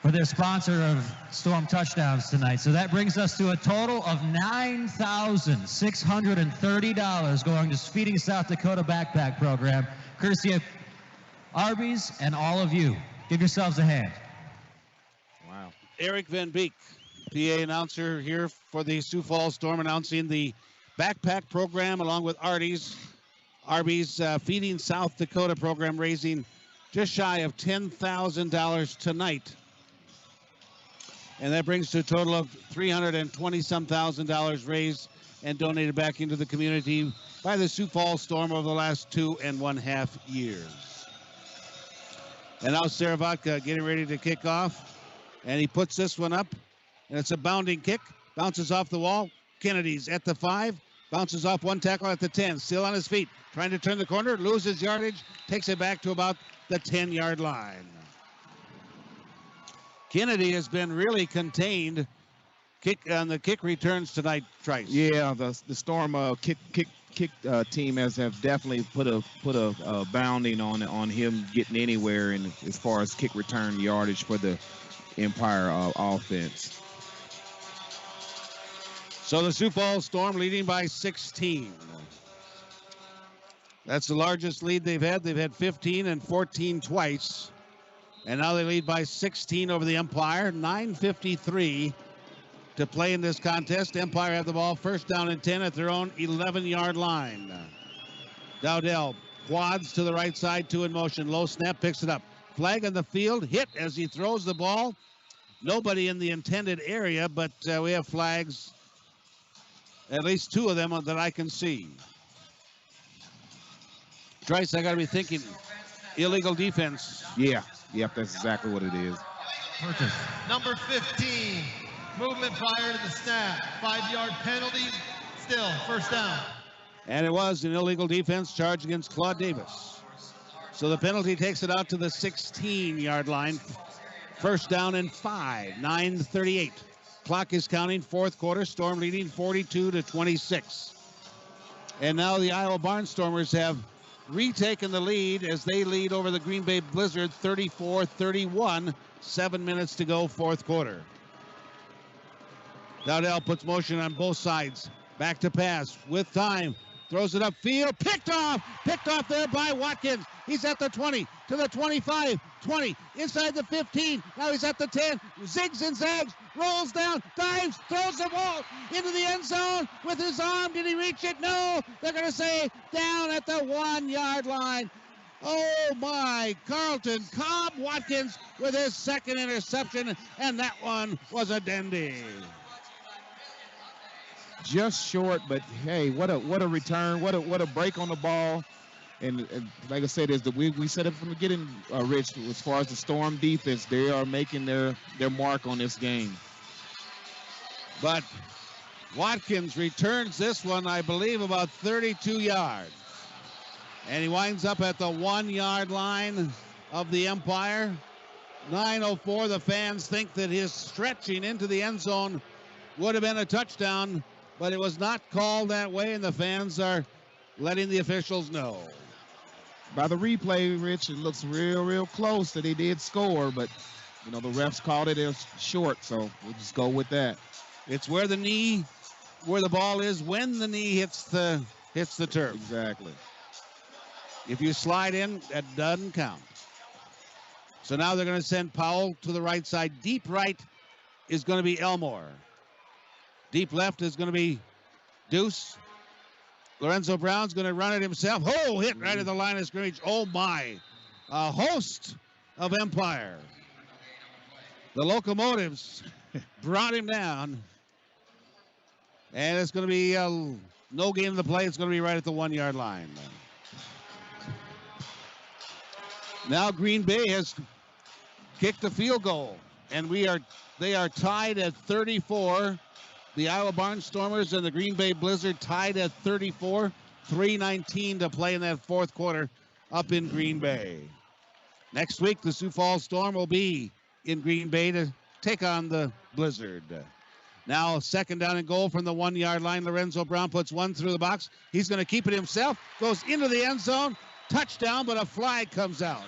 for their sponsor of Storm Touchdowns tonight. So that brings us to a total of $9,630 going to Feeding South Dakota Backpack Program, courtesy of Arby's, and all of you. Give yourselves a hand. Wow. Eric Van Beek, PA announcer here for the Sioux Falls Storm, announcing the backpack program along with Arby's Feeding South Dakota program, raising just shy of $10,000 tonight. And that brings to a total of $320-some thousand raised and donated back into the community by the Sioux Falls Storm over the last 2.5 years. And now Saravatka getting ready to kick off. And he puts this one up. And it's a bounding kick. Bounces off the wall. Kennedy's at the 5. Bounces off one tackle at the 10. Still on his feet. Trying to turn the corner. Loses yardage. Takes it back to about the 10-yard line. Kennedy has been really contained on the kick returns tonight, Trice. Yeah, the Storm kick team have definitely put a bounding on him getting anywhere in as far as kick return yardage for the Empire offense. So the Sioux Falls Storm leading by 16. That's the largest lead they've had. They've had 15 and 14 twice. And now they lead by 16 over the Empire. 9:53 to play in this contest. Empire have the ball first down and 10 at their own 11-yard line. Dowdell quads to the right side, 2 in motion. Low snap, picks it up. Flag on the field, hit as he throws the ball. Nobody in the intended area, but we have flags, at least 2 of them that I can see. Trice, I got to be thinking illegal defense. Yeah, yep, that's exactly what it is. Number 15, movement prior to the snap. 5-yard penalty, still first down. And it was an illegal defense charge against Claude Davis. So the penalty takes it out to the 16-yard line. First down and 5, 9:38. Clock is counting, fourth quarter. Storm leading 42-26. And now the Iowa Barnstormers have retaken the lead as they lead over the Green Bay Blizzard 34-31. 7 minutes to go, fourth quarter. Dowdell puts motion on both sides. Back to pass with time. Throws it upfield. Picked off there by Watkins. He's at the 20, to the 25, 20, inside the 15. Now he's at the 10. Zigs and zags, rolls down, dives, throws the ball into the end zone with his arm. Did he reach it? No. They're going to say down at the 1-yard line. Oh my, Carlton Cobb Watkins with his second interception, and that one was a dandy. Just short, but hey, what a return, what a break on the ball. And like I said, we said it from the beginning, Rich, as far as the Storm defense, they are making their mark on this game. But Watkins returns this one, I believe, about 32 yards. And he winds up at the 1-yard line of the Empire. 9:04, the fans think that his stretching into the end zone would have been a touchdown, but it was not called that way, and the fans are letting the officials know. By the replay, Rich, it looks real close that they did score, but you know the refs called it as short, so we'll just go with that. It's where the ball is when the knee hits the turf. Exactly. If you slide in, that doesn't count. So now they're going to send Powell to the right side. Deep right is going to be Elmore. Deep left is going to be Deuce. Lorenzo Brown's going to run it himself. Oh, hit right at the line of scrimmage. Oh, my. A host of Empire. The Locomotives brought him down. And it's going to be no game to play. It's going to be right at the 1-yard line. Now Green Bay has kicked a field goal. And they are tied at 34. The Iowa Barnstormers and the Green Bay Blizzard tied at 34. 3:19 to play in that fourth quarter up in Green Bay. Next week, the Sioux Falls Storm will be in Green Bay to take on the Blizzard. Now, second down and goal from the 1-yard line. Lorenzo Brown puts one through the box. He's going to keep it himself. Goes into the end zone. Touchdown, but a flag comes out.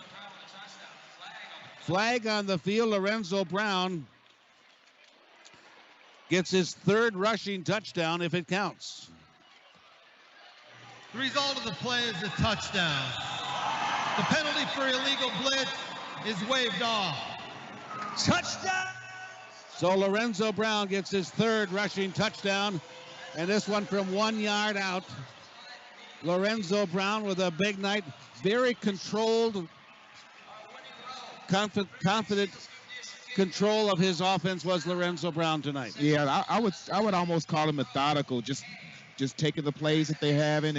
Flag on the field. Lorenzo Brown gets his third rushing touchdown if it counts. The result of the play is a touchdown. The penalty for illegal blitz is waived off. Touchdown! So Lorenzo Brown gets his third rushing touchdown, and this one from 1 yard out. Lorenzo Brown with a big night. Very controlled, confident control of his offense was Lorenzo Brown tonight. Yeah, I would almost call him methodical, just taking the plays that they're having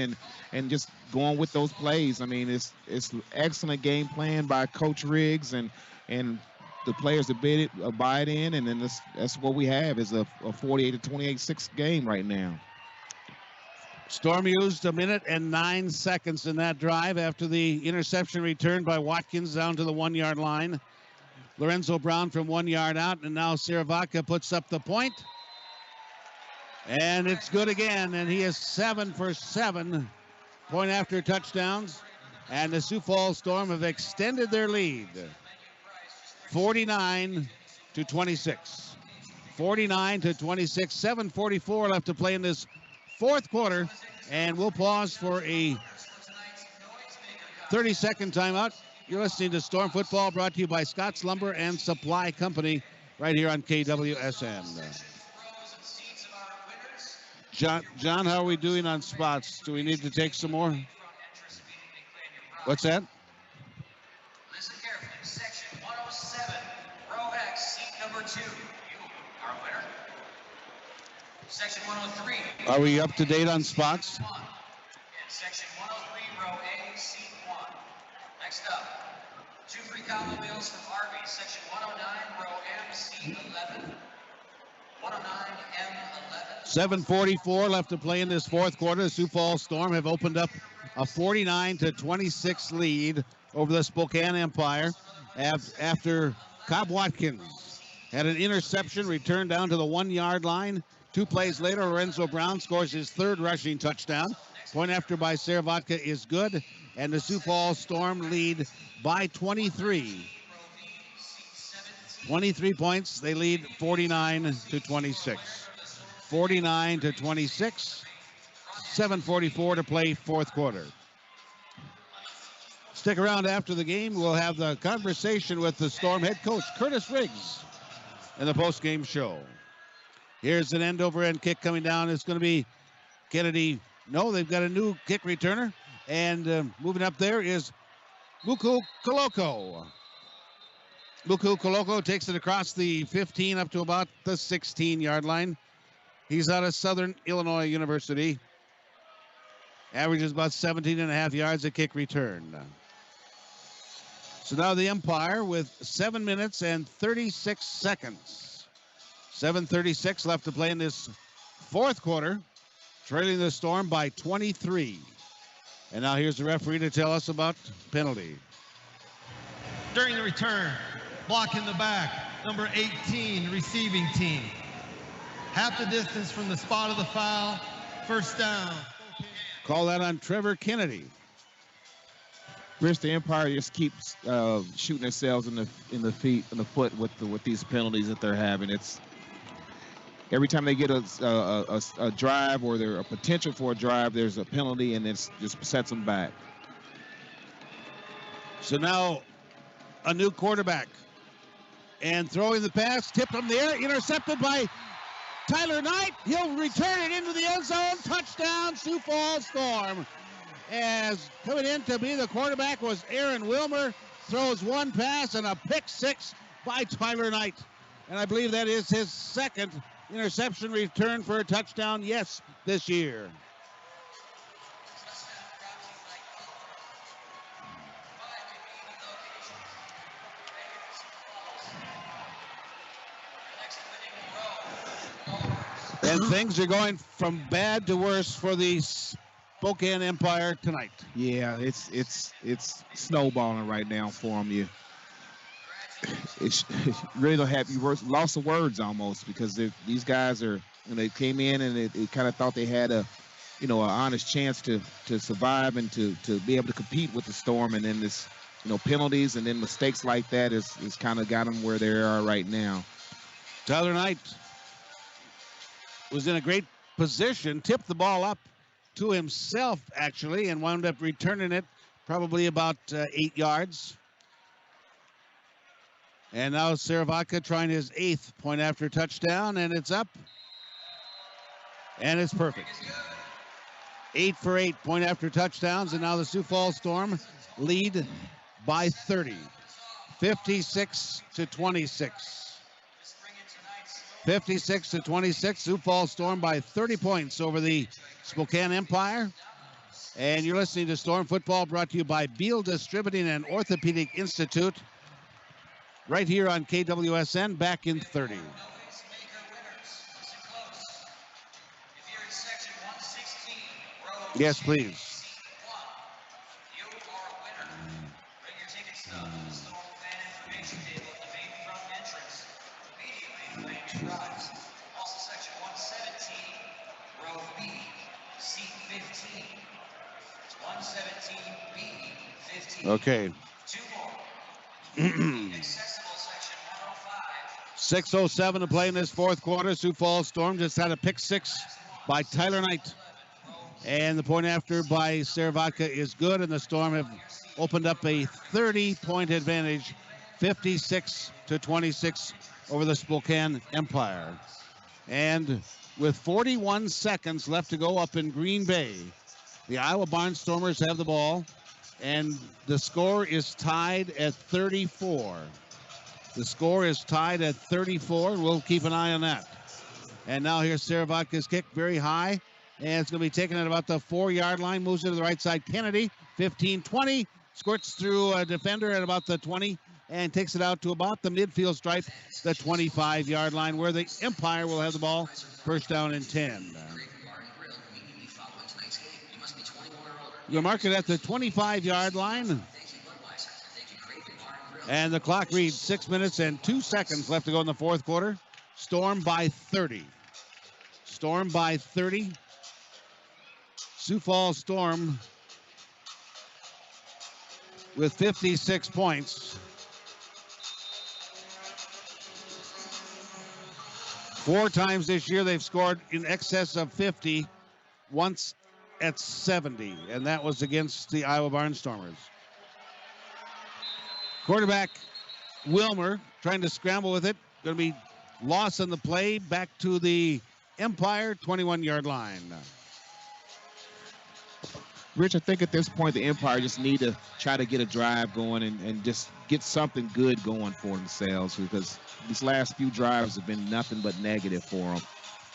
and just going with those plays. I mean, it's excellent game plan by Coach Riggs and the players abide in, and then that's what we have is a 48-28 game right now. Storm used 1 minute and 9 seconds in that drive after the interception returned by Watkins down to the 1 yard line. Lorenzo Brown from 1 yard out, and now Siravaca puts up the point. And it's good again, and he is 7 for 7 point after touchdowns. And the Sioux Falls Storm have extended their lead. 49-26. 49-26. 7:44 left to play in this fourth quarter, and we'll pause for a 30-second timeout. You're listening to Storm Football, brought to you by Scott's Lumber and Supply Company, right here on KWSN. John, how are we doing on spots? Do we need to take some more? What's that? Listen carefully. Section 107, row X, seat number 2. You are a winner. Section 103. Are we up to date on spots? In section 103, row A, seat 1. Next up, 2 free combo meals from Arby's. Section 109, row M, seat 11. 109, M11. 7:44 left to play in this fourth quarter. The Sioux Falls Storm have opened up a 49-26 lead over the Spokane Empire after Cobb Watkins had an interception returned down to the 1 yard line. 2 plays later, Lorenzo Brown scores his third rushing touchdown. Point after by Siravaca is good, and the Sioux Falls Storm lead by 23. 23 points. They lead 49-26. 49-26. 7:44 to play fourth quarter. Stick around after the game. We'll have the conversation with the Storm head coach, Curtis Riggs, in the post-game show. Here's an end-over-end kick coming down. It's going to be Kennedy. No, they've got a new kick returner. And moving up there is Muku Koloko. Muku Koloko takes it across the 15 up to about the 16-yard line. He's out of Southern Illinois University. Averages about 17.5 yards a kick return. So now the Empire with 7 minutes and 36 seconds. 7:36 left to play in this fourth quarter, trailing the Storm by 23. And now here's the referee to tell us about penalty. During the return, block in the back, number 18, receiving team. Half the distance from the spot of the foul, first down. Call that on Trevor Kennedy. Rich, the Empire just keeps shooting themselves in the foot with these penalties that they're having. It's every time they get a drive or there's a potential for a drive, there's a penalty, and it just sets them back. So now a new quarterback. And throwing the pass, tipped in the air, intercepted by Tyler Knight. He'll return it into the end zone. Touchdown, Sioux Falls Storm. As coming in to be the quarterback was Aaron Wilmer. Throws one pass and a pick six by Tyler Knight. And I believe that is his second interception return for a touchdown, yes, this year. And things are going from bad to worse for the Spokane Empire tonight. Yeah, it's snowballing right now for them. It's really don't have you lost the words almost, because these guys are, they came in and they kind of thought they had an honest chance to survive and to be able to compete with the Storm, and then this penalties and then mistakes like that is kind of got them where they are right now. Tyler Knight was in a great position, tipped the ball up to himself actually, and wound up returning it probably about 8 yards. And now Saravaca trying his 8th point after touchdown, and it's up. And it's perfect. 8 for 8 point after touchdowns, and now the Sioux Falls Storm lead by 30. 56 to 26. 56 to 26. Sioux Falls Storm by 30 points over the Spokane Empire. And you're listening to Storm Football, brought to you by Beal Distributing and Orthopedic Institute. Right here on KWSN, back in 30. Yes, please. Also section 117, row B, seat 15. 117B, 15. Okay. 2 more. Accessible section 105. 6:07 to play in this fourth quarter. Sioux Falls Storm just had a pick 6 by Tyler Knight. And the point after by Saravaca is good, and the Storm have opened up a 30-point advantage, 56 to 26 over the Spokane Empire. And with 41 seconds left to go up in Green Bay, the Iowa Barnstormers have the ball, and the score is tied at 34. The score is tied at 34. We'll keep an eye on that. And now here's Saravaca's kick, very high. And it's going to be taken at about the 4-yard line. Moves it to the right side. Kennedy, 15-20. Squirts through a defender at about the 20 and takes it out to about the midfield stripe, the 25-yard line, where the Empire will have the ball. First down and 10. You'll mark it at the 25-yard line. And the clock reads 6 minutes and 2 seconds left to go in the fourth quarter. Storm by 30. Storm by 30. Sioux Falls Storm with 56 points. 4 times this year they've scored in excess of 50, once at 70, and that was against the Iowa Barnstormers. Quarterback Wilmer trying to scramble with it. Going to be lost on the play. Back to the Empire 21-yard line. Rich, I think at this point the Empire just need to try to get a drive going and just get something good going for themselves, because these last few drives have been nothing but negative for them.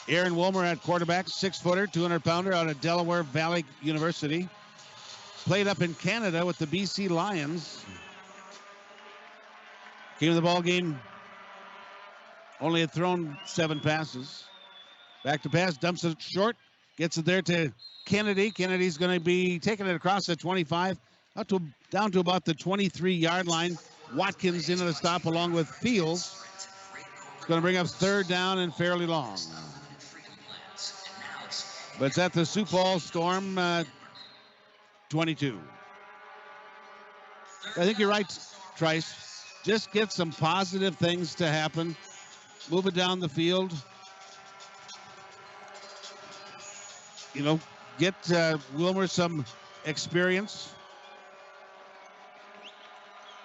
Aaron Wilmer at quarterback, 6-footer, 200-pounder out of Delaware Valley University. Played up in Canada with the BC Lions. Came to the ball game, only had thrown 7 passes. Back to pass, dumps it short, gets it there to Kennedy. Kennedy's going to be taking it across the 25, down to about the 23-yard line. Watkins into the stop along with Fields. It's going to bring up 3rd down and fairly long. But it's at the Sioux Falls Storm 22. I think you're right, Trice. Just get some positive things to happen. Move it down the field. You know, get Wilmer some experience.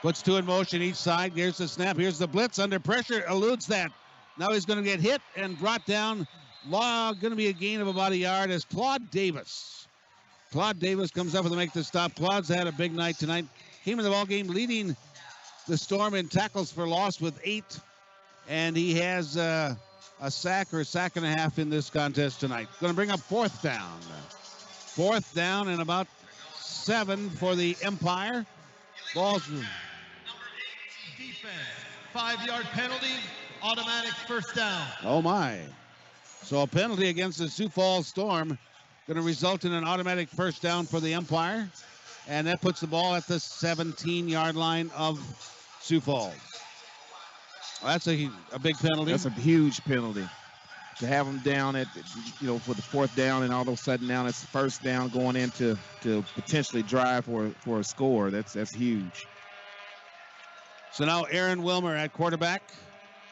Puts 2 in motion each side. Here's the snap. Here's the blitz under pressure. Eludes that. Now he's going to get hit and brought down. Going to be a gain of about a yard as Claude Davis. Claude Davis comes up with to make the stop. Claude's had a big night tonight. Came in the ball game leading the Storm in tackles for loss with 8. And he has a sack or a sack and a half in this contest tonight. Going to bring up 4th down. 4th down and about 7 for the Empire. Ball's Defense, 5-yard penalty, automatic first down. Oh my. So a penalty against the Sioux Falls Storm going to result in an automatic first down for the Empire. And that puts the ball at the 17-yard line of Sioux Falls. Well, that's a big penalty. That's a huge penalty. To have them down at, for the 4th down, and all of a sudden now it's first down going into to potentially drive for a score. That's huge. So now Aaron Wilmer at quarterback,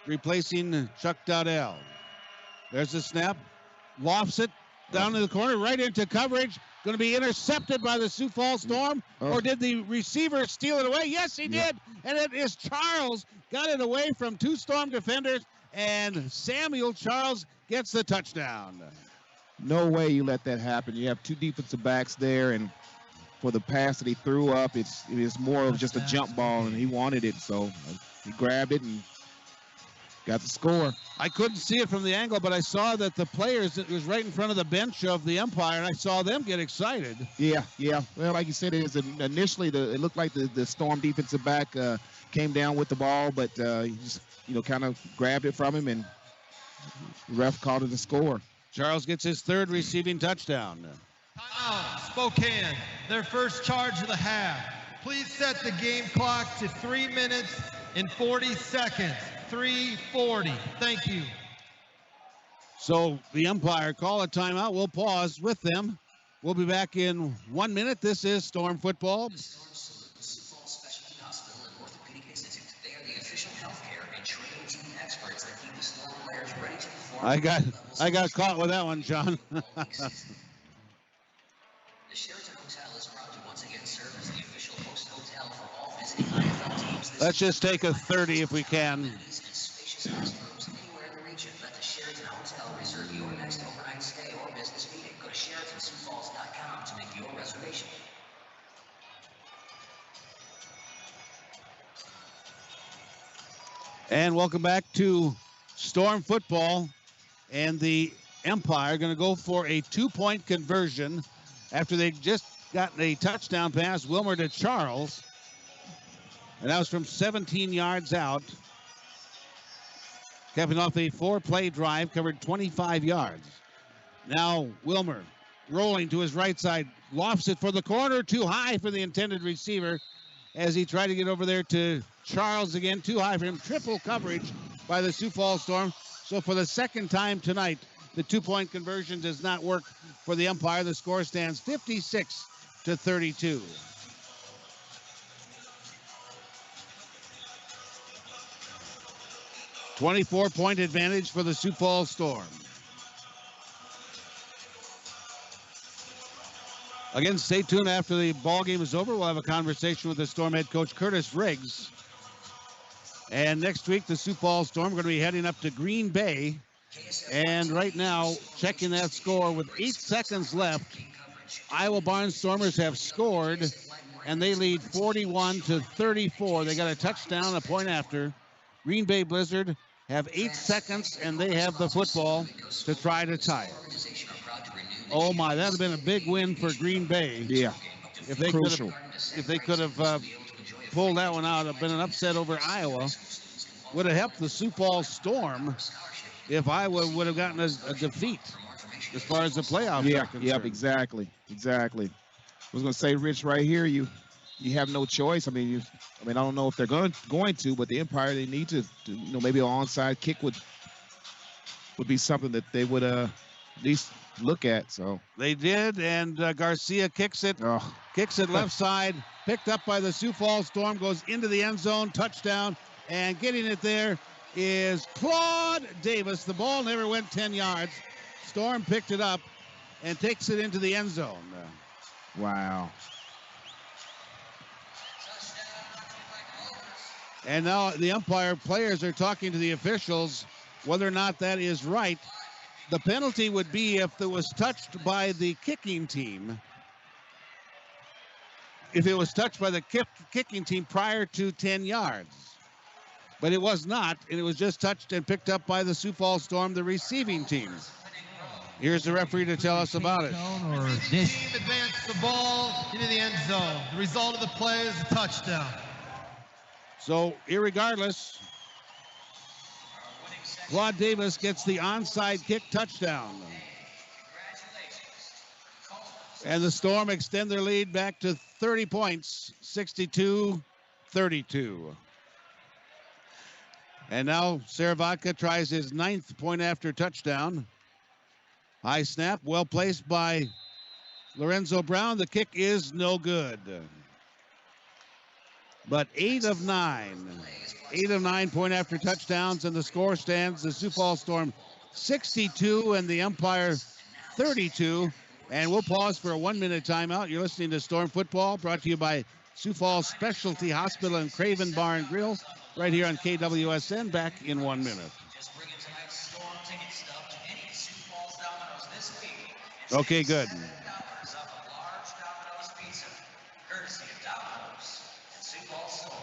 replacing Chuck Dowdell. There's the snap. Lofts it down to the corner, right into coverage. going to be intercepted by the Sioux Falls Storm, or did the receiver steal it away? Yes, he did, and it is Charles. Got it away from 2 Storm defenders, and Samuel Charles gets the touchdown. No way you let that happen. You have 2 defensive backs there, and for the pass that he threw up, it is more of just a jump ball, and he wanted it, so he grabbed it and got the score. I couldn't see it from the angle, but I saw that the players, it was right in front of the bench of the Empire, and I saw them get excited. Yeah. Well, like you said, initially it looked like the Storm defensive back came down with the ball, but he just kind of grabbed it from him, and the ref called it a score. Charles gets his 3rd receiving touchdown. Timeout, Spokane, their first charge of the half. Please set the game clock to 3 minutes and 40 seconds. 3:40. Thank you. So the Empire call a timeout. We'll pause with them. We'll be back in 1 minute. This is Storm football. The Sioux Falls Specialty Hospital and Orthopedic Institute. They are the official healthcare and training team experts that keep the Storm players ready to perform. I got caught with that one, John. The Sheraton Hotel is proud to once again serve as the official host hotel for all visiting IFL teams. Let's just take a 30 if we can. Amenities and spacious guest rooms anywhere in the region. Let the Sheraton Hotel reserve your next overnight stay or business meeting. Go to SheratonSiouxFalls.com to make your reservation. And welcome back to Storm football. And the Empire going to go for a 2-point conversion after they just got a touchdown pass, Wilmer to Charles. And that was from 17 yards out. Capping off a 4-play drive, covered 25 yards. Now Wilmer rolling to his right side, lofts it for the corner, too high for the intended receiver as he tried to get over there to Charles again, too high for him. Triple coverage by the Sioux Falls Storm. So for the second time tonight, the 2-point conversion does not work for the Empire. The score stands 56-32. .24 advantage for the Sioux Falls Storm. Again, stay tuned after the ball game is over. We'll have a conversation with the Storm head coach, Curtis Riggs. And next week, the Sioux Falls Storm are going to be heading up to Green Bay. And right now, checking that score with 8 seconds left, Iowa Barnstormers have scored, and they lead 41-34. They got a touchdown, a point after. Green Bay Blizzard have 8 seconds, and they have the football to try to tie it. Oh my, that would have been a big win for Green Bay. Yeah, if they crucial. If they could have pulled that one out, have been an upset over Iowa. Would have helped the Sioux Falls Storm if Iowa would have gotten a defeat as far as the playoffs are concerned. Yep, exactly. I was going to say, Rich, right here, you have no choice. I mean, I don't know if they're going to, but the Empire, they need to maybe an onside kick would be something that they would at least look at. So they did, and Garcia kicks it left side, picked up by the Sioux Falls Storm, goes into the end zone, touchdown, and getting it there is Claude Davis. The ball never went 10 yards. Storm picked it up and takes it into the end zone. Wow. And now the Empire players are talking to the officials whether or not that is right. The penalty would be if it was touched by the kicking team. If it was touched by the kicking team prior to 10 yards. But it was not, and it was just touched and picked up by the Sioux Falls Storm, the receiving team. Here's the referee to tell us about it. The team advanced the ball into the end zone. The result of the play is a touchdown. So, irregardless, Claude Davis gets the onside kick touchdown. And the Storm extend their lead back to 30 points, 62-32. And now Saravodka tries his 9th point after touchdown. High snap, well placed by Lorenzo Brown. The kick is no good. But 8 of 9 point after touchdowns, and the score stands the Sioux Falls Storm 62 and the Empire 32. And we'll pause for a 1-minute timeout. You're listening to Storm Football, brought to you by Sioux Falls Specialty Hospital and Craven Bar and Grill, right here on KWSN. Back in 1 minute. Just bring in tonight's Storm ticket stub to any Sioux Falls Domino's this week. Okay, good. $7 off a large Domino's pizza, courtesy of Domino's and Sioux Falls Storm.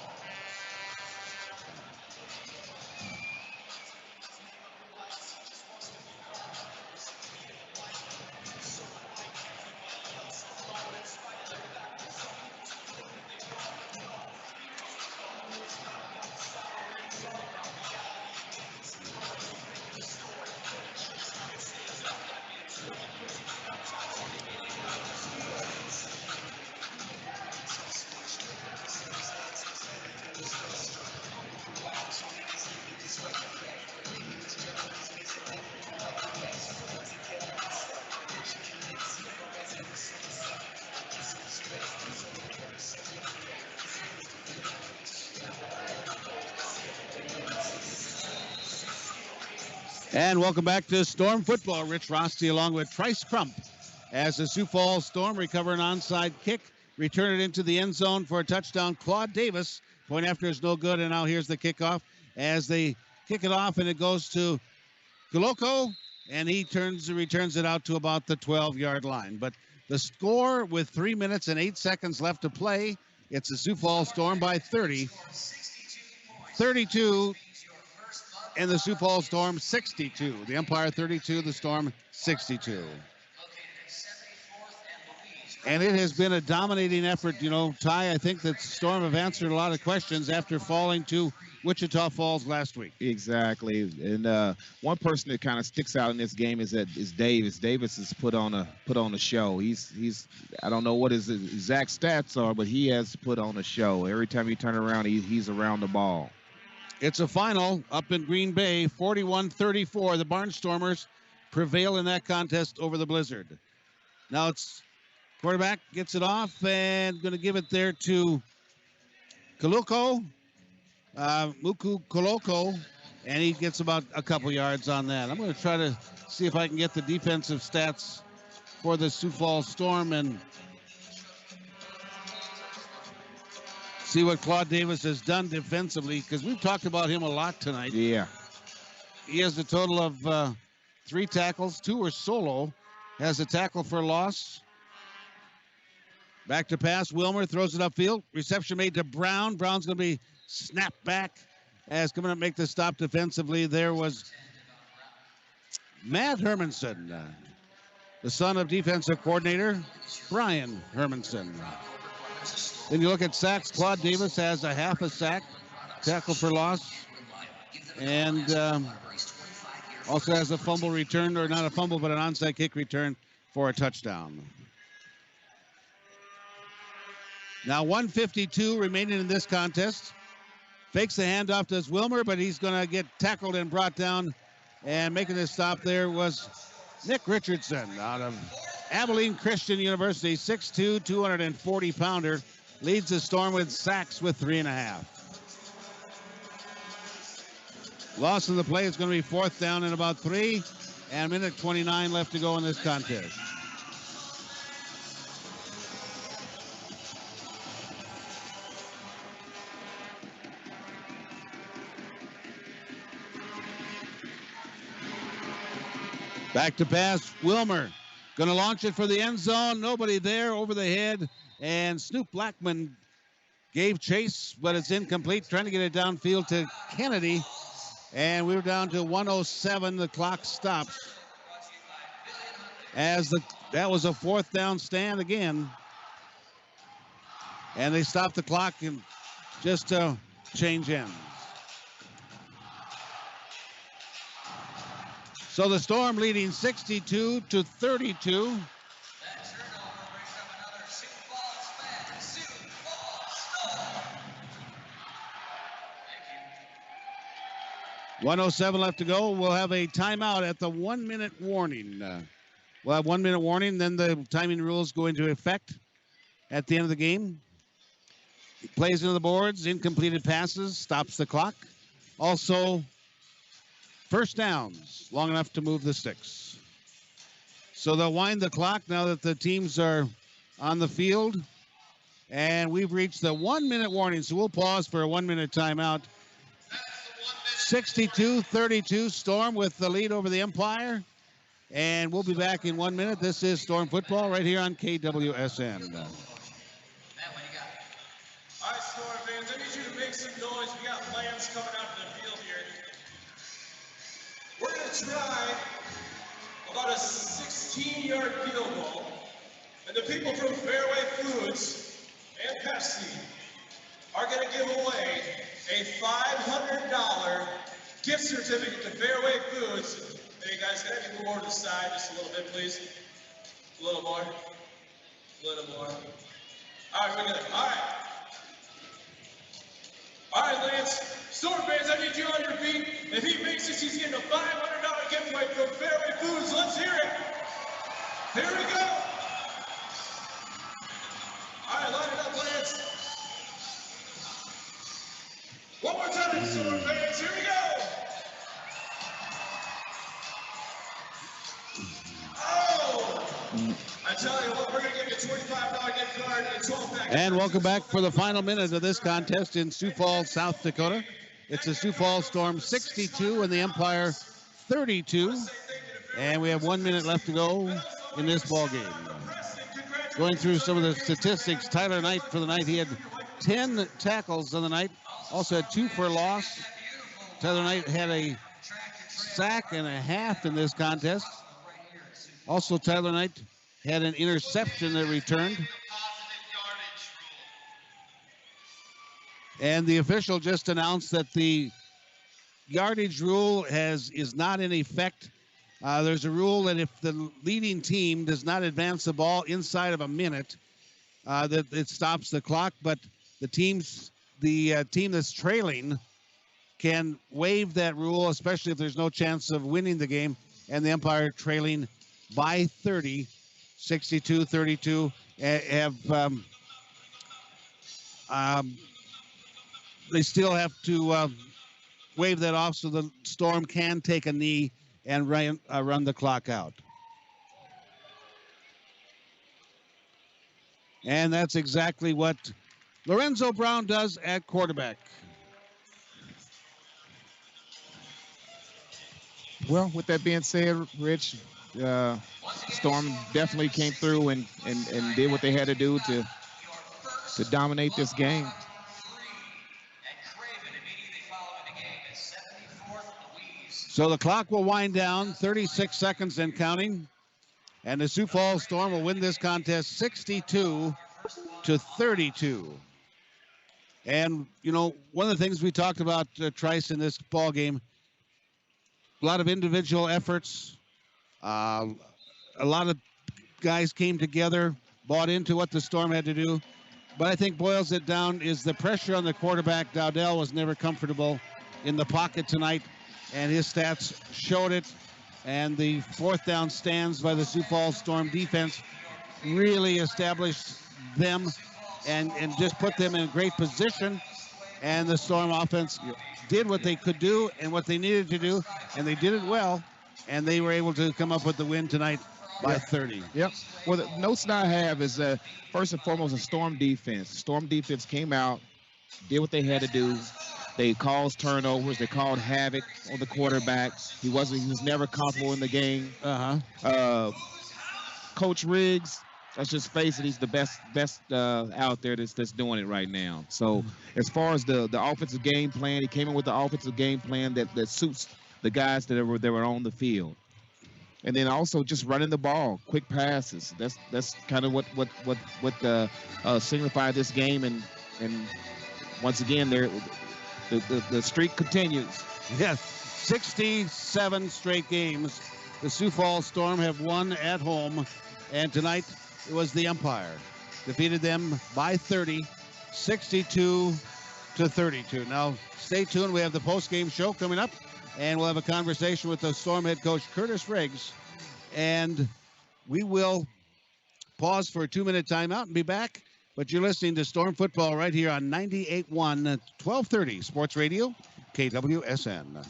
And welcome back to Storm Football. Rich Rossi along with Trice Crump as the Sioux Falls Storm recover an onside kick, return it into the end zone for a touchdown. Claude Davis, point after is no good, and now here's the kickoff as they kick it off, and it goes to Goloko, and he returns it out to about the 12-yard line. But the score with 3 minutes and 8 seconds left to play, it's the Sioux Falls Storm by 30. 32 and the Sioux Falls Storm 62. The Empire 32, the Storm 62. And it has been a dominating effort. You know, Ty, I think that Storm have answered a lot of questions after falling to Wichita Falls last week. Exactly. And one person that kind of sticks out in this game is Davis. Davis has put on a show. He's I don't know what his exact stats are, but he has put on a show. Every time you turn around, he's around the ball. It's a final up in Green Bay, 41-34. The Barnstormers prevail in that contest over the Blizzard. Now it's quarterback gets it off and going to give it there to Muku Koloko, and he gets about a couple yards on that. I'm going to try to see if I can get the defensive stats for the Sioux Falls Storm and see what Claude Davis has done defensively, because we've talked about him a lot tonight. Yeah. He has a total of 3 tackles. 2 are solo. Has a tackle for loss. Back to pass. Wilmer throws it upfield. Reception made to Brown. Brown's going to be snapped back as coming up make the stop defensively. There was Matt Hermanson, the son of defensive coordinator Brian Hermanson. Then you look at sacks. Claude Davis has a half a sack, tackle for loss, and also has a fumble return, or not a fumble, but an onside kick return for a touchdown. Now 1:52 remaining in this contest. Fakes the handoff to Wilmer, but he's going to get tackled and brought down. And making this stop there was Nick Richardson out of Abilene Christian University, 6'2", 240-pounder. Leads the Storm with sacks with 3.5. Loss in the play is going to be 4th down and about 3, and a minute 29 left to go in this contest. Back to pass, Wilmer. Going to launch it for the end zone. Nobody there, over the head. And Snoop Blackman gave chase, but it's incomplete. Trying to get it downfield to Kennedy. And we were down to 1:07. The clock stops. That was a 4th down stand again. And they stopped the clock and just to change ends. So the Storm leading 62-32. That turnover brings up another Sioux Falls fan, Sioux Falls Storm. Thank you. 1:07 left to go. We'll have a timeout at the 1-minute warning. We'll have 1 minute warning, then the timing rules go into effect at the end of the game. He plays into the boards, incompleted passes, stops the clock. Also, first downs, long enough to move the sticks. So they'll wind the clock now that the teams are on the field. And we've reached the 1 minute warning, so we'll pause for a 1 minute timeout. 62-32, Storm with the lead over the Empire. And we'll be back in 1 minute. This is Storm Football right here on KWSN. All right, Storm fans, I need you to make some noise. We got Lance coming out to the field here. We're going to try about a 16-yard field goal. And the people from Fairway Foods and Pepsi are going to give away a $500 gift certificate to Fairway Foods. Hey guys, can I have you move over to the side just a little bit, please? A little more. A little more. All right, we're good. All right. All right, Lance. Storm fans, I need you on your feet. If he makes this, he's getting a $500 gift away from Fairway Foods. Let's hear it. Here we go. All right, line it up, Lance. One more time, Storm fans. Here we go. I tell you what, we're going to give you a $25 gift card and 12-pack. And welcome back for the final minute of this contest in Sioux Falls, South Dakota. It's the Sioux Falls Storm 62 and the Empire 32. And we have 1 minute left to go in this ball game. Going through some of the statistics, Tyler Knight for the night, he had 10 tackles on the night, also had 2 for loss. Tyler Knight had a sack and a half in this contest. Also, Tyler Knight had an interception that returned. And the official just announced that the yardage rule is not in effect. There's a rule that if the leading team does not advance the ball inside of a minute, that it stops the clock. But the team that's trailing can waive that rule, especially if there's no chance of winning the game. And the Empire trailing by 30, 62-32, they still have to wave that off so the Storm can take a knee and run the clock out. And that's exactly what Lorenzo Brown does at quarterback. Well, with that being said, Rich, Storm definitely came through and did what they had to do to dominate this game. So the clock will wind down, 36 seconds and counting. And the Sioux Falls Storm will win this contest 62-32. And, you know, one of the things we talked about, Trice, in this ball game, a lot of individual efforts. A lot of guys came together, bought into what the Storm had to do. But I think boils it down is the pressure on the quarterback. Dowdell was never comfortable in the pocket tonight, and his stats showed it. And the fourth down stands by the Sioux Falls Storm defense really established them and just put them in a great position. And the Storm offense did what they could do and what they needed to do, and they did it well. And they were able to come up with the win tonight by 30. Yep. Well, the notes that I have is first and foremost a Storm defense. Storm defense came out, did what they had to do. They caused turnovers. They called havoc on the quarterback. He was never comfortable in the game. Coach Riggs, let's just face it, he's the best out there that's doing it right now. So as far as the offensive game plan, he came in with the offensive game plan that suits the guys that were on the field. And then also just running the ball, quick passes. That's kind of what signified this game. And once again, the streak continues. Yes, 67 straight games. The Sioux Falls Storm have won at home, and tonight it was the Empire. Defeated them by 30, 62-32. Now, stay tuned. We have the post-game show coming up, and we'll have a conversation with the Storm head coach, Curtis Riggs. And we will pause for a 2-minute timeout and be back. But you're listening to Storm Football right here on 98.1, 1230 Sports Radio, KWSN.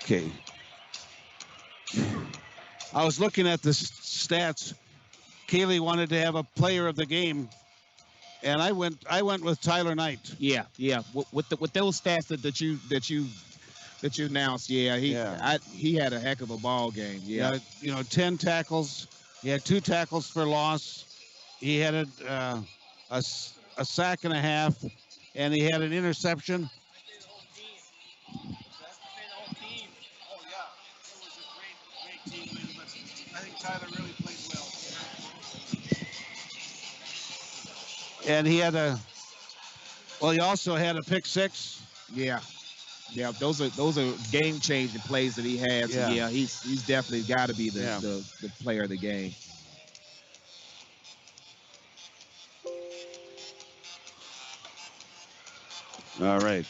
Okay. I was looking at the stats. Kaylee wanted to have a player of the game, and I went with Tyler Knight. Yeah. With those stats that you announced, he had a heck of a ball game. Yeah. 10 tackles. He had 2 tackles for loss. He had a sack and a half, and he had an interception. I think Tyler really played well. And he also had a pick 6. Yeah. Those are game changing plays that he has. Yeah. Yeah, he's definitely got to be the player of the game. All right.